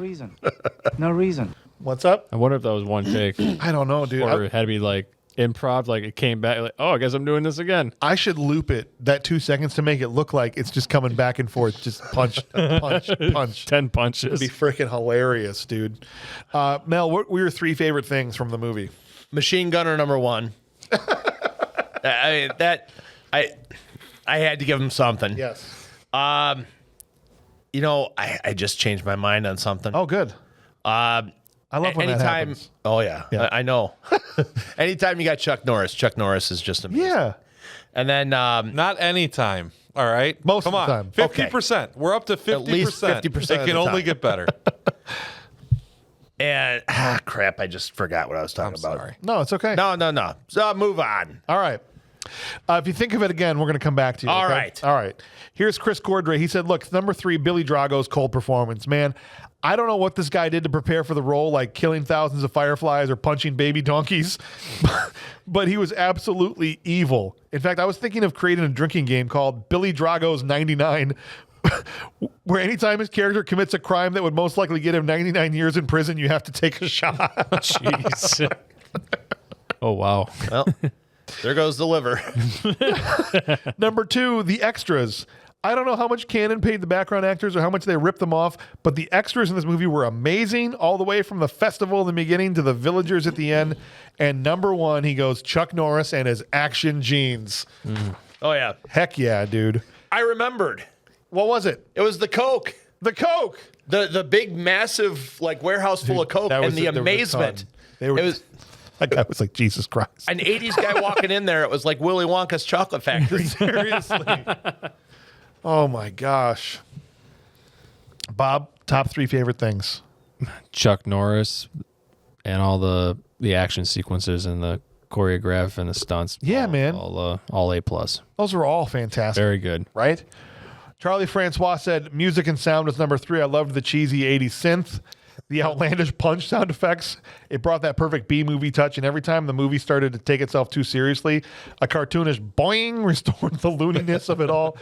No reason. What's up? I wonder if that was one take. I don't know, dude. Or it had to be like improv, like it came back, like, oh, I guess I'm doing this again. I should loop it that 2 seconds to make it look like it's just coming back and forth, just punch, punch, punch. 10 punches. It'd be freaking hilarious, dude. Mel, what were your 3 favorite things from the movie? Machine gunner number 1. I had to give him something. Yes. I just changed my mind on something. Oh, good. I love when that happens. Oh yeah. I know. Anytime you got Chuck Norris is just amazing. Yeah. And then Not anytime. All right. Most Come of the on. time. 50%. We're up to 50%. At least 50% It of can the only time. get better. and crap, I just forgot what I was talking about. Sorry. No, it's okay. No. So move on. All right. If you think of it again, we're going to come back to you. All okay? right. All right. Here's Chris Cordray. He said, look, number 3, Billy Drago's cold performance. Man, I don't know what this guy did to prepare for the role, like killing thousands of fireflies or punching baby donkeys, but he was absolutely evil. In fact, I was thinking of creating a drinking game called Billy Drago's 99, where anytime his character commits a crime that would most likely get him 99 years in prison, you have to take a shot. Jeez. Oh, wow. Well, there goes the liver. Number 2, the extras. I don't know how much Cannon paid the background actors or how much they ripped them off, but the extras in this movie were amazing, all the way from the festival in the beginning to the villagers at the end. And number 1, he goes Chuck Norris and his action jeans. Oh yeah. Heck yeah, dude. I remembered. What was it? It was the Coke. The Coke. The big massive warehouse full of Coke That and was- the there was a amazement. ton. It was That guy was like, Jesus Christ. an 80s guy walking in there. It was like Willy Wonka's chocolate factory. Seriously. Oh my gosh. Bob, top 3 favorite things. Chuck Norris and all the action sequences and the choreograph and the stunts. Yeah, man. All A+. Those were all fantastic. Very good. Right? Charlie Francois said music and sound was number 3. I loved the cheesy 80s synth, the outlandish punch sound effects. It brought that perfect B-movie touch, and every time the movie started to take itself too seriously, a cartoonish boing restored the looniness of it all.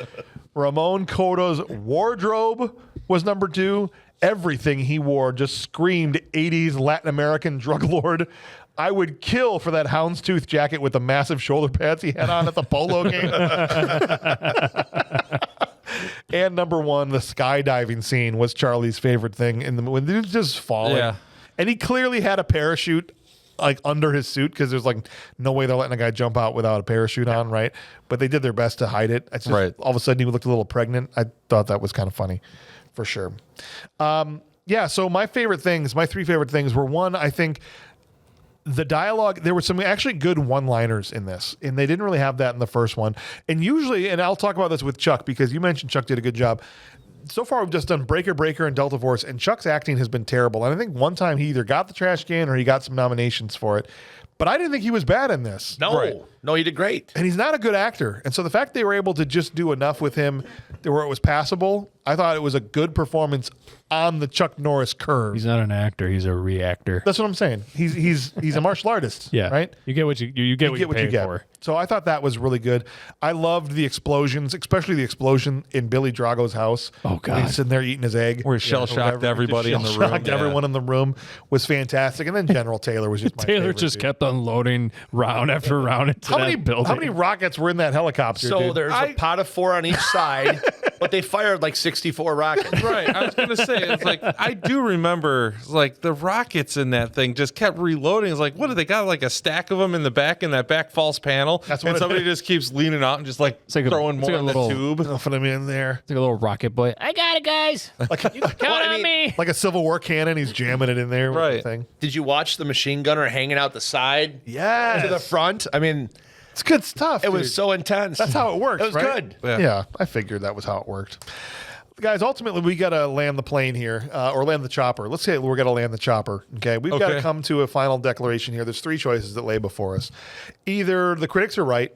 Ramon Cota's wardrobe was number 2. Everything he wore just screamed 80s Latin American drug lord. I would kill for that houndstooth jacket with the massive shoulder pads he had on at the polo game. And number 1, the skydiving scene was Charlie's favorite thing in the when dude's just falling. Yeah. And he clearly had a parachute like under his suit because there's like no way they're letting a guy jump out without a parachute on, right? But they did their best to hide it. It's just, Right. all of a sudden he looked a little pregnant. I thought that was kind of funny for sure. Yeah, so my 3 favorite things were, 1, I think the dialogue, there were some actually good one-liners in this, and they didn't really have that in the first one. And usually, and I'll talk about this with Chuck because you mentioned Chuck did a good job. so far we've just done Breaker, Breaker, and Delta Force, and Chuck's acting has been terrible. And I think one time he either got the trash can or he got some nominations for it. But I didn't think he was bad in this. No, no, he did great. And he's not a good actor. And so the fact they were able to just do enough with him where it was passable, I thought it was a good performance on the Chuck Norris curve. He's not an actor. He's a reactor. That's what I'm saying. He's a martial artist. Yeah. Right? You get what you get what you pay for. So I thought that was really good. I loved the explosions, especially the explosion in Billy Drago's house. Oh, God. When he's sitting there eating his egg. Where he shell-shocked everybody in the room. Shell-shocked everyone in the room was fantastic. And then General Taylor was just my Taylor favorite, just dude. kept unloading round after round into that building. How many rockets were in that helicopter, So dude? there's a pot of 4 on each side, but they fired like 64 rockets. Right. I was going to say, it's like, I do remember, like, the rockets in that thing just kept reloading. It's like, what do they got? Like a stack of them in the back, in that back false panel? That's what and it somebody is. just keeps leaning out and just like throwing more in the tube. Stuffing them in there. It's like a little rocket boy. I got it, guys. Like, You can count on me. like a Civil War cannon. He's jamming it in there. With Right. the thing. Did you watch the machine gunner hanging out the side Yes. to the front? I mean, It's good stuff. it dude. was so intense. That's how it works. It was right? good. Yeah, I figured that was how it worked. Guys, ultimately, we got to land the plane here, or land the chopper. Let's say we're going to land the chopper, okay? We've got to come to a final declaration here. There's 3 choices that lay before us. Either the critics are right,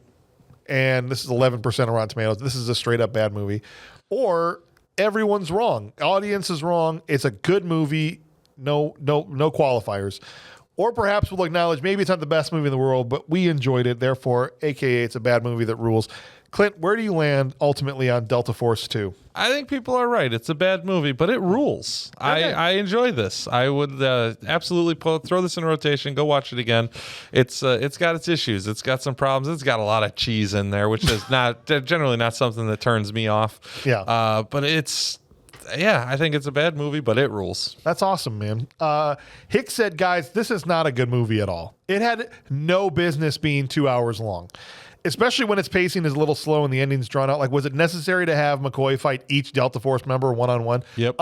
and this is 11% of Rotten Tomatoes. This is a straight-up bad movie. Or everyone's wrong. Audience is wrong. It's a good movie. No qualifiers. Or perhaps we'll acknowledge maybe it's not the best movie in the world, but we enjoyed it. Therefore, AKA it's a bad movie that rules. Clint, where do you land ultimately on Delta Force 2? I think people are right. It's a bad movie, but it rules. Okay. I enjoy this. I would absolutely throw this in rotation. Go watch it again. It's got its issues. It's got some problems. It's got a lot of cheese in there, which is not generally not something that turns me off. Yeah. But I think it's a bad movie, but it rules. That's awesome, man. Hicks said, guys, this is not a good movie at all. It had no business being 2 hours long, especially when its pacing is a little slow and the ending's drawn out. Like, was it necessary to have McCoy fight each Delta Force member one-on-one? Yep.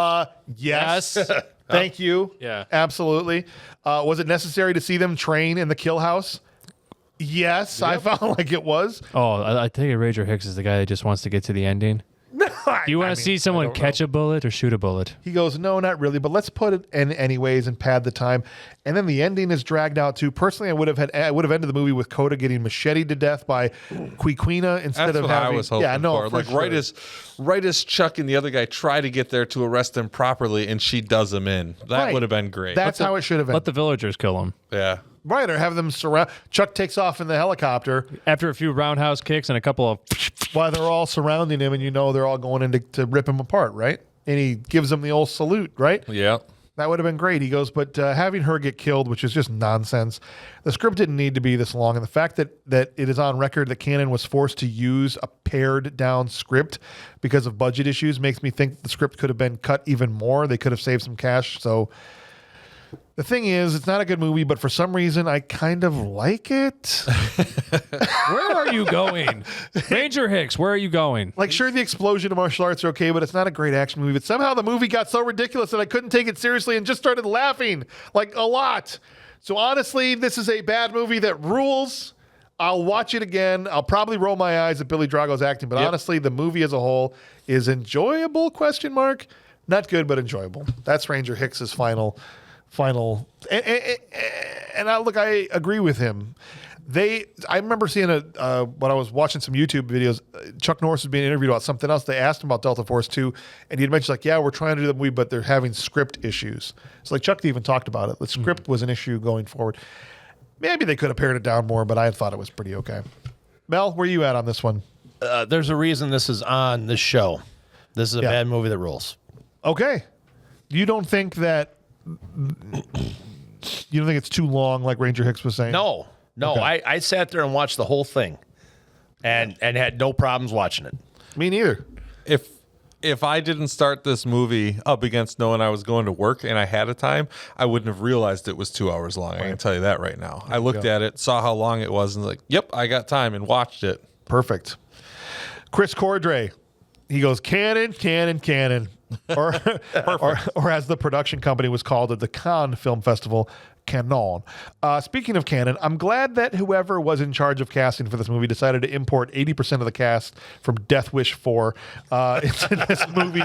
Yes. Thank you. Yeah. Absolutely. Was it necessary to see them train in the kill house? Yes, I felt like it was. Oh, I take it Ranger Hicks is the guy that just wants to get to the ending. Do you want to see someone catch a bullet or shoot a bullet? He goes, no, not really, but let's put it in anyways and pad the time. And then the ending is dragged out too. Personally, I would have ended the movie with Cota getting macheted to death by Quiquina instead That's of what having. I was hoping for. Like right as Chuck and the other guy try to get there to arrest him properly, and she does him in. That would have been great. That's how it should have been. Let the villagers kill him. Yeah. Right, or have them surround. Chuck takes off in the helicopter After a few roundhouse kicks and a couple of... while they're all surrounding him, and they're all going in to rip him apart, right? And he gives them the old salute, right? Yeah. That would have been great. He goes, but having her get killed, which is just nonsense. The script didn't need to be this long. And the fact that it is on record that Cannon was forced to use a pared down script because of budget issues makes me think the script could have been cut even more. They could have saved some cash. So the thing is, it's not a good movie, but for some reason, I kind of like it. Where are you going? Ranger Hicks, where are you going? Like, sure, the explosion of martial arts are okay, but it's not a great action movie. But somehow the movie got so ridiculous that I couldn't take it seriously and just started laughing, like, a lot. So honestly, this is a bad movie that rules. I'll watch it again. I'll probably roll my eyes at Billy Drago's acting, but honestly, the movie as a whole is enjoyable, ? Not good, but enjoyable. That's Ranger Hicks's final. And I agree with him. I remember seeing when I was watching some YouTube videos, Chuck Norris was being interviewed about something else. They asked him about Delta Force 2, and he had mentioned, like, yeah, we're trying to do the movie, but they're having script issues. So, like, Chuck even talked about it. The script was an issue going forward. Maybe they could have pared it down more, but I thought it was pretty okay. Mel, where are you at on this one? There's a reason this is on this show. This is a bad movie that rules. Okay. You don't think it's too long, like Ranger Hicks was saying? No. Okay. I sat there and watched the whole thing and had no problems watching it. Me neither. If I didn't start this movie up against knowing I was going to work and I had a time, I wouldn't have realized it was 2 hours long. I can tell you that right now. I looked at it, saw how long it was, and was like, yep, I got time, and watched it. Perfect. Chris Cordray, he goes, Cannon. or as the production company was called at the Cannes Film Festival, canon. Speaking of canon, I'm glad that whoever was in charge of casting for this movie decided to import 80% of the cast from Death Wish 4 into this movie.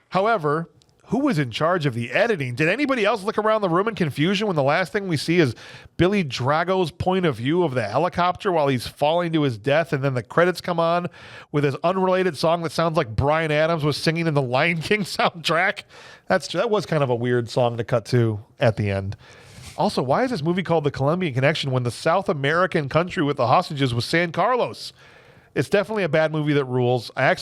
However, who was in charge of the editing? Did anybody else look around the room in confusion when the last thing we see is Billy Drago's point of view of the helicopter while he's falling to his death, and then the credits come on with his unrelated song that sounds like Bryan Adams was singing in the Lion King soundtrack? That was kind of a weird song to cut to at the end. Also, why is this movie called The Columbian Connection when the South American country with the hostages was San Carlos? It's definitely a bad movie that rules. I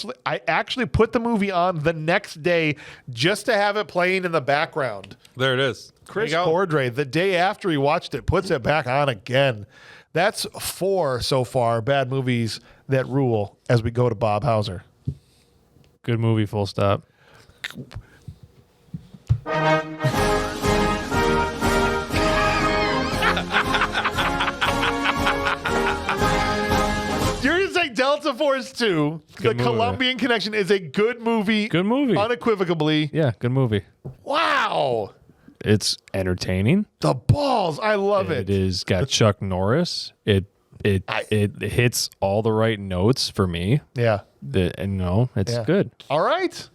actually put the movie on the next day just to have it playing in the background. There it is. Chris Cordray, the day after he watched it, puts it back on again. That's 4 so far bad movies that rule as we go to Bob Hauser. Good movie, full stop. You're going to say Delta Force 2, The Columbian Connection is a good movie. Good movie. Unequivocally. Yeah, good movie. Wow. It's entertaining. The balls. I love it. It is got Chuck Norris. It hits all the right notes for me. Yeah. It's good. All right.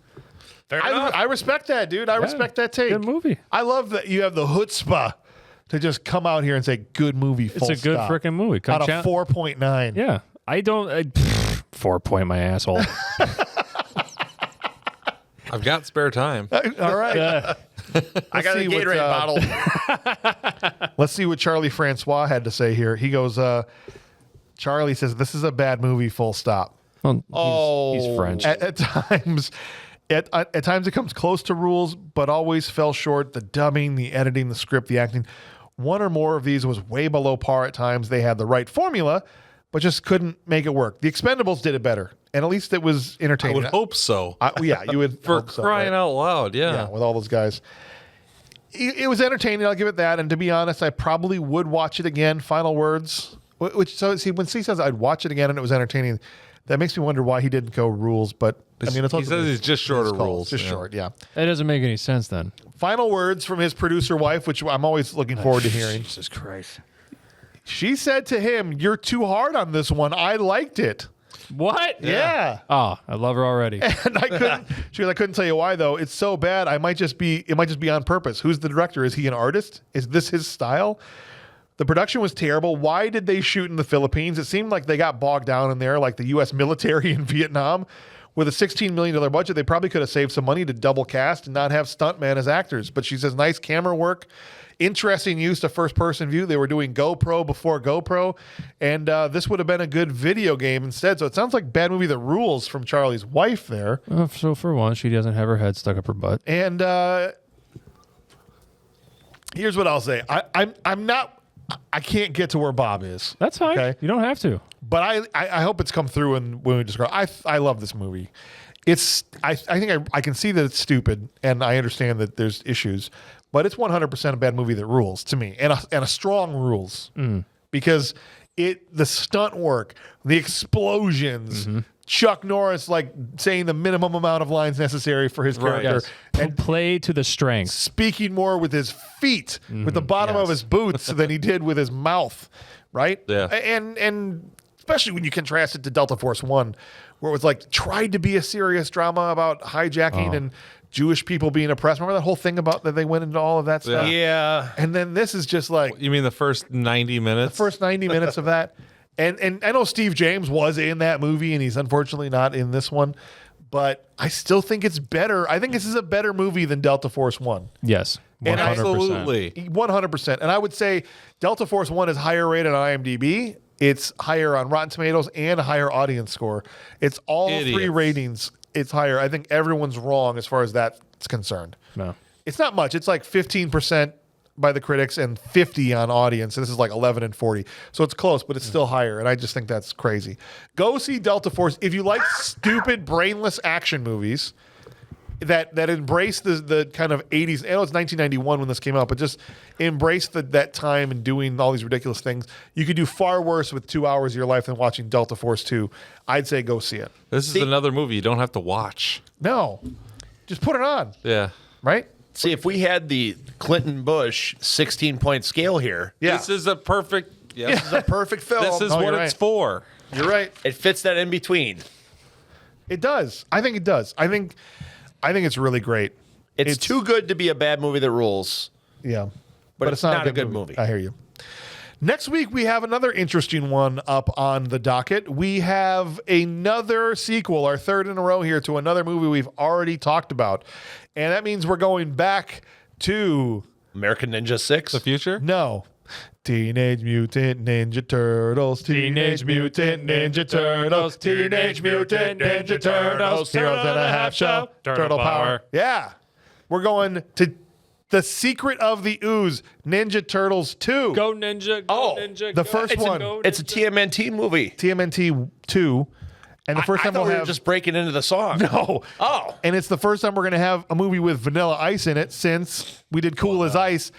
I respect that, dude. I respect that take. Good movie. I love that you have the chutzpah to just come out here and say good movie. Full It's a good stop. freaking movie. Out of 4.9. Yeah. I 4-point my asshole. I've got spare time. All right. I got a Gatorade bottle. Let's see what Charlie Francois had to say here. He goes, Charlie says, this is a bad movie, full stop. Well, he's French. At times, at times it comes close to rules, but always fell short. The dubbing, the editing, the script, the acting. One or more of these was way below par at times. They had the right formula, but just couldn't make it work. The Expendables did it better, and at least it was I entertaining. would hope so. Yeah, you would. For hope so, crying right? out loud, yeah. Yeah, with all those guys. It was entertaining, I'll give it that. And to be honest, I probably would watch it again. Final words. When C says I'd watch it again and it was entertaining, that makes me wonder why he didn't go rules. But I mean, he says it's just shorter rules. Just short, yeah. That doesn't make any sense then. Final words from his producer wife, which I'm always looking forward to hearing. Jesus Christ. She said to him, "You're too hard on this one. I liked it." What? Yeah. Oh, I love her already. And I couldn't. She goes, I couldn't tell you why though. It's so bad. It might just be on purpose. Who's the director? Is he an artist? Is this his style? The production was terrible. Why did they shoot in the Philippines? It seemed like they got bogged down in there, like the U.S. military in Vietnam. With a $16 million budget, they probably could have saved some money to double cast and not have stuntmen as actors. But she says, nice camera work, interesting use to first-person view. They were doing GoPro before GoPro, and this would have been a good video game instead. So it sounds like bad movie that rules from Charlie's wife there. So for once, she doesn't have her head stuck up her butt. And here's what I'll say. I can't get to where Bob is. That's fine. Okay? You don't have to. But I hope it's come through when we describe. I love this movie. I think I can see that it's stupid, and I understand that there's issues, but it's 100% a bad movie that rules to me, and a strong rules because the stunt work, the explosions, Chuck Norris like saying the minimum amount of lines necessary for his character, and play to the strength, speaking more with his feet, with the bottom of his boots than he did with his mouth, right? Yeah, and especially when you contrast it to Delta Force 1, where it was like tried to be a serious drama about hijacking and Jewish people being oppressed. Remember that whole thing about that they went into all of that stuff? Yeah. And then this is just like... You mean the first 90 minutes? The first 90 minutes of that. And I know Steve James was in that movie, and he's unfortunately not in this one. But I still think it's better. I think this is a better movie than Delta Force 1. Yes. 100%. And absolutely. 100%. And I would say Delta Force 1 is higher rated on IMDb. It's higher on Rotten Tomatoes and a higher audience score. It's all three ratings. It's higher. I think everyone's wrong as far as that's concerned. No. It's not much. It's like 15% by the critics and 50 on audience. And this is like 11 and 40. So it's close, but it's still higher. And I just think that's crazy. Go see Delta Force. If you like stupid, brainless action movies that embrace the kind of 80s. I know it's 1991 when this came out, but just embrace that time and doing all these ridiculous things. You could do far worse with 2 hours of your life than watching Delta Force 2. I'd say go see it. This is another movie you don't have to watch. No. Just put it on. Yeah. Right? See, if we had the Clinton-Bush 16-point scale here, This is a perfect. Yes. this is a perfect film. This is Oh, what you're it's right. for. You're right. It fits that in between. It does. I think it does. I think it's really great. It's too good to be a bad movie that rules. Yeah. But it's not a good movie. I hear you. Next week, we have another interesting one up on the docket. We have another sequel, our third in a row here, to another movie we've already talked about. And that means we're going back to... American Ninja 6? The future? No. Teenage Mutant Ninja Turtles. Teenage Mutant Ninja Turtles. Teenage Mutant Ninja Turtles. Heroes and a Half Show. Turtle Power. Yeah. We're going to The Secret of the Ooze. Ninja Turtles 2. Go Ninja. Go Ninja. the go first Ninja, one. go It's a Ninja. TMNT movie. TMNT 2. And the first I time thought we'll we have... were just breaking into the song. No. Oh. And it's the first time we're going to have a movie with Vanilla Ice in it since we did Cool as Ice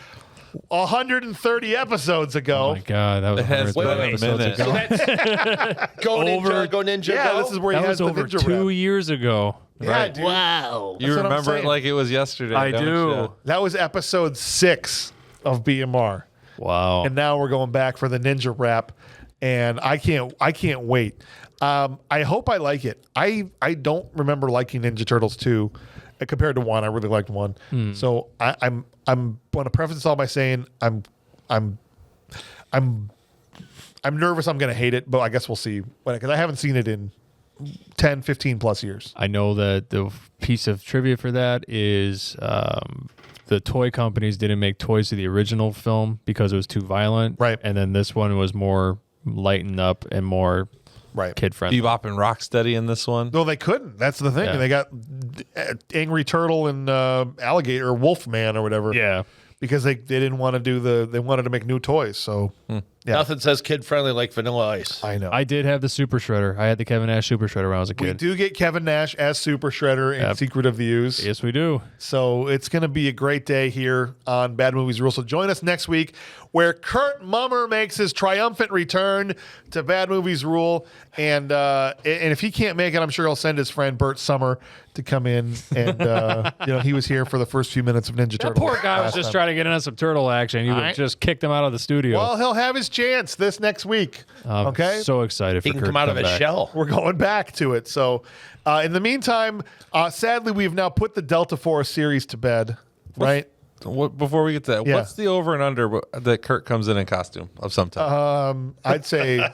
130 episodes ago. Oh my God, that was It has 130 been a episodes minute. ago. Go Ninja, go Ninja, Yeah, go. this is where he That has was the over ninja 2 rap. years ago. Yeah, dude. Wow. You That's what I'm remember it saying. like it was yesterday. I don't do. you? That was episode 6 of BMR. Wow. And now we're going back for the ninja rap, and I can't wait. I hope I like it. I don't remember liking Ninja Turtles 2 compared to 1. I really liked 1. So I'm going to preface this all by saying I'm nervous I'm going to hate it, but I guess we'll see, because I haven't seen it in 10, 15 plus years. I know that the piece of trivia for that is the toy companies didn't make toys to the original film because it was too violent. Right. And then this one was more lightened up and more Right. kid friendly. Bebop and Rocksteady in this one. No, they couldn't. That's the thing. Yeah. They got Angry Turtle and Alligator or Wolfman or whatever. Yeah. Because they didn't want to do they wanted to make new toys. So yeah. Nothing says kid friendly like Vanilla Ice. I know. I did have the Super Shredder. I had the Kevin Nash Super Shredder when I was a We kid. do get Kevin Nash as Super Shredder in Yep. Secret of the Ooze. Yes, we do. So it's going to be a great day here on Bad Movies Rule. So join us next week where Kurt Mummer makes his triumphant return to Bad Movies Rule. And if he can't make it, I'm sure he'll send his friend Bert Summer to come in. And, he was here for the first few minutes of Ninja That Turtles. poor guy was last just time. trying to get into some turtle action. You would just kicked him out of the studio. Well, he'll have his chance this next week. I'm Okay? so excited for He can Kurt come out of to his back. shell. We're going back to it. So, in the meantime, sadly, we've now put the Delta Force series to bed, right? Before we get to that, Yeah. what's the over and under that Kurt comes in costume of some type? I'd say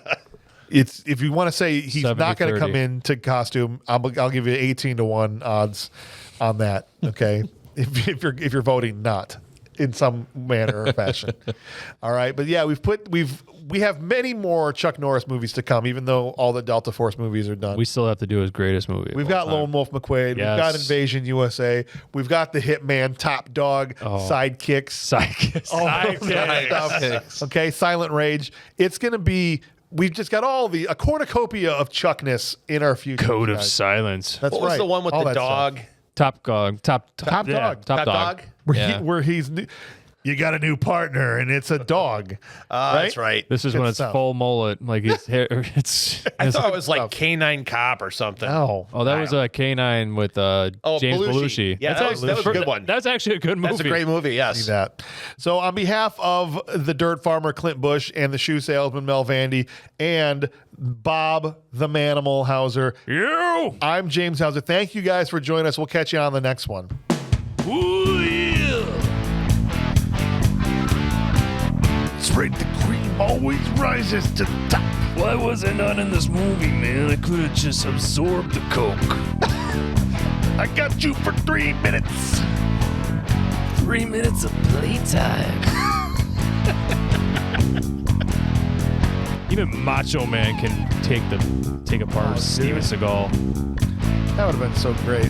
it's if you want to say he's not going to 70-30. come into costume, I'll give you 18-1 odds on that. Okay, if you're voting not in some manner or fashion. All right, but yeah, we have many more Chuck Norris movies to come, even though all the Delta Force movies are done. We still have to do his greatest movie. of We've all got time. Lone Wolf McQuade. Yes. We've got Invasion USA. We've got the Hitman, Top Dog, Sidekicks. Sidekicks. Sidekicks. Okay, Silent Rage. It's going to be. We've just got a cornucopia of Chuckness in our future. Code of guys. Silence. That's What right. was the one with All the that dog? stuff. Top Dog. Top Top yeah, Dog. Top Dog. Where he's. You got a new partner, and it's a dog. That's right. This is Good when it's stuff. full mullet. Like his hair. I thought it was like Canine Cop or something. Oh, Oh, that was a K9 with James Belushi. Yeah, that was a good one. That's actually a good movie. That's a great movie, yes. see that. So, on behalf of the dirt farmer Clint Bush and the shoe salesman Mel Vandy and Bob the Manimal Hauser, I'm James Hauser. Thank you guys for joining us. We'll catch you on the next one. Ooh, yeah. Spread the cream always rises to the top. Why was I not in this movie, man? I could have just absorbed the coke. I got you for 3 minutes. 3 minutes of playtime. Even Macho Man can take apart Steven Seagal. That would have been so great.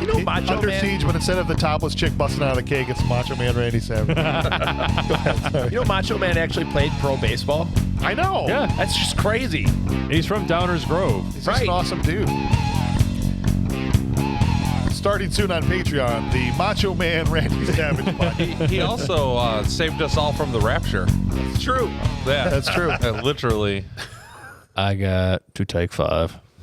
You know, Macho Under Man. Siege, but instead of the topless chick busting out of the cake, it's Macho Man Randy Savage. You know, Macho Man actually played pro baseball. I know. Yeah. That's just crazy. And he's from Downers Grove. He's just an awesome dude. Starting soon on Patreon, the Macho Man Randy Savage podcast. He also saved us all from the rapture. It's true. Yeah, That's true. Literally. I got to take 5.